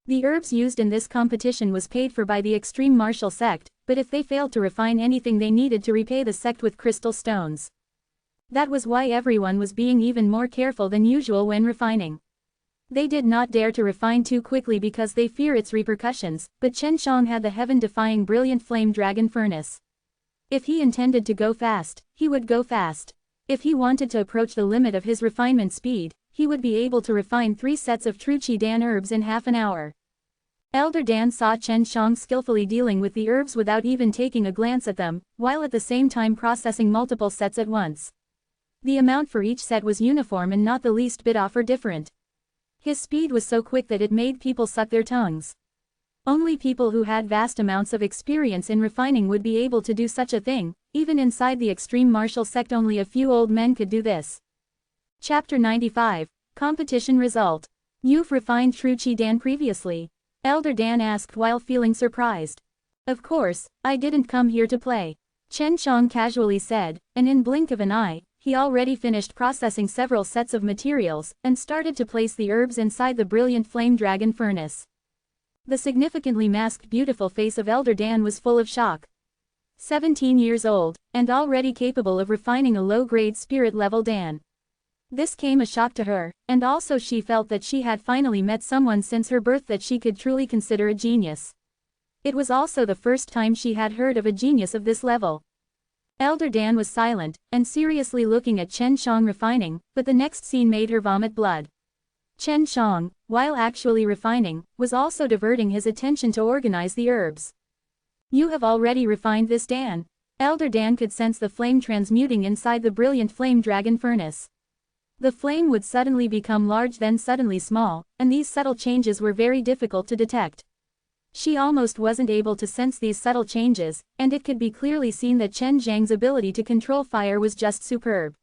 The herbs used in this competition was paid for by the extreme martial sect, but if they failed to refine anything they needed to repay the sect with crystal stones. That was why everyone was being even more careful than usual when refining. They did not dare to refine too quickly because they fear its repercussions, but Chen Shang had the heaven-defying brilliant flame dragon furnace. If he intended to go fast, he would go fast. If he wanted to approach the limit of his refinement speed, he would be able to refine 3 sets of true Qi Dan herbs in half an hour. Elder Dan saw Chen Shang skillfully dealing with the herbs without even taking a glance at them, while at the same time processing multiple sets at once. The amount for each set was uniform and not the least bit off or different. His speed was so quick that it made people suck their tongues. Only people who had vast amounts of experience in refining would be able to do such a thing, even inside the extreme martial sect only a few old men could do this. Chapter 95, Competition Result. You've refined true Qi Dan previously? Elder Dan asked while feeling surprised. Of course, I didn't come here to play. Chen Shang casually said, and in blink of an eye, he already finished processing several sets of materials, and started to place the herbs inside the brilliant flame dragon furnace. The significantly masked beautiful face of Elder Dan was full of shock. 17 years old, and already capable of refining a low-grade spirit-level Dan. This came a shock to her, and also she felt that she had finally met someone since her birth that she could truly consider a genius. It was also the first time she had heard of a genius of this level. Elder Dan was silent, and seriously looking at Chen Shang refining, but the next scene made her vomit blood. Chen Shang, while actually refining, was also diverting his attention to organize the herbs. You have already refined this Dan. Elder Dan could sense the flame transmuting inside the brilliant flame dragon furnace. The flame would suddenly become large then suddenly small, and these subtle changes were very difficult to detect. She almost wasn't able to sense these subtle changes, and it could be clearly seen that Chen Zhang's ability to control fire was just superb.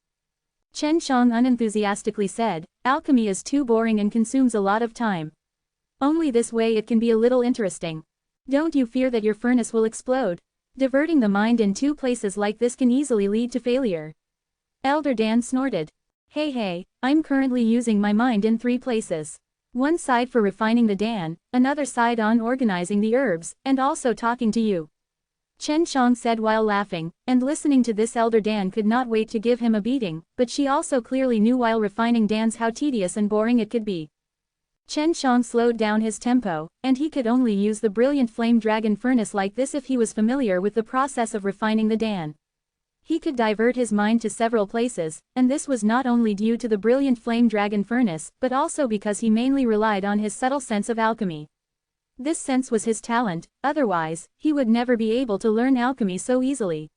Chen Shang unenthusiastically said, alchemy is too boring and consumes a lot of time. Only this way it can be a little interesting. Don't you fear that your furnace will explode? Diverting the mind in 2 places like this can easily lead to failure. Elder Dan snorted. Hey, I'm currently using my mind in 3 places. One side for refining the Dan, another side on organizing the herbs, and also talking to you. Chen Shang said while laughing, and listening to this Elder Dan could not wait to give him a beating, but she also clearly knew while refining Dans how tedious and boring it could be. Chen Shang slowed down his tempo, and he could only use the brilliant flame dragon furnace like this if he was familiar with the process of refining the Dan. He could divert his mind to several places, and this was not only due to the brilliant flame dragon furnace, but also because he mainly relied on his subtle sense of alchemy. This sense was his talent, otherwise, he would never be able to learn alchemy so easily.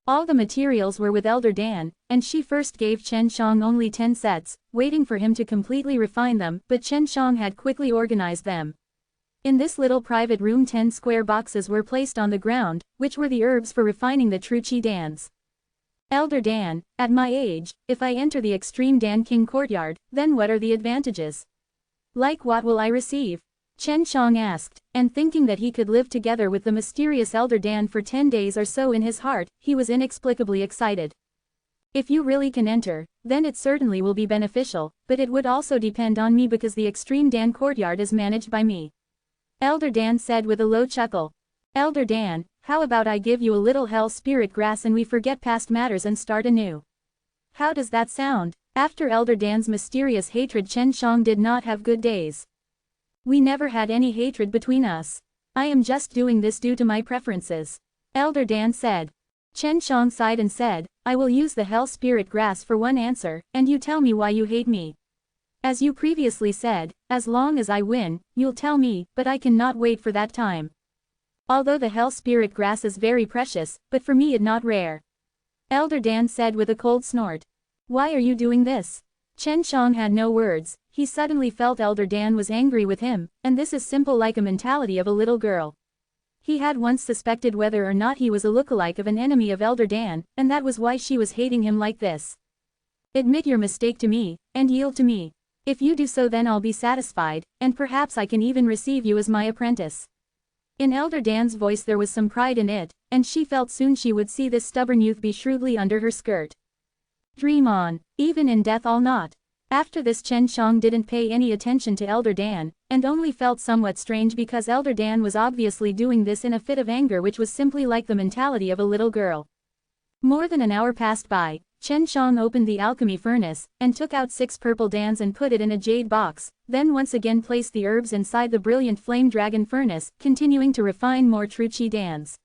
All the materials were with Elder Dan, and she first gave Chen Shang only 10 sets, waiting for him to completely refine them, but Chen Shang had quickly organized them. In this little private room 10 square boxes were placed on the ground, which were the herbs for refining the true Qi Dans. Elder Dan, at my age, if I enter the extreme Dan King courtyard, then what are the advantages? Like what will I receive? Chen Shang asked, and thinking that he could live together with the mysterious Elder Dan for 10 days or so in his heart, he was inexplicably excited. If you really can enter, then it certainly will be beneficial, but it would also depend on me because the extreme Dan courtyard is managed by me. Elder Dan said with a low chuckle. Elder Dan, how about I give you a little hell spirit grass and we forget past matters and start anew? How does that sound? After Elder Dan's mysterious hatred, Chen Shang did not have good days. We never had any hatred between us. I am just doing this due to my preferences. Elder Dan said. Chen Shang sighed and said, I will use the hell spirit grass for one answer, and you tell me why you hate me. As you previously said, as long as I win, you'll tell me, but I cannot wait for that time. Although the hell spirit grass is very precious, but for me it not rare. Elder Dan said with a cold snort. Why are you doing this? Chen Shang had no words, he suddenly felt Elder Dan was angry with him, and this is simple like a mentality of a little girl. He had once suspected whether or not he was a lookalike of an enemy of Elder Dan, and that was why she was hating him like this. Admit your mistake to me, and yield to me. If you do so, then I'll be satisfied, and perhaps I can even receive you as my apprentice." In Elder Dan's voice there was some pride in it, and she felt soon she would see this stubborn youth be shrewdly under her skirt. Dream on, even in death I'll not. After this Chen Shang didn't pay any attention to Elder Dan, and only felt somewhat strange because Elder Dan was obviously doing this in a fit of anger which was simply like the mentality of a little girl. More than an hour passed by. Chen Shang opened the alchemy furnace, and took out 6 purple dans and put it in a jade box, then once again placed the herbs inside the brilliant flame dragon furnace, continuing to refine more true qi dans.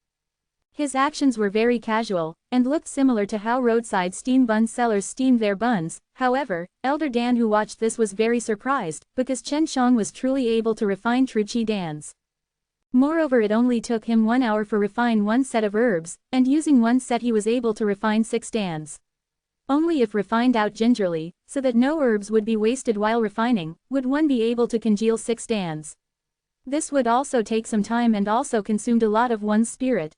His actions were very casual, and looked similar to how roadside steam bun sellers steamed their buns. However, Elder Dan who watched this was very surprised, because Chen Shang was truly able to refine true qi dans. Moreover, it only took him 1 hour for refine 1 set of herbs, and using 1 set he was able to refine 6 dans. Only if refined out gingerly, so that no herbs would be wasted while refining, would one be able to congeal 6 dans. This would also take some time and also consumed a lot of one's spirit.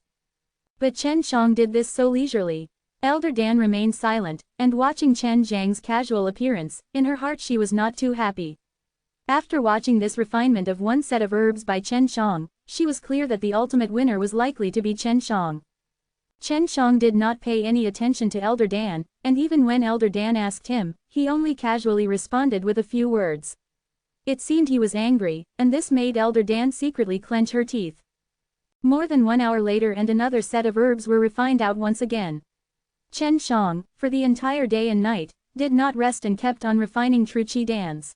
But Chen Shang did this so leisurely. Elder Dan remained silent, and watching Chen Zhang's casual appearance, in her heart she was not too happy. After watching this refinement of 1 set of herbs by Chen Shang, she was clear that the ultimate winner was likely to be Chen Shang. Chen Shang did not pay any attention to Elder Dan, and even when Elder Dan asked him, he only casually responded with a few words. It seemed he was angry, and this made Elder Dan secretly clench her teeth. More than 1 hour later and another set of herbs were refined out once again. Chen Shang, for the entire day and night, did not rest and kept on refining true qi dans.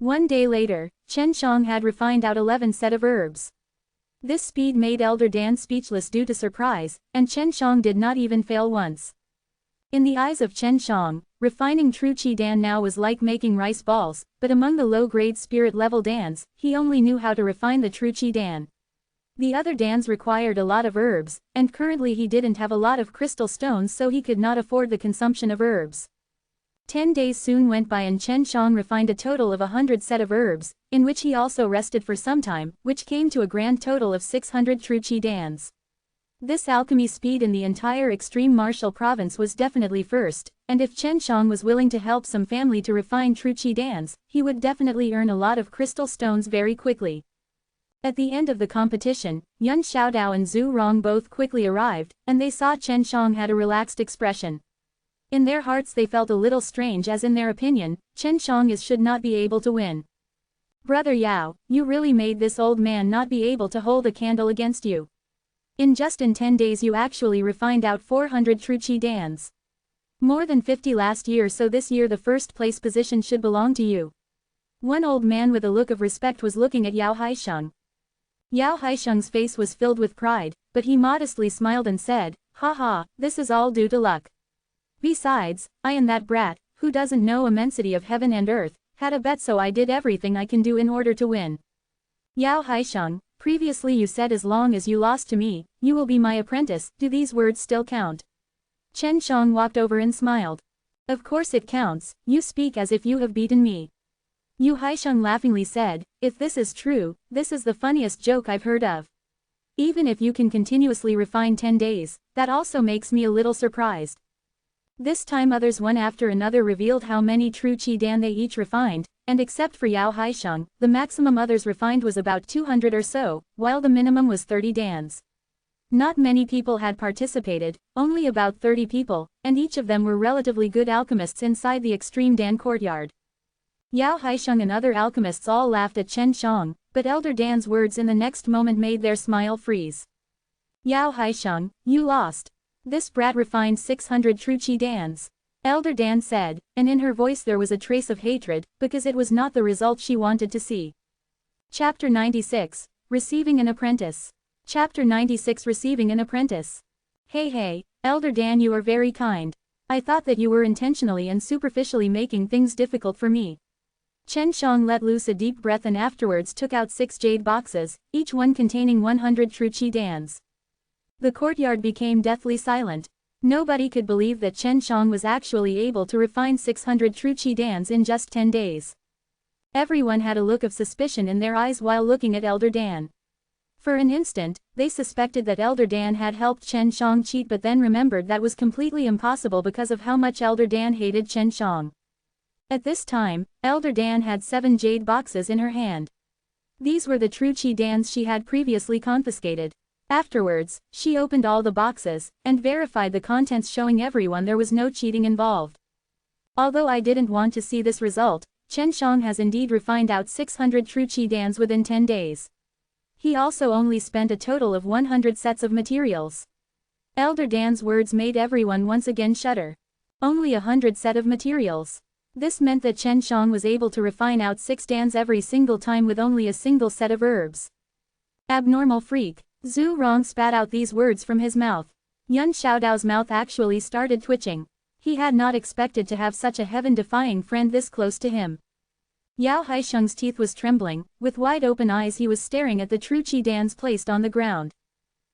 1 day later, Chen Shang had refined out 11 set of herbs. This speed made Elder Dan speechless due to surprise, and Chen Shang did not even fail once. In the eyes of Chen Shang, refining true qi dan now was like making rice balls, but among the low-grade spirit-level dans, he only knew how to refine the true qi dan. The other dans required a lot of herbs, and currently he didn't have a lot of crystal stones, so he could not afford the consumption of herbs. 10 days soon went by and Chen Shang refined a total of 100 set of herbs, in which he also rested for some time, which came to a grand total of 600 true qi dans. This alchemy speed in the entire extreme martial province was definitely first, and if Chen Shang was willing to help some family to refine true qi dans, he would definitely earn a lot of crystal stones very quickly. At the end of the competition, Yun Xiaodao and Zhu Rong both quickly arrived, and they saw Chen Shang had a relaxed expression. In their hearts they felt a little strange, as in their opinion, Chen Shang should not be able to win. "Brother Yao, you really made this old man not be able to hold a candle against you. In 10 days you actually refined out 400 true qi dans. More than 50 last year, so this year the first place position should belong to you." One old man with a look of respect was looking at Yao Haisheng. Yao Haisheng's face was filled with pride, but he modestly smiled and said, "Ha ha, this is all due to luck. Besides, I and that brat, who doesn't know immensity of heaven and earth, had a bet, so I did everything I can do in order to win." Yao Haisheng, previously you said as long as you lost to me, you will be my apprentice. Do these words still count? Chen Shang walked over and smiled. "Of course it counts, you speak as if you have beaten me." Yu Haisheng laughingly said, "If this is true, this is the funniest joke I've heard of. Even if you can continuously refine 10 days, that also makes me a little surprised." This time others one after another revealed how many true qi dan they each refined, and except for Yao Haisheng, the maximum others refined was about 200 or so, while the minimum was 30 dans. Not many people had participated, only about 30 people, and each of them were relatively good alchemists inside the extreme Dan courtyard. Yao Haisheng and other alchemists all laughed at Chen Shang, but Elder Dan's words in the next moment made their smile freeze. "Yao Haisheng, you lost. This brat refined 600 true qi dans," Elder Dan said, and in her voice there was a trace of hatred, because it was not the result she wanted to see. Chapter 96, Receiving an Apprentice. Chapter 96, Receiving an Apprentice. Hey, Elder Dan, you are very kind. I thought that you were intentionally and superficially making things difficult for me. Chen Shang let loose a deep breath and afterwards took out 6 jade boxes, each one containing 100 true qi dans. The courtyard became deathly silent. Nobody could believe that Chen Shang was actually able to refine 600 true qi dans in just 10 days. Everyone had a look of suspicion in their eyes while looking at Elder Dan. For an instant, they suspected that Elder Dan had helped Chen Shang cheat, but then remembered that was completely impossible because of how much Elder Dan hated Chen Shang. At this time, Elder Dan had 7 jade boxes in her hand. These were the true Qi Dans she had previously confiscated. Afterwards, she opened all the boxes, and verified the contents, showing everyone there was no cheating involved. Although I didn't want to see this result, Chen Shang has indeed refined out 600 true Qi Dans within 10 days. He also only spent a total of 100 sets of materials. Elder Dan's words made everyone once again shudder. Only 100 set of materials. This meant that Chen Shang was able to refine out 6 dans every single time with only a single set of herbs. Abnormal freak. Zhu Rong spat out these words from his mouth. Yun Xiaodao's mouth actually started twitching. He had not expected to have such a heaven-defying friend this close to him. Yao Haisheng's teeth was trembling, with wide open eyes he was staring at the true Qi Dans placed on the ground.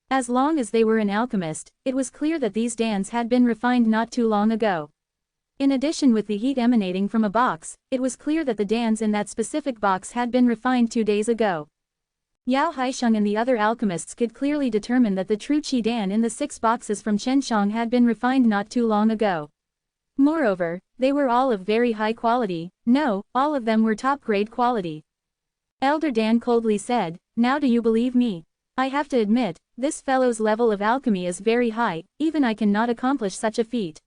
As long as they were an alchemist, it was clear that these dans had been refined not too long ago. In addition, with the heat emanating from a box, it was clear that the dans in that specific box had been refined 2 days ago. Yao Haisheng and the other alchemists could clearly determine that the true Qi Dan in the 6 boxes from Chen Shang had been refined not too long ago. Moreover, they were all of very high quality. No, all of them were top-grade quality. Elder Dan coldly said, "Now do you believe me? I have to admit, this fellow's level of alchemy is very high, even I cannot accomplish such a feat.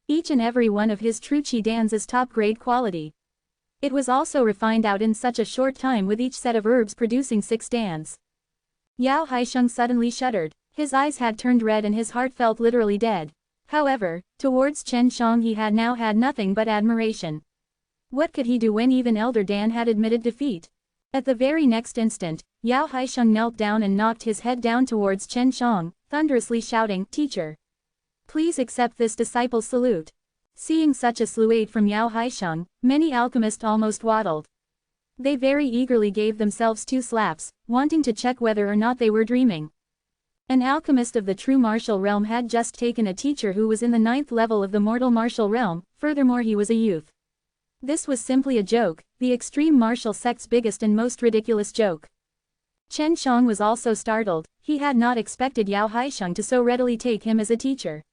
Each and every one of his true Qi Dans is top-grade quality. It was also refined out in such a short time, with each set of herbs producing 6 dans." Yao Haisheng suddenly shuddered. His eyes had turned red and his heart felt literally dead. However, towards Chen Shang he had now had nothing but admiration. What could he do when even Elder Dan had admitted defeat? At the very next instant, Yao Haisheng knelt down and knocked his head down towards Chen Shang, thunderously shouting, "Teacher! Please accept this disciple's salute." Seeing such a salute from Yao Haisheng, many alchemists almost waddled. They very eagerly gave themselves 2 slaps, wanting to check whether or not they were dreaming. An alchemist of the true martial realm had just taken a teacher who was in the 9th level of the mortal martial realm, furthermore he was a youth. This was simply a joke, the extreme martial sect's biggest and most ridiculous joke. Chen Shang was also startled. He had not expected Yao Haisheng to so readily take him as a teacher.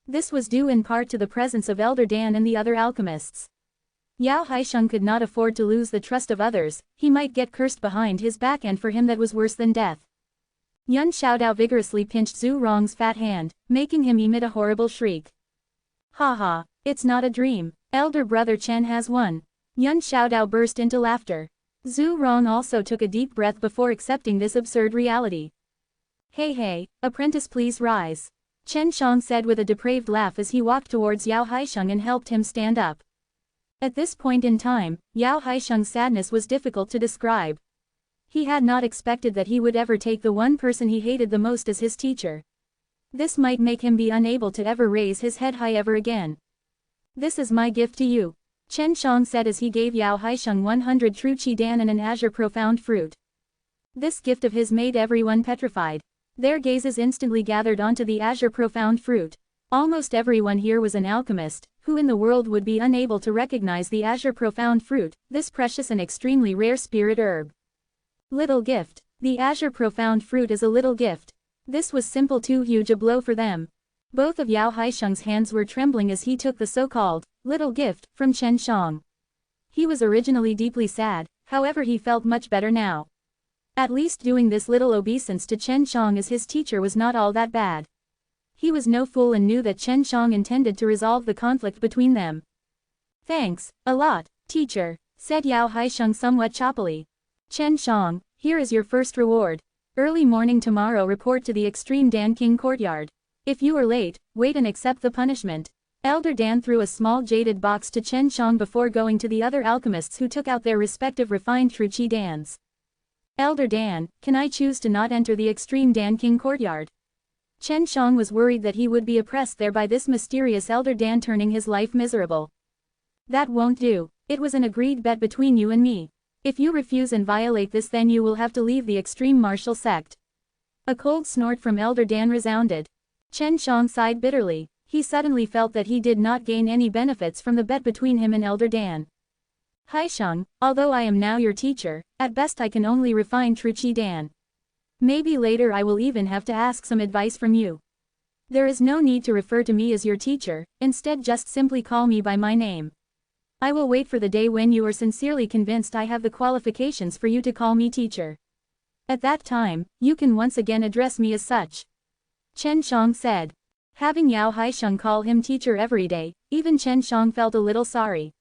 This was due in part to the presence of Elder Dan and the other alchemists. Yao Haisheng could not afford to lose the trust of others. He might get cursed behind his back, and for him that was worse than death. Yun Xiaodao vigorously pinched Zhu Rong's fat hand, making him emit a horrible shriek. "Ha ha, it's not a dream. Elder brother Chen has won." Yun Xiaodao burst into laughter. Zhu Rong also took a deep breath before accepting this absurd reality. Hey, apprentice, please rise," Chen Shang said with a depraved laugh as he walked towards Yao Haisheng and helped him stand up. At this point in time, Yao Haisheng's sadness was difficult to describe. He had not expected that he would ever take the one person he hated the most as his teacher. This might make him be unable to ever raise his head high ever again. "This is my gift to you," Chen Shang said as he gave Yao Haisheng 100 true Qi Dan and an azure profound fruit. This gift of his made everyone petrified. Their gazes instantly gathered onto the azure profound fruit. Almost everyone here was an alchemist, who in the world would be unable to recognize the azure profound fruit, this precious and extremely rare spirit herb. Little gift. The azure profound fruit is a little gift. This was simple, too huge a blow for them. Both of Yao Haisheng's hands were trembling as he took the so-called little gift from Chen Shang. He was originally deeply sad, however he felt much better now. At least doing this little obeisance to Chen Shang as his teacher was not all that bad. He was no fool and knew that Chen Shang intended to resolve the conflict between them. "Thanks, a lot, teacher," said Yao Haisheng somewhat choppily. "Chen Shang, here is your first reward. Early morning tomorrow report to the Extreme Dan King courtyard. If you are late, wait and accept the punishment." Elder Dan threw a small jaded box to Chen Shang before going to the other alchemists, who took out their respective refined true Qi Dans. "Elder Dan, can I choose to not enter the Extreme Dan King courtyard?" Chen Shang was worried that he would be oppressed there by this mysterious Elder Dan, turning his life miserable. "That won't do. It was an agreed bet between you and me. If you refuse and violate this, then you will have to leave the extreme martial sect." A cold snort from Elder Dan resounded. Chen Shang sighed bitterly. He suddenly felt that he did not gain any benefits from the bet between him and Elder Dan. "Haisheng, although I am now your teacher, at best I can only refine true Qi Dan. Maybe later I will even have to ask some advice from you. There is no need to refer to me as your teacher, instead just simply call me by my name." I will wait for the day when you are sincerely convinced I have the qualifications for you to call me teacher. At that time, you can once again address me as such. Chen Shang said. Having Yao Haisheng call him teacher every day, even Chen Shang felt a little sorry.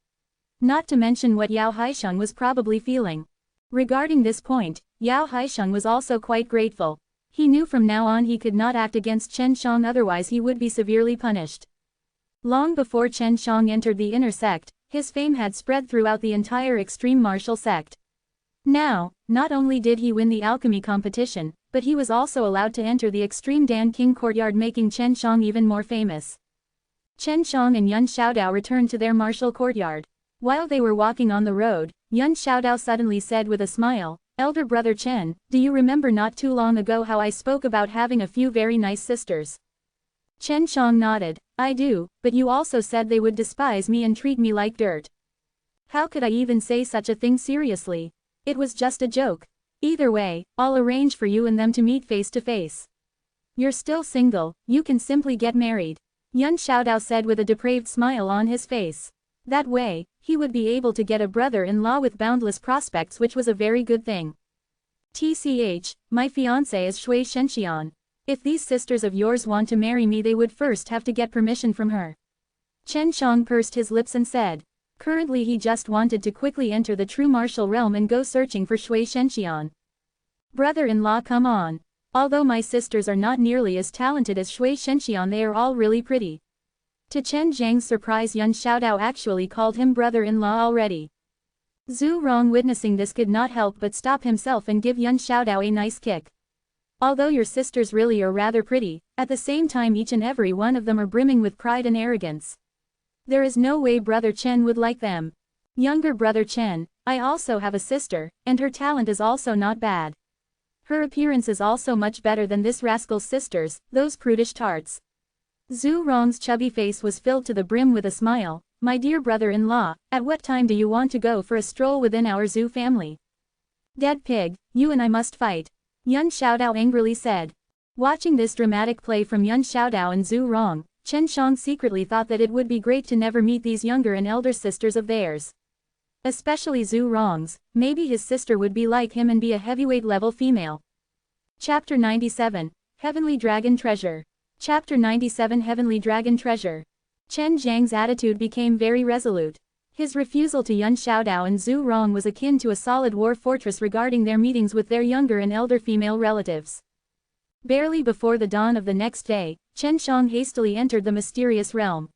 Not to mention what Yao Haisheng was probably feeling. Regarding this point, Yao Haisheng was also quite grateful. He knew from now on he could not act against Chen Shang, otherwise he would be severely punished. Long before Chen Shang entered the inner sect, his fame had spread throughout the entire extreme martial sect. Now, not only did he win the alchemy competition, but he was also allowed to enter the extreme Dan King courtyard, making Chen Shang even more famous. Chen Shang and Yun Xiaodao returned to their martial courtyard. While they were walking on the road, Yun Xiaodao suddenly said with a smile, "Elder brother Chen, do you remember not too long ago how I spoke about having a few very nice sisters?" Chen Shang nodded. "I do, but you also said they would despise me and treat me like dirt." "How could I even say such a thing seriously? It was just a joke. Either way, I'll arrange for you and them to meet face to face. You're still single, you can simply get married," Yun Xiaodao said with a depraved smile on his face. That way, he would be able to get a brother-in-law with boundless prospects, which was a very good thing. "TCH, my fiancé is Shui Shenxian. If these sisters of yours want to marry me, they would first have to get permission from her." Chen Shang pursed his lips and said. Currently he just wanted to quickly enter the true martial realm and go searching for Shui Shenxian. "Brother-in-law, come on. Although my sisters are not nearly as talented as Shui Shenxian, they are all really pretty." To Chen Zhang's surprise, Yun Xiaodao actually called him brother-in-law already. Zhu Rong, witnessing this, could not help but stop himself and give Yun Xiaodao a nice kick. "Although your sisters really are rather pretty, at the same time each and every one of them are brimming with pride and arrogance. There is no way brother Chen would like them. Younger brother Chen, I also have a sister, and her talent is also not bad. Her appearance is also much better than this rascal's sisters, those prudish tarts." Zhu Rong's chubby face was filled to the brim with a smile. "My dear brother-in-law, at what time do you want to go for a stroll within our Zhu family?" "Dead pig, you and I must fight," Yun Xiaodao angrily said. Watching this dramatic play from Yun Xiaodao and Zhu Rong, Chen Shang secretly thought that it would be great to never meet these younger and elder sisters of theirs. Especially Zhu Rong's, maybe his sister would be like him and be a heavyweight level female. Chapter 97, Heavenly Dragon Treasure. Chapter 97, Heavenly Dragon Treasure. Chen Zhang's attitude became very resolute. His refusal to Yun Xiaodao and Zhu Rong was akin to a solid war fortress regarding their meetings with their younger and elder female relatives. Barely before the dawn of the next day, Chen Shang hastily entered the mysterious realm.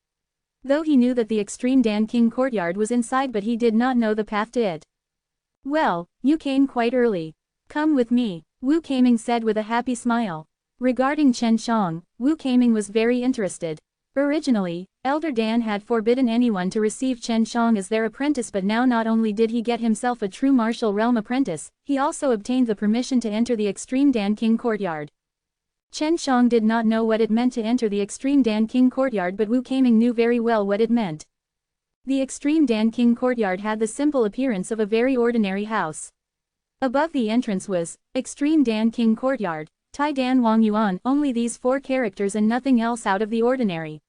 Though he knew that the extreme Dan King courtyard was inside, but he did not know the path to it. "Well, you came quite early. Come with me," Wu Keiming said with a happy smile. Regarding Chen Shang, Wu Keiming was very interested. Originally, Elder Dan had forbidden anyone to receive Chen Shang as their apprentice, but now not only did he get himself a true martial realm apprentice, he also obtained the permission to enter the extreme Dan King courtyard. Chen Shang did not know what it meant to enter the extreme Dan King courtyard, but Wu Keiming knew very well what it meant. The extreme Dan King courtyard had the simple appearance of a very ordinary house. Above the entrance was, Extreme Dan King Courtyard, Tai Dan Wang Yuan, only these 4 characters and nothing else out of the ordinary.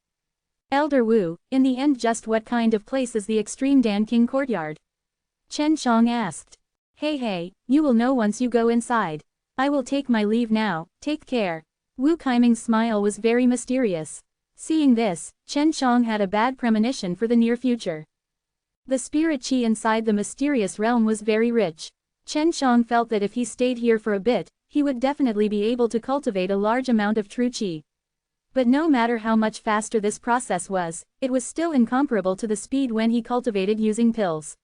"Elder Wu, in the end just what kind of place is the Extreme Dan King Courtyard?" Chen Shang asked. Hey, you will know once you go inside. I will take my leave now, take care." Wu Keiming's smile was very mysterious. Seeing this, Chen Shang had a bad premonition for the near future. The spirit qi inside the mysterious realm was very rich. Chen Shang felt that if he stayed here for a bit, he would definitely be able to cultivate a large amount of true qi. But no matter how much faster this process was, it was still incomparable to the speed when he cultivated using pills.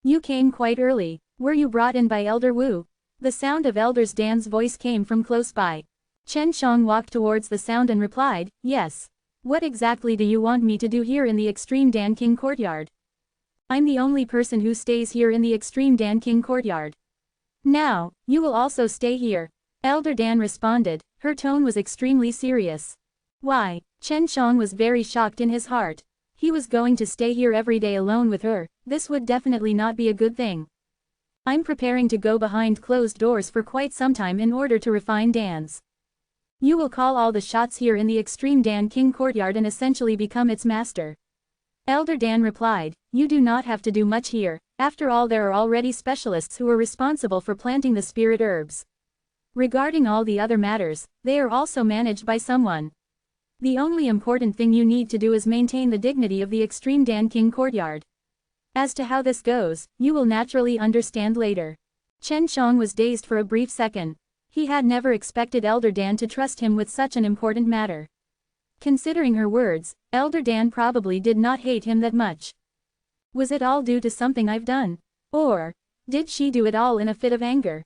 "You came quite early. Were you brought in by Elder Wu?" The sound of Elder Dan's voice came from close by. Chen Shang walked towards the sound and replied, "Yes. What exactly do you want me to do here in the Extreme Dan King Courtyard?" "I'm the only person who stays here in the Extreme Dan King Courtyard. Now, you will also stay here," Elder Dan responded. Her tone was extremely serious. Why? Chen Shang was very shocked in his heart. He was going to stay here every day alone with her. This would definitely not be a good thing. "I'm preparing to go behind closed doors for quite some time in order to refine dance. You will call all the shots here in the Extreme Dan King Courtyard and essentially become its master." Elder Dan replied, "You do not have to do much here, after all there are already specialists who are responsible for planting the spirit herbs. Regarding all the other matters, they are also managed by someone. The only important thing you need to do is maintain the dignity of the Extreme Dan King courtyard. As to how this goes, you will naturally understand later." Chen Shang was dazed for a brief second. He had never expected Elder Dan to trust him with such an important matter. Considering her words, Elder Dan probably did not hate him that much. Was it all due to something I've done? Or did she do it all in a fit of anger?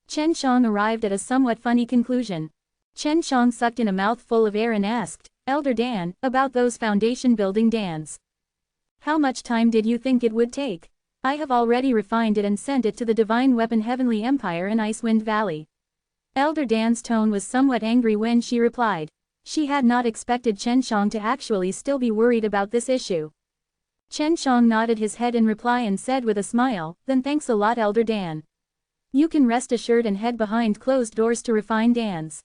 Chen Shang arrived at a somewhat funny conclusion. Chen Shang sucked in a mouthful of air and asked, "Elder Dan, about those foundation building Dans. How much time did you think it would take? I have already refined it and sent it to the Divine Weapon Heavenly Empire in Icewind Valley." Elder Dan's tone was somewhat angry when she replied. She had not expected Chen Shang to actually still be worried about this issue. Chen Shang nodded his head in reply and said with a smile, "Then thanks a lot, Elder Dan. You can rest assured and head behind closed doors to refine Dans."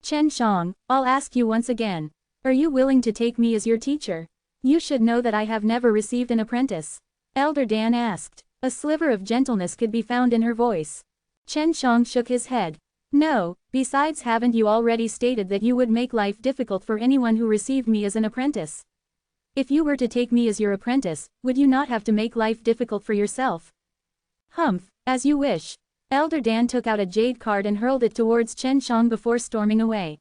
"Chen Shang, I'll ask you once again. Are you willing to take me as your teacher? You should know that I have never received an apprentice." Elder Dan asked. A sliver of gentleness could be found in her voice. Chen Shang shook his head. "No, besides haven't you already stated that you would make life difficult for anyone who received me as an apprentice? If you were to take me as your apprentice, would you not have to make life difficult for yourself?" "Humph, as you wish." Elder Dan took out a jade card and hurled it towards Chen Shang before storming away.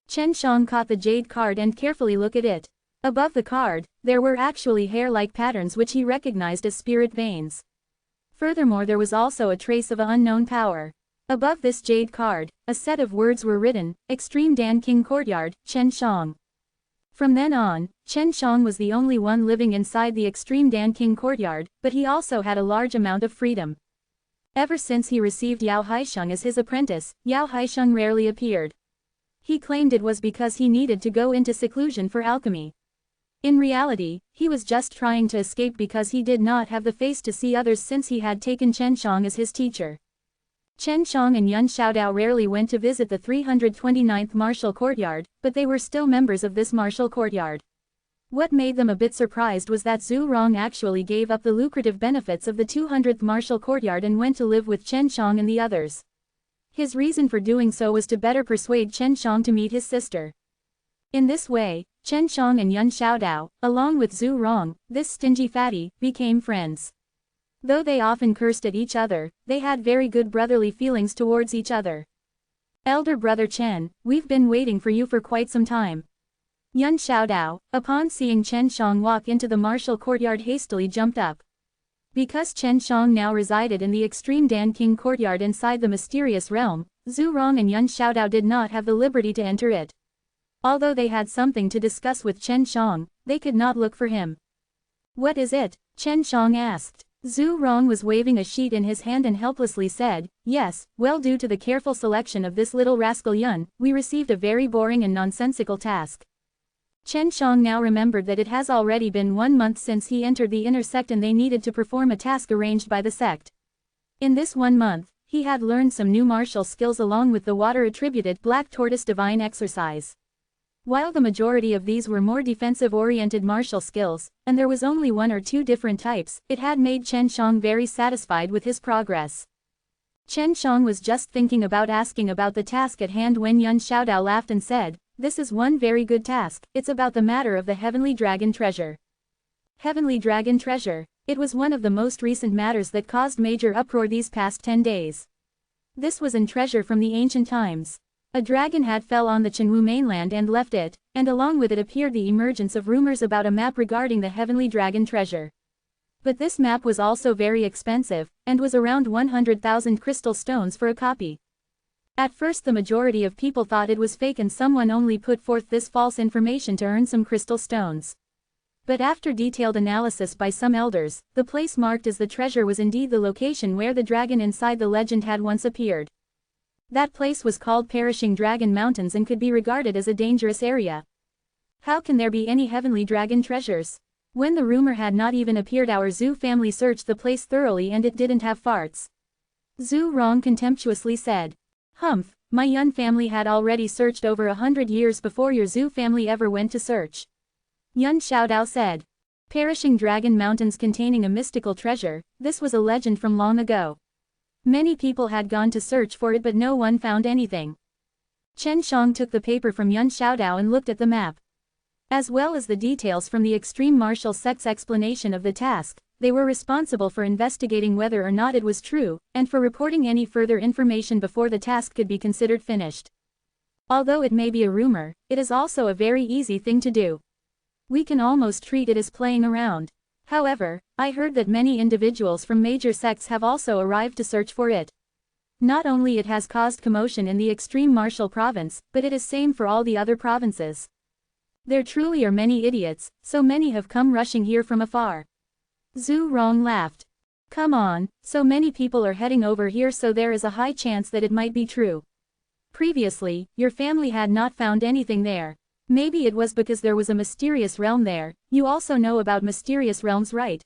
Chen Shang caught the jade card and carefully looked at it. Above the card, there were actually hair-like patterns which he recognized as spirit veins. Furthermore, there was also a trace of an unknown power. Above this jade card, a set of words were written, "Extreme Dan King Courtyard, Chen Shang." From then on, Chen Shang was the only one living inside the Extreme Dan King Courtyard, but he also had a large amount of freedom. Ever since he received Yao Haisheng as his apprentice, Yao Haisheng rarely appeared. He claimed it was because he needed to go into seclusion for alchemy. In reality, he was just trying to escape because he did not have the face to see others since he had taken Chen Shang as his teacher. Chen Shang and Yun Xiaodao rarely went to visit the 329th Martial Courtyard, but they were still members of this Martial Courtyard. What made them a bit surprised was that Zhu Rong actually gave up the lucrative benefits of the 200th Martial Courtyard and went to live with Chen Shang and the others. His reason for doing so was to better persuade Chen Shang to meet his sister. In this way, Chen Shang and Yun Xiaodao, along with Zhu Rong, this stingy fatty, became friends. Though they often cursed at each other, they had very good brotherly feelings towards each other. "Elder brother Chen, we've been waiting for you for quite some time." Yun Xiaodao, upon seeing Chen Shang walk into the martial courtyard, hastily jumped up. Because Chen Shang now resided in the Extreme Dan King courtyard inside the mysterious realm, Zhu Rong and Yun Xiaodao did not have the liberty to enter it. Although they had something to discuss with Chen Shang, they could not look for him. "What is it?" Chen Shang asked. Zhu Rong was waving a sheet in his hand and helplessly said, "Yes, well, due to the careful selection of this little rascal Yun, we received a very boring and nonsensical task." Chen Shang now remembered that it has already been 1 month since he entered the inner sect and they needed to perform a task arranged by the sect. In this 1 month, he had learned some new martial skills along with the water-attributed Black Tortoise Divine Exercise. While the majority of these were more defensive-oriented martial skills, and there was only 1 or 2 different types, it had made Chen Shang very satisfied with his progress. Chen Shang was just thinking about asking about the task at hand when Yun Xiaodao laughed and said, "This is one very good task, it's about the matter of the Heavenly Dragon Treasure." Heavenly Dragon Treasure. It was one of the most recent matters that caused major uproar these past 10 days. This was an treasure from the ancient times. A dragon had fell on the Chenwu mainland and left it, and along with it appeared the emergence of rumors about a map regarding the Heavenly Dragon Treasure. But this map was also very expensive, and was around 100,000 crystal stones for a copy. At first the majority of people thought it was fake and someone only put forth this false information to earn some crystal stones. But after detailed analysis by some elders, the place marked as the treasure was indeed the location where the dragon inside the legend had once appeared. That place was called Perishing Dragon Mountains and could be regarded as a dangerous area. How can there be any heavenly dragon treasures? When the rumor had not even appeared, our Zhu family searched the place thoroughly and it didn't have farts. Zhu Rong contemptuously said. "Humph, my Yun family had already searched over 100 years before your Zhu family ever went to search." Yun Xiaodao said. Perishing Dragon Mountains containing a mystical treasure, this was a legend from long ago. Many people had gone to search for it but no one found anything. Chen Shang took the paper from Yun Xiaodao and looked at the map. As well as the details from the extreme martial sect's explanation of the task, they were responsible for investigating whether or not it was true, and for reporting any further information before the task could be considered finished. Although it may be a rumor, it is also a very easy thing to do. We can almost treat it as playing around. However, I heard that many individuals from major sects have also arrived to search for it. Not only it has caused commotion in the extreme martial province, but it is same for all the other provinces. There truly are many idiots, so many have come rushing here from afar. Zhu Rong laughed. Come on, so many people are heading over here, so there is a high chance that it might be true. Previously, your family had not found anything there. Maybe it was because there was a mysterious realm there. You also know about mysterious realms, right?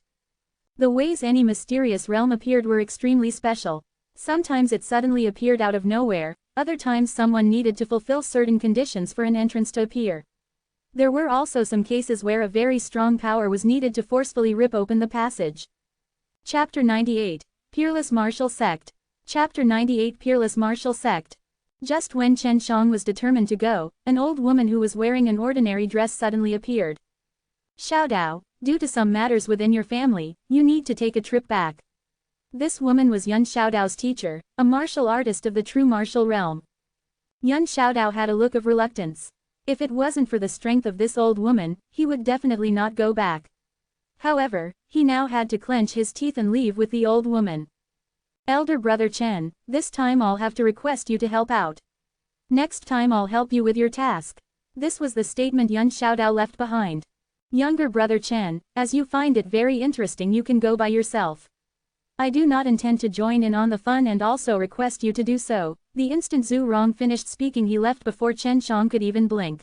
The ways any mysterious realm appeared were extremely special. Sometimes it suddenly appeared out of nowhere, other times someone needed to fulfill certain conditions for an entrance to appear. There were also some cases where a very strong power was needed to forcefully rip open the passage. Chapter 98. Peerless Martial Sect. Chapter 98. Peerless Martial Sect. Just when Chen Shang was determined to go, an old woman who was wearing an ordinary dress suddenly appeared. Xiaodao, due to some matters within your family, you need to take a trip back. This woman was Yun Xiaodao's teacher, a martial artist of the true martial realm. Yun Xiaodao had a look of reluctance. If it wasn't for the strength of this old woman, he would definitely not go back. However, he now had to clench his teeth and leave with the old woman. Elder brother Chen, this time I'll have to request you to help out. Next time I'll help you with your task. This was the statement Yun Xiaodao left behind. Younger brother Chen, as you find it very interesting, you can go by yourself. I do not intend to join in on the fun and also request you to do so. The instant Zhu Rong finished speaking, he left before Chen Shang could even blink.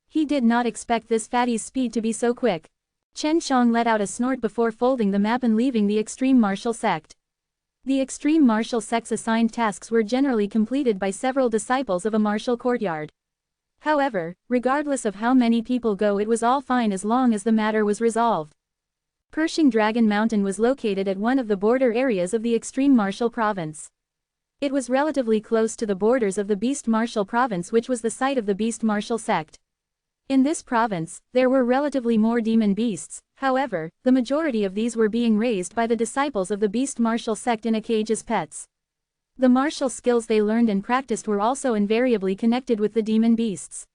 He did not expect this fatty's speed to be so quick. Chen Shang let out a snort before folding the map and leaving the extreme martial sect. The extreme martial sect's assigned tasks were generally completed by several disciples of a martial courtyard. However, regardless of how many people go, it was all fine as long as the matter was resolved. Pershing Dragon Mountain was located at one of the border areas of the extreme martial province. It was relatively close to the borders of the beast martial province, which was the site of the beast martial sect. In this province, there were relatively more demon beasts. However, the majority of these were being raised by the disciples of the beast martial sect in a cage as pets. The martial skills they learned and practiced were also invariably connected with the demon beasts.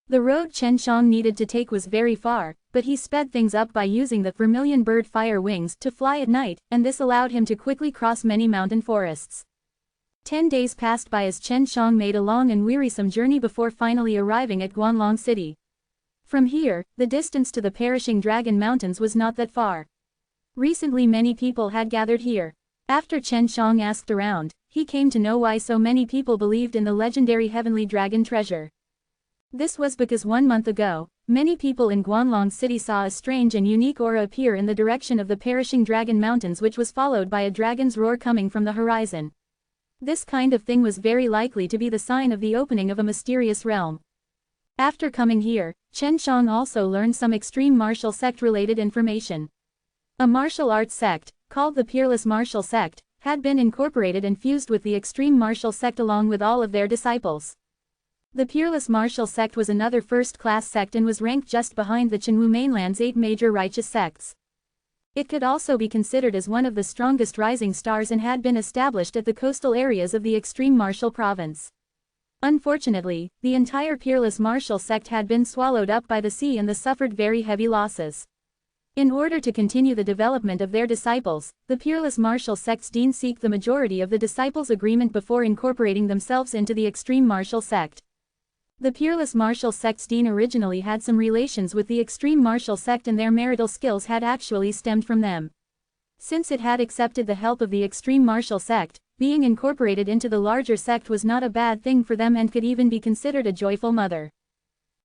The road Chen Shang needed to take was very far, but he sped things up by using the vermilion bird fire wings to fly at night, and this allowed him to quickly cross many mountain forests. 10 days passed by as Chen Shang made a long and wearisome journey before finally arriving at Guanlong City. From here, the distance to the Perishing Dragon Mountains was not that far. Recently many people had gathered here. After Chen Shang asked around, he came to know why so many people believed in the legendary heavenly dragon treasure. This was because 1 month ago, many people in Guanlong City saw a strange and unique aura appear in the direction of the Perishing Dragon Mountains, which was followed by a dragon's roar coming from the horizon. This kind of thing was very likely to be the sign of the opening of a mysterious realm. After coming here, Chen Shang also learned some extreme martial sect-related information. A martial arts sect, called the Peerless Martial Sect, had been incorporated and fused with the extreme martial sect along with all of their disciples. The Peerless Martial Sect was another first-class sect and was ranked just behind the Chenwu mainland's 8 major righteous sects. It could also be considered as one of the strongest rising stars and had been established at the coastal areas of the extreme martial province. Unfortunately, the entire Peerless Martial Sect had been swallowed up by the sea and suffered very heavy losses. In order to continue the development of their disciples, the Peerless Martial Sect's dean seeked the majority of the disciples' agreement before incorporating themselves into the Extreme Martial Sect. The Peerless Martial Sect's dean originally had some relations with the Extreme Martial Sect, and their marital skills had actually stemmed from them. Since it had accepted the help of the Extreme Martial Sect, being incorporated into the larger sect was not a bad thing for them and could even be considered a joyful mother.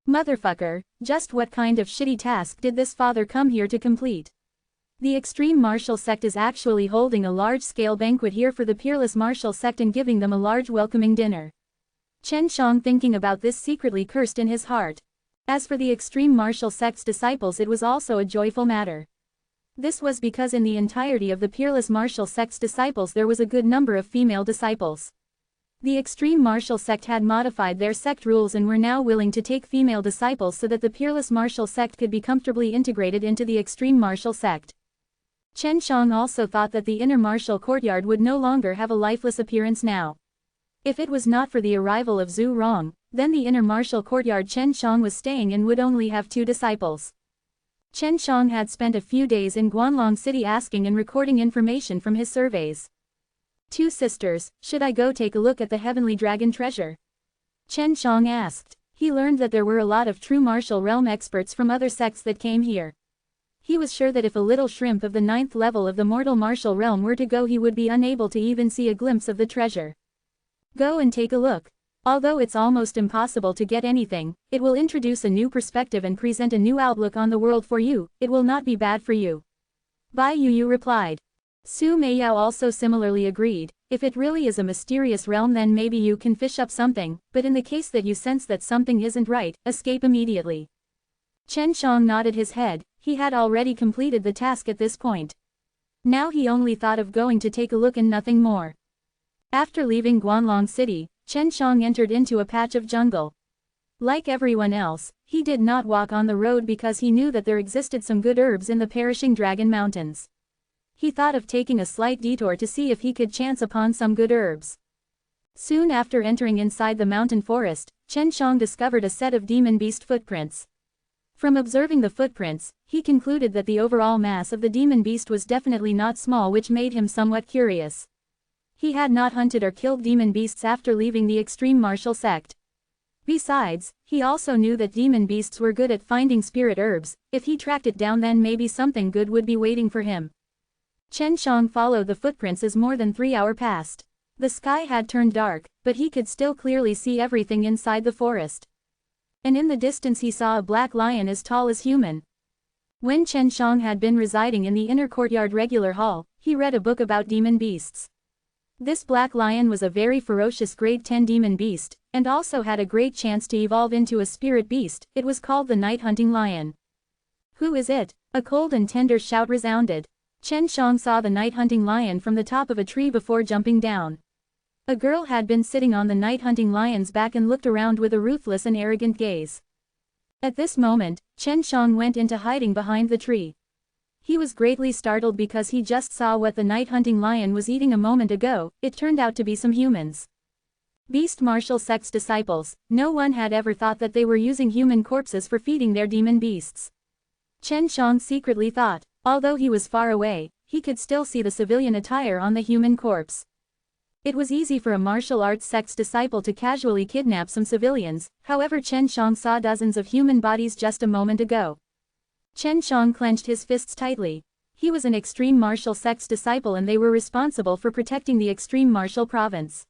Motherfucker, just what kind of shitty task did this father come here to complete? The Extreme Martial Sect is actually holding a large-scale banquet here for the Peerless Martial Sect and giving them a large welcoming dinner. Chen Shang, thinking about this, secretly cursed in his heart. As for the extreme martial sect's disciples, it was also a joyful matter. This was because in the entirety of the peerless martial sect's disciples there was a good number of female disciples. The extreme martial sect had modified their sect rules and were now willing to take female disciples so that the peerless martial sect could be comfortably integrated into the extreme martial sect. Chen Shang also thought that the inner martial courtyard would no longer have a lifeless appearance now. If it was not for the arrival of Zhu Rong, then the inner martial courtyard Chen Shang was staying in would only have 2 disciples. Chen Shang had spent a few days in Guanlong City asking and recording information from his surveys. 2 sisters, should I go take a look at the heavenly dragon treasure? Chen Shang asked. He learned that there were a lot of true martial realm experts from other sects that came here. He was sure that if a little shrimp of the 9th level of the mortal martial realm were to go, he would be unable to even see a glimpse of the treasure. Go and take a look. Although it's almost impossible to get anything, it will introduce a new perspective and present a new outlook on the world for you. It will not be bad for you. Bai Yu replied. Su Meiyao also similarly agreed. If it really is a mysterious realm, then maybe you can fish up something, but in the case that you sense that something isn't right, escape immediately. Chen Shang nodded his head. He had already completed the task at this point. Now he only thought of going to take a look and nothing more. After leaving Guanlong City, Chen Shang entered into a patch of jungle. Like everyone else, he did not walk on the road because he knew that there existed some good herbs in the perishing Dragon Mountains. He thought of taking a slight detour to see if he could chance upon some good herbs. Soon after entering inside the mountain forest, Chen Shang discovered a set of demon beast footprints. From observing the footprints, he concluded that the overall mass of the demon beast was definitely not small, which made him somewhat curious. He had not hunted or killed demon beasts after leaving the extreme martial sect. Besides, he also knew that demon beasts were good at finding spirit herbs. If he tracked it down, then maybe something good would be waiting for him. Chen Shang followed the footprints as more than 3 hours passed. The sky had turned dark, but he could still clearly see everything inside the forest. And in the distance he saw a black lion as tall as human. When Chen Shang had been residing in the inner courtyard regular hall, he read a book about demon beasts. This black lion was a very ferocious grade 10 demon beast, and also had a great chance to evolve into a spirit beast. It was called the night hunting lion. Who is it? A cold and tender shout resounded. Chen Shang saw the night hunting lion from the top of a tree before jumping down. A girl had been sitting on the night hunting lion's back and looked around with a ruthless and arrogant gaze. At this moment, Chen Shang went into hiding behind the tree. He was greatly startled because he just saw what the night hunting lion was eating a moment ago. It turned out to be some humans. Beast martial sect's disciples. No one had ever thought that they were using human corpses for feeding their demon beasts. Chen Shang secretly thought. Although he was far away, he could still see the civilian attire on the human corpse. It was easy for a martial arts sect's disciple to casually kidnap some civilians. However, Chen Shang saw dozens of human bodies just a moment ago. Chen Shang clenched his fists tightly. He was an extreme martial sect's disciple and they were responsible for protecting the extreme martial province.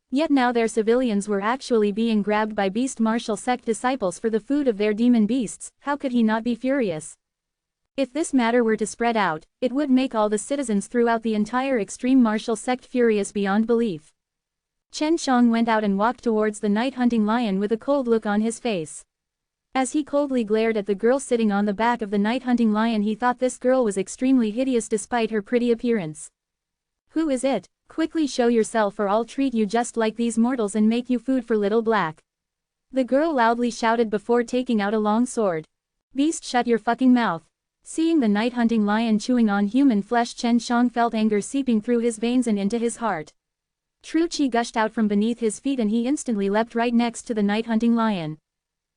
Yet now their civilians were actually being grabbed by beast martial sect disciples for the food of their demon beasts. How could he not be furious? If this matter were to spread out, it would make all the citizens throughout the entire extreme martial sect furious beyond belief. Chen Shang went out and walked towards the night hunting lion with a cold look on his face. As he coldly glared at the girl sitting on the back of the night hunting lion, he thought this girl was extremely hideous despite her pretty appearance. Who is it? Quickly show yourself or I'll treat you just like these mortals and make you food for little black. The girl loudly shouted before taking out a long sword. Beast, shut your fucking mouth. Seeing the night hunting lion chewing on human flesh, Chen Shang felt anger seeping through his veins and into his heart. True chi gushed out from beneath his feet and he instantly leapt right next to the night hunting lion.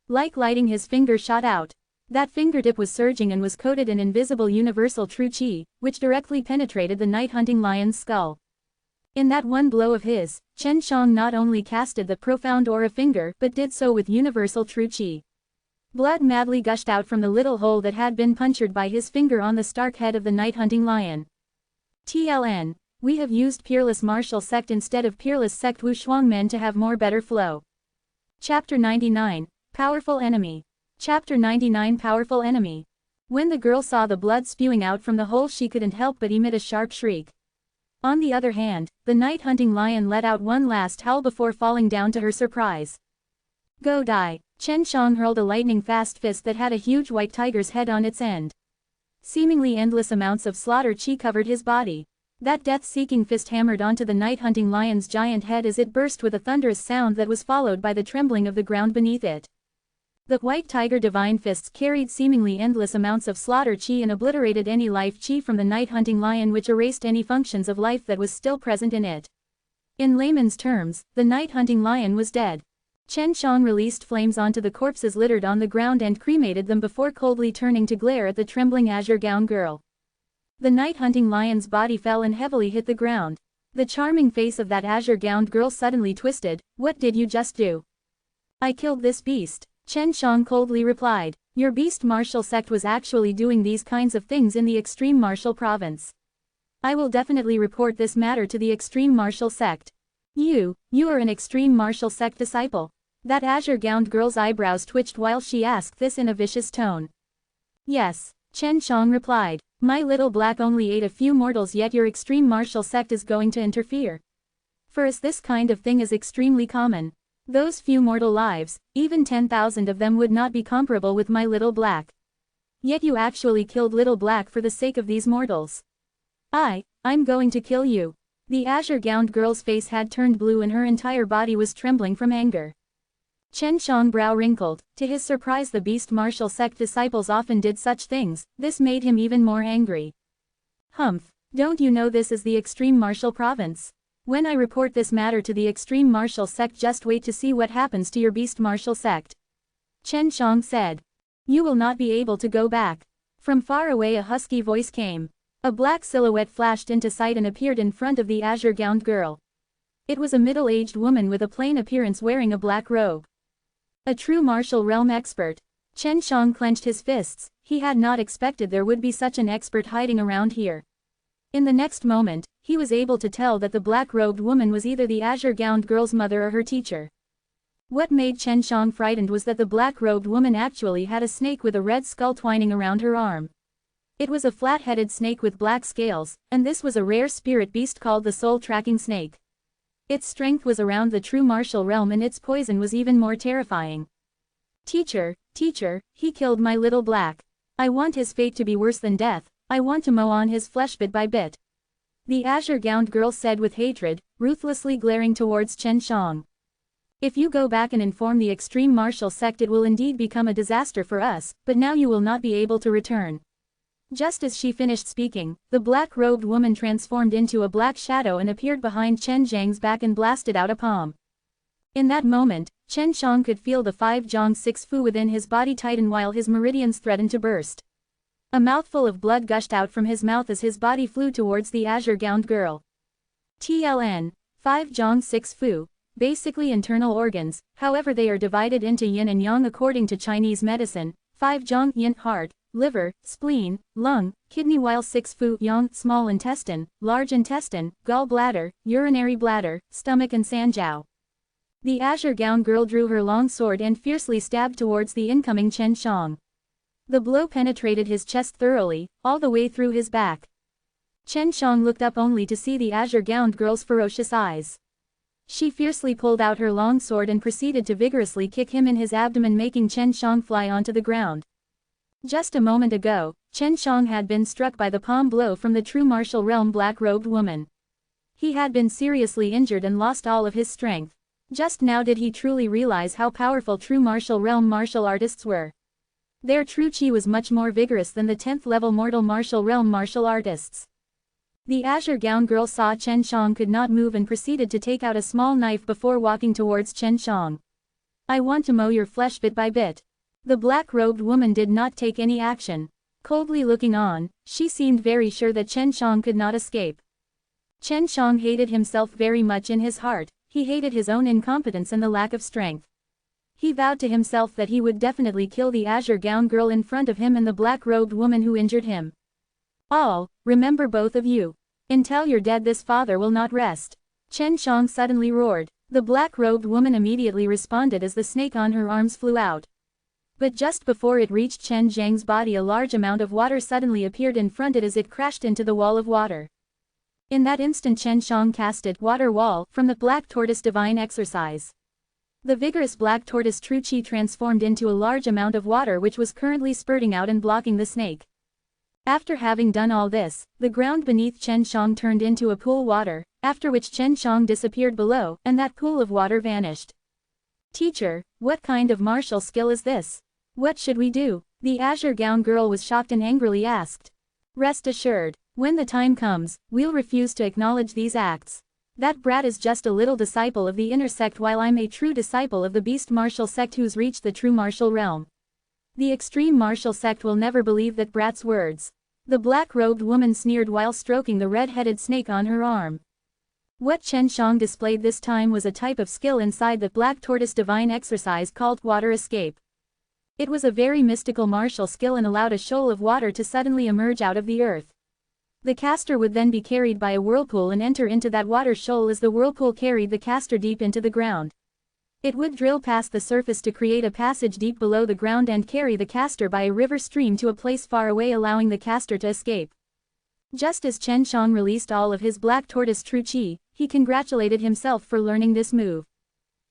Like lightning, his finger shot out. That fingertip was surging and was coated in invisible universal true chi, which directly penetrated the night hunting lion's skull. In that one blow of his, Chen Shang not only casted the profound aura finger but did so with universal true chi. Blood madly gushed out from the little hole that had been punctured by his finger on the stark head of the night hunting lion. TLN. We have used Peerless Martial Sect instead of Peerless Sect Wushuangmen to have more better flow. Chapter 99. Powerful Enemy. Chapter 99. Powerful Enemy. When the girl saw the blood spewing out from the hole, she couldn't help but emit a sharp shriek. On the other hand, the night hunting lion let out one last howl before falling down to her surprise. Go die. Chen Shang hurled a lightning-fast fist that had a huge white tiger's head on its end. Seemingly endless amounts of slaughter chi covered his body. That death-seeking fist hammered onto the night-hunting lion's giant head as it burst with a thunderous sound that was followed by the trembling of the ground beneath it. The white tiger divine fists carried seemingly endless amounts of slaughter chi and obliterated any life chi from the night-hunting lion, which erased any functions of life that was still present in it. In layman's terms, the night-hunting lion was dead. Chen Shang released flames onto the corpses littered on the ground and cremated them before coldly turning to glare at the trembling azure-gowned girl. The night-hunting lion's body fell and heavily hit the ground. The charming face of that azure-gowned girl suddenly twisted. "What did you just do?" "I killed this beast," Chen Shang coldly replied. "Your beast martial sect was actually doing these kinds of things in the extreme martial province. I will definitely report this matter to the extreme martial sect." You are an extreme martial sect disciple." That azure-gowned girl's eyebrows twitched while she asked this in a vicious tone. "Yes," Chen Shang replied. "My little black only ate a few mortals, yet your extreme martial sect is going to interfere. For us this kind of thing is extremely common. Those few mortal lives, even 10,000 of them would not be comparable with my little black. Yet you actually killed little black for the sake of these mortals. I'm going to kill you." The azure-gowned girl's face had turned blue and her entire body was trembling from anger. Chen Shang's brow wrinkled. To his surprise, the beast martial sect disciples often did such things. This made him even more angry. "Humph, don't you know this is the extreme martial province? When I report this matter to the extreme martial sect, just wait to see what happens to your beast martial sect," Chen Shang said. "You will not be able to go back." From far away a husky voice came. A black silhouette flashed into sight and appeared in front of the azure-gowned girl. It was a middle-aged woman with a plain appearance wearing a black robe. A true martial realm expert. Chen Shang clenched his fists. He had not expected there would be such an expert hiding around here. In the next moment, he was able to tell that the black-robed woman was either the azure-gowned girl's mother or her teacher. What made Chen Shang frightened was that the black-robed woman actually had a snake with a red skull twining around her arm. It was a flat-headed snake with black scales, and this was a rare spirit beast called the soul-tracking snake. Its strength was around the true martial realm and its poison was even more terrifying. Teacher, he killed my little black. I want his fate to be worse than death. I want to mow on his flesh bit by bit," the azure-gowned girl said with hatred, ruthlessly glaring towards Chen Shang. "If you go back and inform the extreme martial sect, it will indeed become a disaster for us, but now you will not be able to return." Just as she finished speaking, the black-robed woman transformed into a black shadow and appeared behind Chen Zhang's back and blasted out a palm. In that moment, Chen Shang could feel the 5 Zhang 6 Fu within his body tighten while his meridians threatened to burst. A mouthful of blood gushed out from his mouth as his body flew towards the azure-gowned girl. TLN, 5 Zhang 6 Fu, basically internal organs, however they are divided into yin and yang according to Chinese medicine. 5 Zhang yin heart, liver, spleen, lung, kidney, while 6 Fu yang small intestine, large intestine, gallbladder, urinary bladder, stomach and sanjiao. The azure-gowned girl drew her long sword and fiercely stabbed towards the incoming Chen Shang. The blow penetrated his chest thoroughly, all the way through his back. Chen Shang looked up only to see the azure-gowned girl's ferocious eyes. She fiercely pulled out her long sword and proceeded to vigorously kick him in his abdomen, making Chen Shang fly onto the ground. Just a moment ago, Chen Shang had been struck by the palm blow from the true martial realm black-robed woman. He had been seriously injured and lost all of his strength. Just now did he truly realize how powerful true martial realm martial artists were. Their true chi was much more vigorous than the 10th level mortal martial realm martial artists. The azure-gowned girl saw Chen Shang could not move and proceeded to take out a small knife before walking towards Chen Shang. "I want to mow your flesh bit by bit." The black-robed woman did not take any action. Coldly looking on, she seemed very sure that Chen Shang could not escape. Chen Shang hated himself very much in his heart. He hated his own incompetence and the lack of strength. He vowed to himself that he would definitely kill the azure-gowned girl in front of him and the black-robed woman who injured him. "All, remember, both of you. Until you're dead this father will not rest." Chen Shang suddenly roared. The black-robed woman immediately responded as the snake on her arms flew out. But just before it reached Chen Zhang's body, a large amount of water suddenly appeared in front of it as it crashed into the wall of water. In that instant Chen Shang casted water wall from the black tortoise divine exercise. The vigorous black tortoise true chi transformed into a large amount of water which was currently spurting out and blocking the snake. After having done all this, the ground beneath Chen Shang turned into a pool water, after which Chen Shang disappeared below, and that pool of water vanished. Teacher, what kind of martial skill is this? What should we do? The azure gown girl was shocked and angrily asked. Rest assured, when the time comes, we'll refuse to acknowledge these acts. That brat is just a little disciple of the inner sect while I'm a true disciple of the beast martial sect who's reached the true martial realm. The extreme martial sect will never believe that brat's words. The black-robed woman sneered while stroking the red-headed snake on her arm. What Chen Shang displayed this time was a type of skill inside the black tortoise divine exercise called water escape. It was a very mystical martial skill and allowed a shoal of water to suddenly emerge out of the earth. The caster would then be carried by a whirlpool and enter into that water shoal as the whirlpool carried the caster deep into the ground. It would drill past the surface to create a passage deep below the ground and carry the caster by a river stream to a place far away, allowing the caster to escape. Just as Chen Shang released all of his black tortoise true chi, he congratulated himself for learning this move.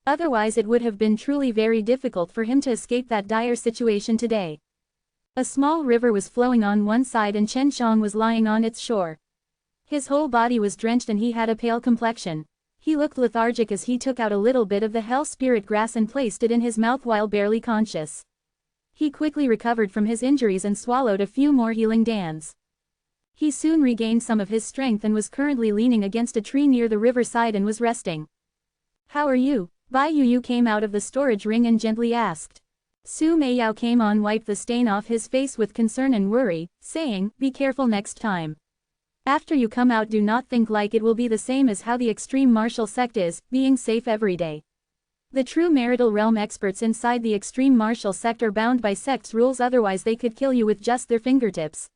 Otherwise it would have been truly very difficult for him to escape that dire situation today. A small river was flowing on one side and Chen Shang was lying on its shore. His whole body was drenched and he had a pale complexion. He looked lethargic as he took out a little bit of the hell spirit grass and placed it in his mouth while barely conscious. He quickly recovered from his injuries and swallowed a few more healing dans. He soon regained some of his strength and was currently leaning against a tree near the riverside and was resting. How are you? Bai Yuyu came out of the storage ring and gently asked. Su Meiyao came on, wiped the stain off his face with concern and worry, saying, be careful next time. After you come out, do not think like it will be the same as how the extreme martial sect is, being safe every day. The true marital realm experts inside the extreme martial sect are bound by sect's rules, otherwise they could kill you with just their fingertips.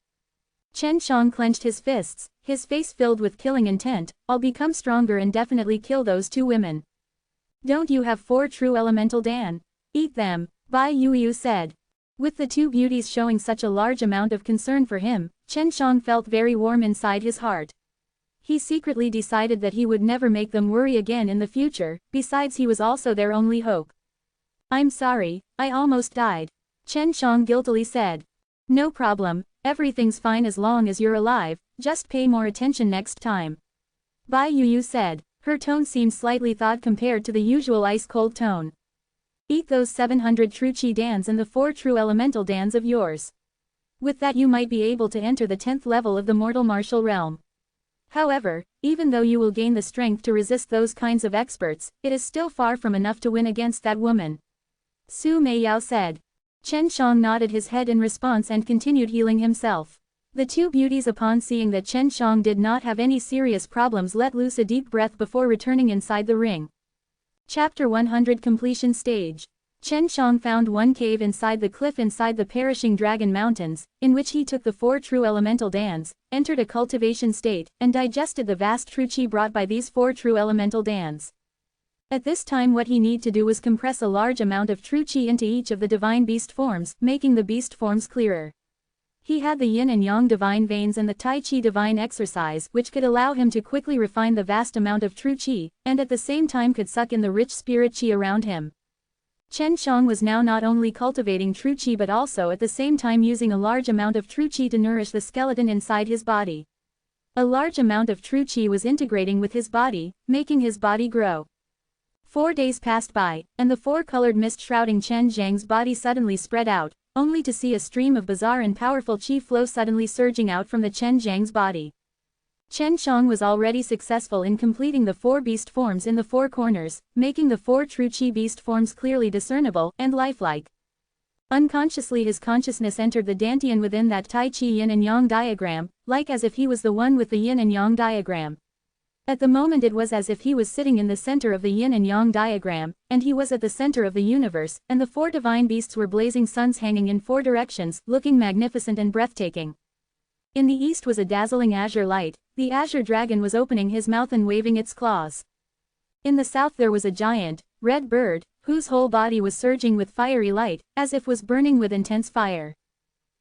Chen Shang clenched his fists, his face filled with killing intent. I'll become stronger and definitely kill those two women. Don't you have 4 true elemental dan? Eat them, Bai Yuyu said. With the two beauties showing such a large amount of concern for him, Chen Shang felt very warm inside his heart. He secretly decided that he would never make them worry again in the future, besides he was also their only hope. I'm sorry, I almost died. Chen Shang guiltily said. No problem, everything's fine as long as you're alive, just pay more attention next time. Bai Yuyu said. Her tone seemed slightly thawed compared to the usual ice-cold tone. Eat those 700 true chi dans and the 4 true elemental dans of yours. With that you might be able to enter the 10th level of the mortal martial realm. However, even though you will gain the strength to resist those kinds of experts, it is still far from enough to win against that woman. Su Meiyao said. Chen Shang nodded his head in response and continued healing himself. The two beauties, upon seeing that Chen Shang did not have any serious problems, let loose a deep breath before returning inside the ring. Chapter 100 Completion Stage. Chen Shang found one cave inside the cliff inside the perishing Dragon Mountains, in which he took the 4 true elemental dans, entered a cultivation state, and digested the vast true chi brought by these 4 true elemental dans. At this time what he needed to do was compress a large amount of true chi into each of the divine beast forms, making the beast forms clearer. He had the yin and yang divine veins and the tai chi divine exercise, which could allow him to quickly refine the vast amount of true chi, and at the same time could suck in the rich spirit chi around him. Chen Shang was now not only cultivating true chi but also at the same time using a large amount of true chi to nourish the skeleton inside his body. A large amount of true chi was integrating with his body, making his body grow. 4 days passed by, and the 4-colored mist shrouding Chen Zhang's body suddenly spread out, only to see a stream of bizarre and powerful chi flow suddenly surging out from the Chen Zhang's body. Chen Shang was already successful in completing the 4 beast forms in the 4 corners, making the 4 true chi beast forms clearly discernible and lifelike. Unconsciously his consciousness entered the dantian within that Tai Chi yin and yang diagram, like as if he was the one with the yin and yang diagram. At the moment it was as if he was sitting in the center of the yin and yang diagram, and he was at the center of the universe, and the 4 divine beasts were blazing suns hanging in 4 directions, looking magnificent and breathtaking. In the east was a dazzling azure light, the azure dragon was opening his mouth and waving its claws. In the south there was a giant, red bird, whose whole body was surging with fiery light, as if was burning with intense fire.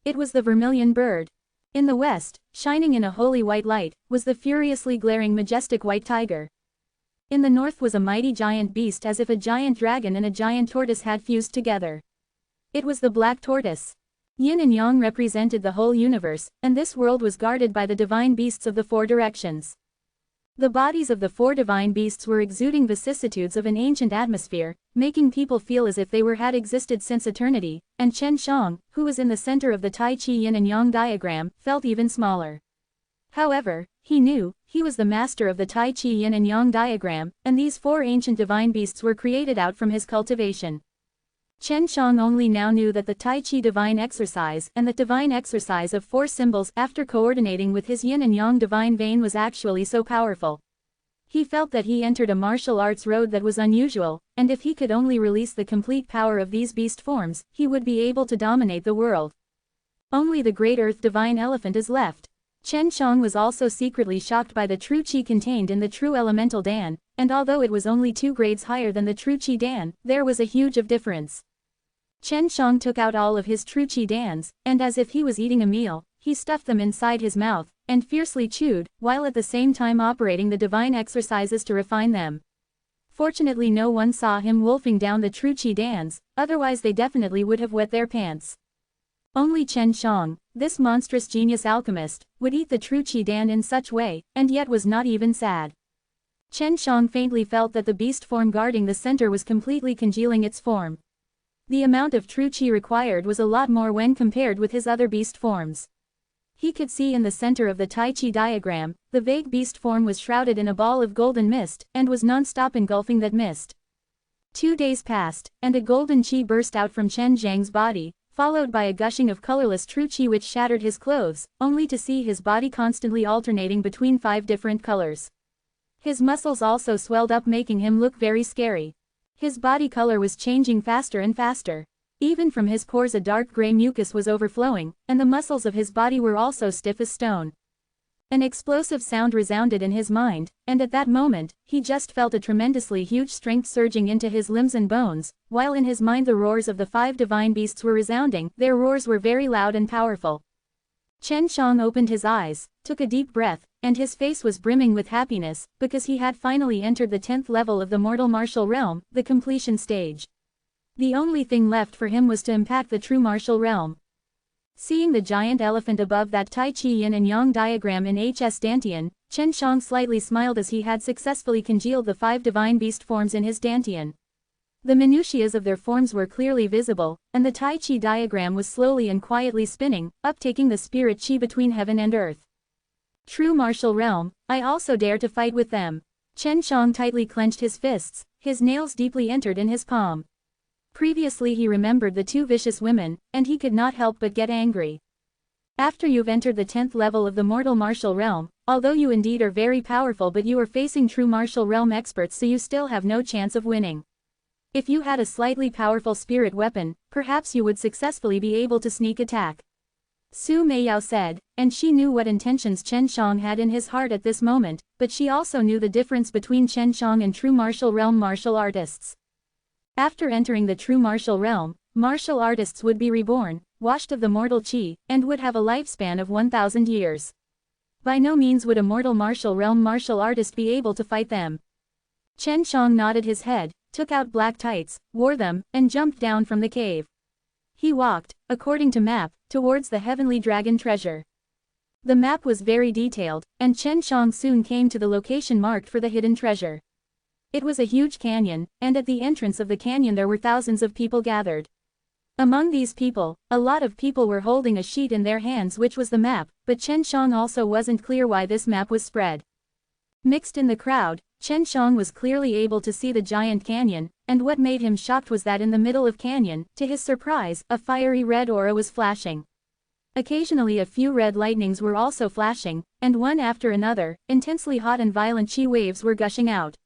It was the vermilion bird. In the west, shining in a holy white light, was the furiously glaring majestic white tiger. In the north was a mighty giant beast, as if a giant dragon and a giant tortoise had fused together. It was the Black Tortoise. Yin and Yang represented the whole universe, and this world was guarded by the divine beasts of the four directions. The bodies of the four divine beasts were exuding vicissitudes of an ancient atmosphere, making people feel as if they had existed since eternity, and Chen Shang, who was in the center of the Tai Chi Yin and Yang diagram, felt even smaller. However, he knew, he was the master of the Tai Chi Yin and Yang diagram, and these four ancient divine beasts were created out from his cultivation. Chen Shang only now knew that the Tai Chi divine exercise and the divine exercise of four symbols after coordinating with his Yin and Yang divine vein was actually so powerful. He felt that he entered a martial arts road that was unusual, and if he could only release the complete power of these beast forms, he would be able to dominate the world. Only the great earth divine elephant is left. Chen Shang was also secretly shocked by the true Qi contained in the true elemental Dan, and although it was only 2 grades higher than the true Qi Dan, there was a huge difference. Chen Shang took out all of his true Qi Dans, and as if he was eating a meal, he stuffed them inside his mouth, and fiercely chewed, while at the same time operating the divine exercises to refine them. Fortunately no one saw him wolfing down the true Qi Dans, otherwise they definitely would have wet their pants. Only Chen Shang, this monstrous genius alchemist, would eat the true Qi Dan in such way, and yet was not even sad. Chen Shang faintly felt that the beast form guarding the center was completely congealing its form. The amount of true Qi required was a lot more when compared with his other beast forms. He could see in the center of the Tai Chi diagram, the vague beast form was shrouded in a ball of golden mist, and was non-stop engulfing that mist. 2 days passed, and a golden Qi burst out from Chen Zhang's body, followed by a gushing of colorless true Qi which shattered his clothes, only to see his body constantly alternating between 5 different colors. His muscles also swelled up, making him look very scary. His body color was changing faster and faster. Even from his pores a dark gray mucus was overflowing, and the muscles of his body were also stiff as stone. An explosive sound resounded in his mind, and at that moment, he just felt a tremendously huge strength surging into his limbs and bones, while in his mind the roars of the 5 divine beasts were resounding. Their roars were very loud and powerful. Chen Shang opened his eyes, took a deep breath, and his face was brimming with happiness, because he had finally entered the 10th level of the mortal martial realm, the completion stage. The only thing left for him was to impact the true martial realm. Seeing the giant elephant above that Tai Chi Yin and Yang diagram in HS Dantian, Chen Shang slightly smiled as he had successfully congealed the 5 divine beast forms in his Dantian. The minutiae of their forms were clearly visible, and the Tai Chi diagram was slowly and quietly spinning, uptaking the spirit Qi between heaven and earth. True martial realm, I also dare to fight with them. Chen Shang tightly clenched his fists, his nails deeply entered in his palm. Previously he remembered the 2 vicious women, and he could not help but get angry. After you've entered the 10th level of the mortal martial realm, although you indeed are very powerful, but you are facing true martial realm experts, so you still have no chance of winning. If you had a slightly powerful spirit weapon, perhaps you would successfully be able to sneak attack. Su Meiyao said, and she knew what intentions Chen Shang had in his heart at this moment, but she also knew the difference between Chen Shang and true martial realm martial artists. After entering the true martial realm, martial artists would be reborn, washed of the mortal Qi, and would have a lifespan of 1,000 years. By no means would a mortal martial realm martial artist be able to fight them. Chen Shang nodded his head, took out black tights, wore them, and jumped down from the cave. He walked, according to map, towards the heavenly dragon treasure. The map was very detailed, and Chen Shang soon came to the location marked for the hidden treasure. It was a huge canyon, and at the entrance of the canyon there were thousands of people gathered. Among these people, a lot of people were holding a sheet in their hands which was the map, but Chen Shang also wasn't clear why this map was spread. Mixed in the crowd, Chen Shang was clearly able to see the giant canyon, and what made him shocked was that in the middle of canyon, to his surprise, a fiery red aura was flashing. Occasionally a few red lightnings were also flashing, and one after another, intensely hot and violent Qi waves were gushing out.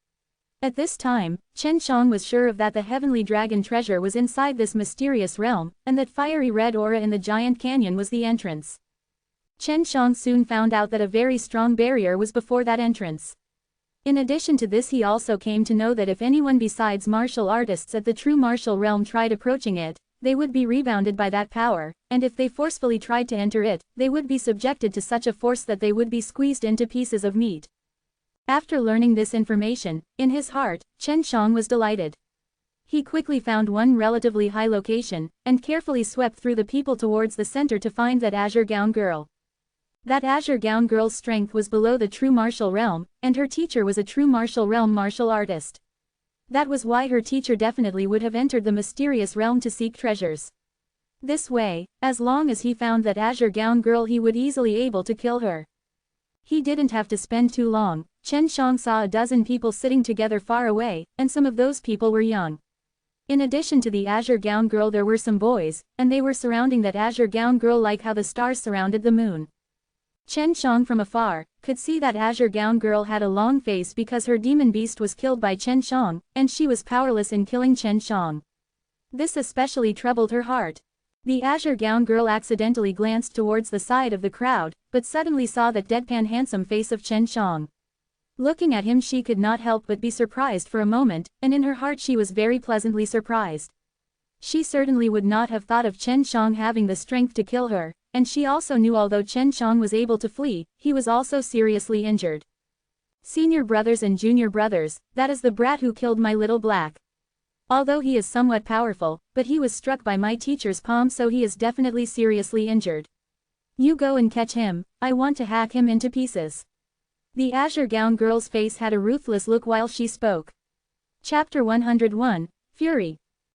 At this time, Chen Shang was sure of that the heavenly dragon treasure was inside this mysterious realm, and that fiery red aura in the giant canyon was the entrance. Chen Shang soon found out that a very strong barrier was before that entrance. In addition to this, he also came to know that if anyone besides martial artists at the true martial realm tried approaching it, they would be rebounded by that power, and if they forcefully tried to enter it, they would be subjected to such a force that they would be squeezed into pieces of meat. After learning this information, in his heart, Chen Shang was delighted. He quickly found one relatively high location, and carefully swept through the people towards the center to find that azure gown girl. That azure gown girl's strength was below the true martial realm, and her teacher was a true martial realm martial artist. That was why her teacher definitely would have entered the mysterious realm to seek treasures. This way, as long as he found that azure gown girl, he would easily able to kill her. He didn't have to spend too long. Chen Shang saw a dozen people sitting together far away, and some of those people were young. In addition to the azure gown girl, there were some boys, and they were surrounding that azure gown girl like how the stars surrounded the moon. Chen Shang from afar could see that azure gown girl had a long face because her demon beast was killed by Chen Shang, and she was powerless in killing Chen Shang. This especially troubled her heart. The azure gown girl accidentally glanced towards the side of the crowd, but suddenly saw that deadpan handsome face of Chen Shang. Looking at him, she could not help but be surprised for a moment, and in her heart she was very pleasantly surprised. She certainly would not have thought of Chen Shang having the strength to kill her, and she also knew although Chen Shang was able to flee, he was also seriously injured. Senior brothers and junior brothers, that is the brat who killed my little black. Although he is somewhat powerful, but he was struck by my teacher's palm, so he is definitely seriously injured. You go and catch him, I want to hack him into pieces. The azure gown girl's face had a ruthless look while she spoke. Chapter 101, Fury.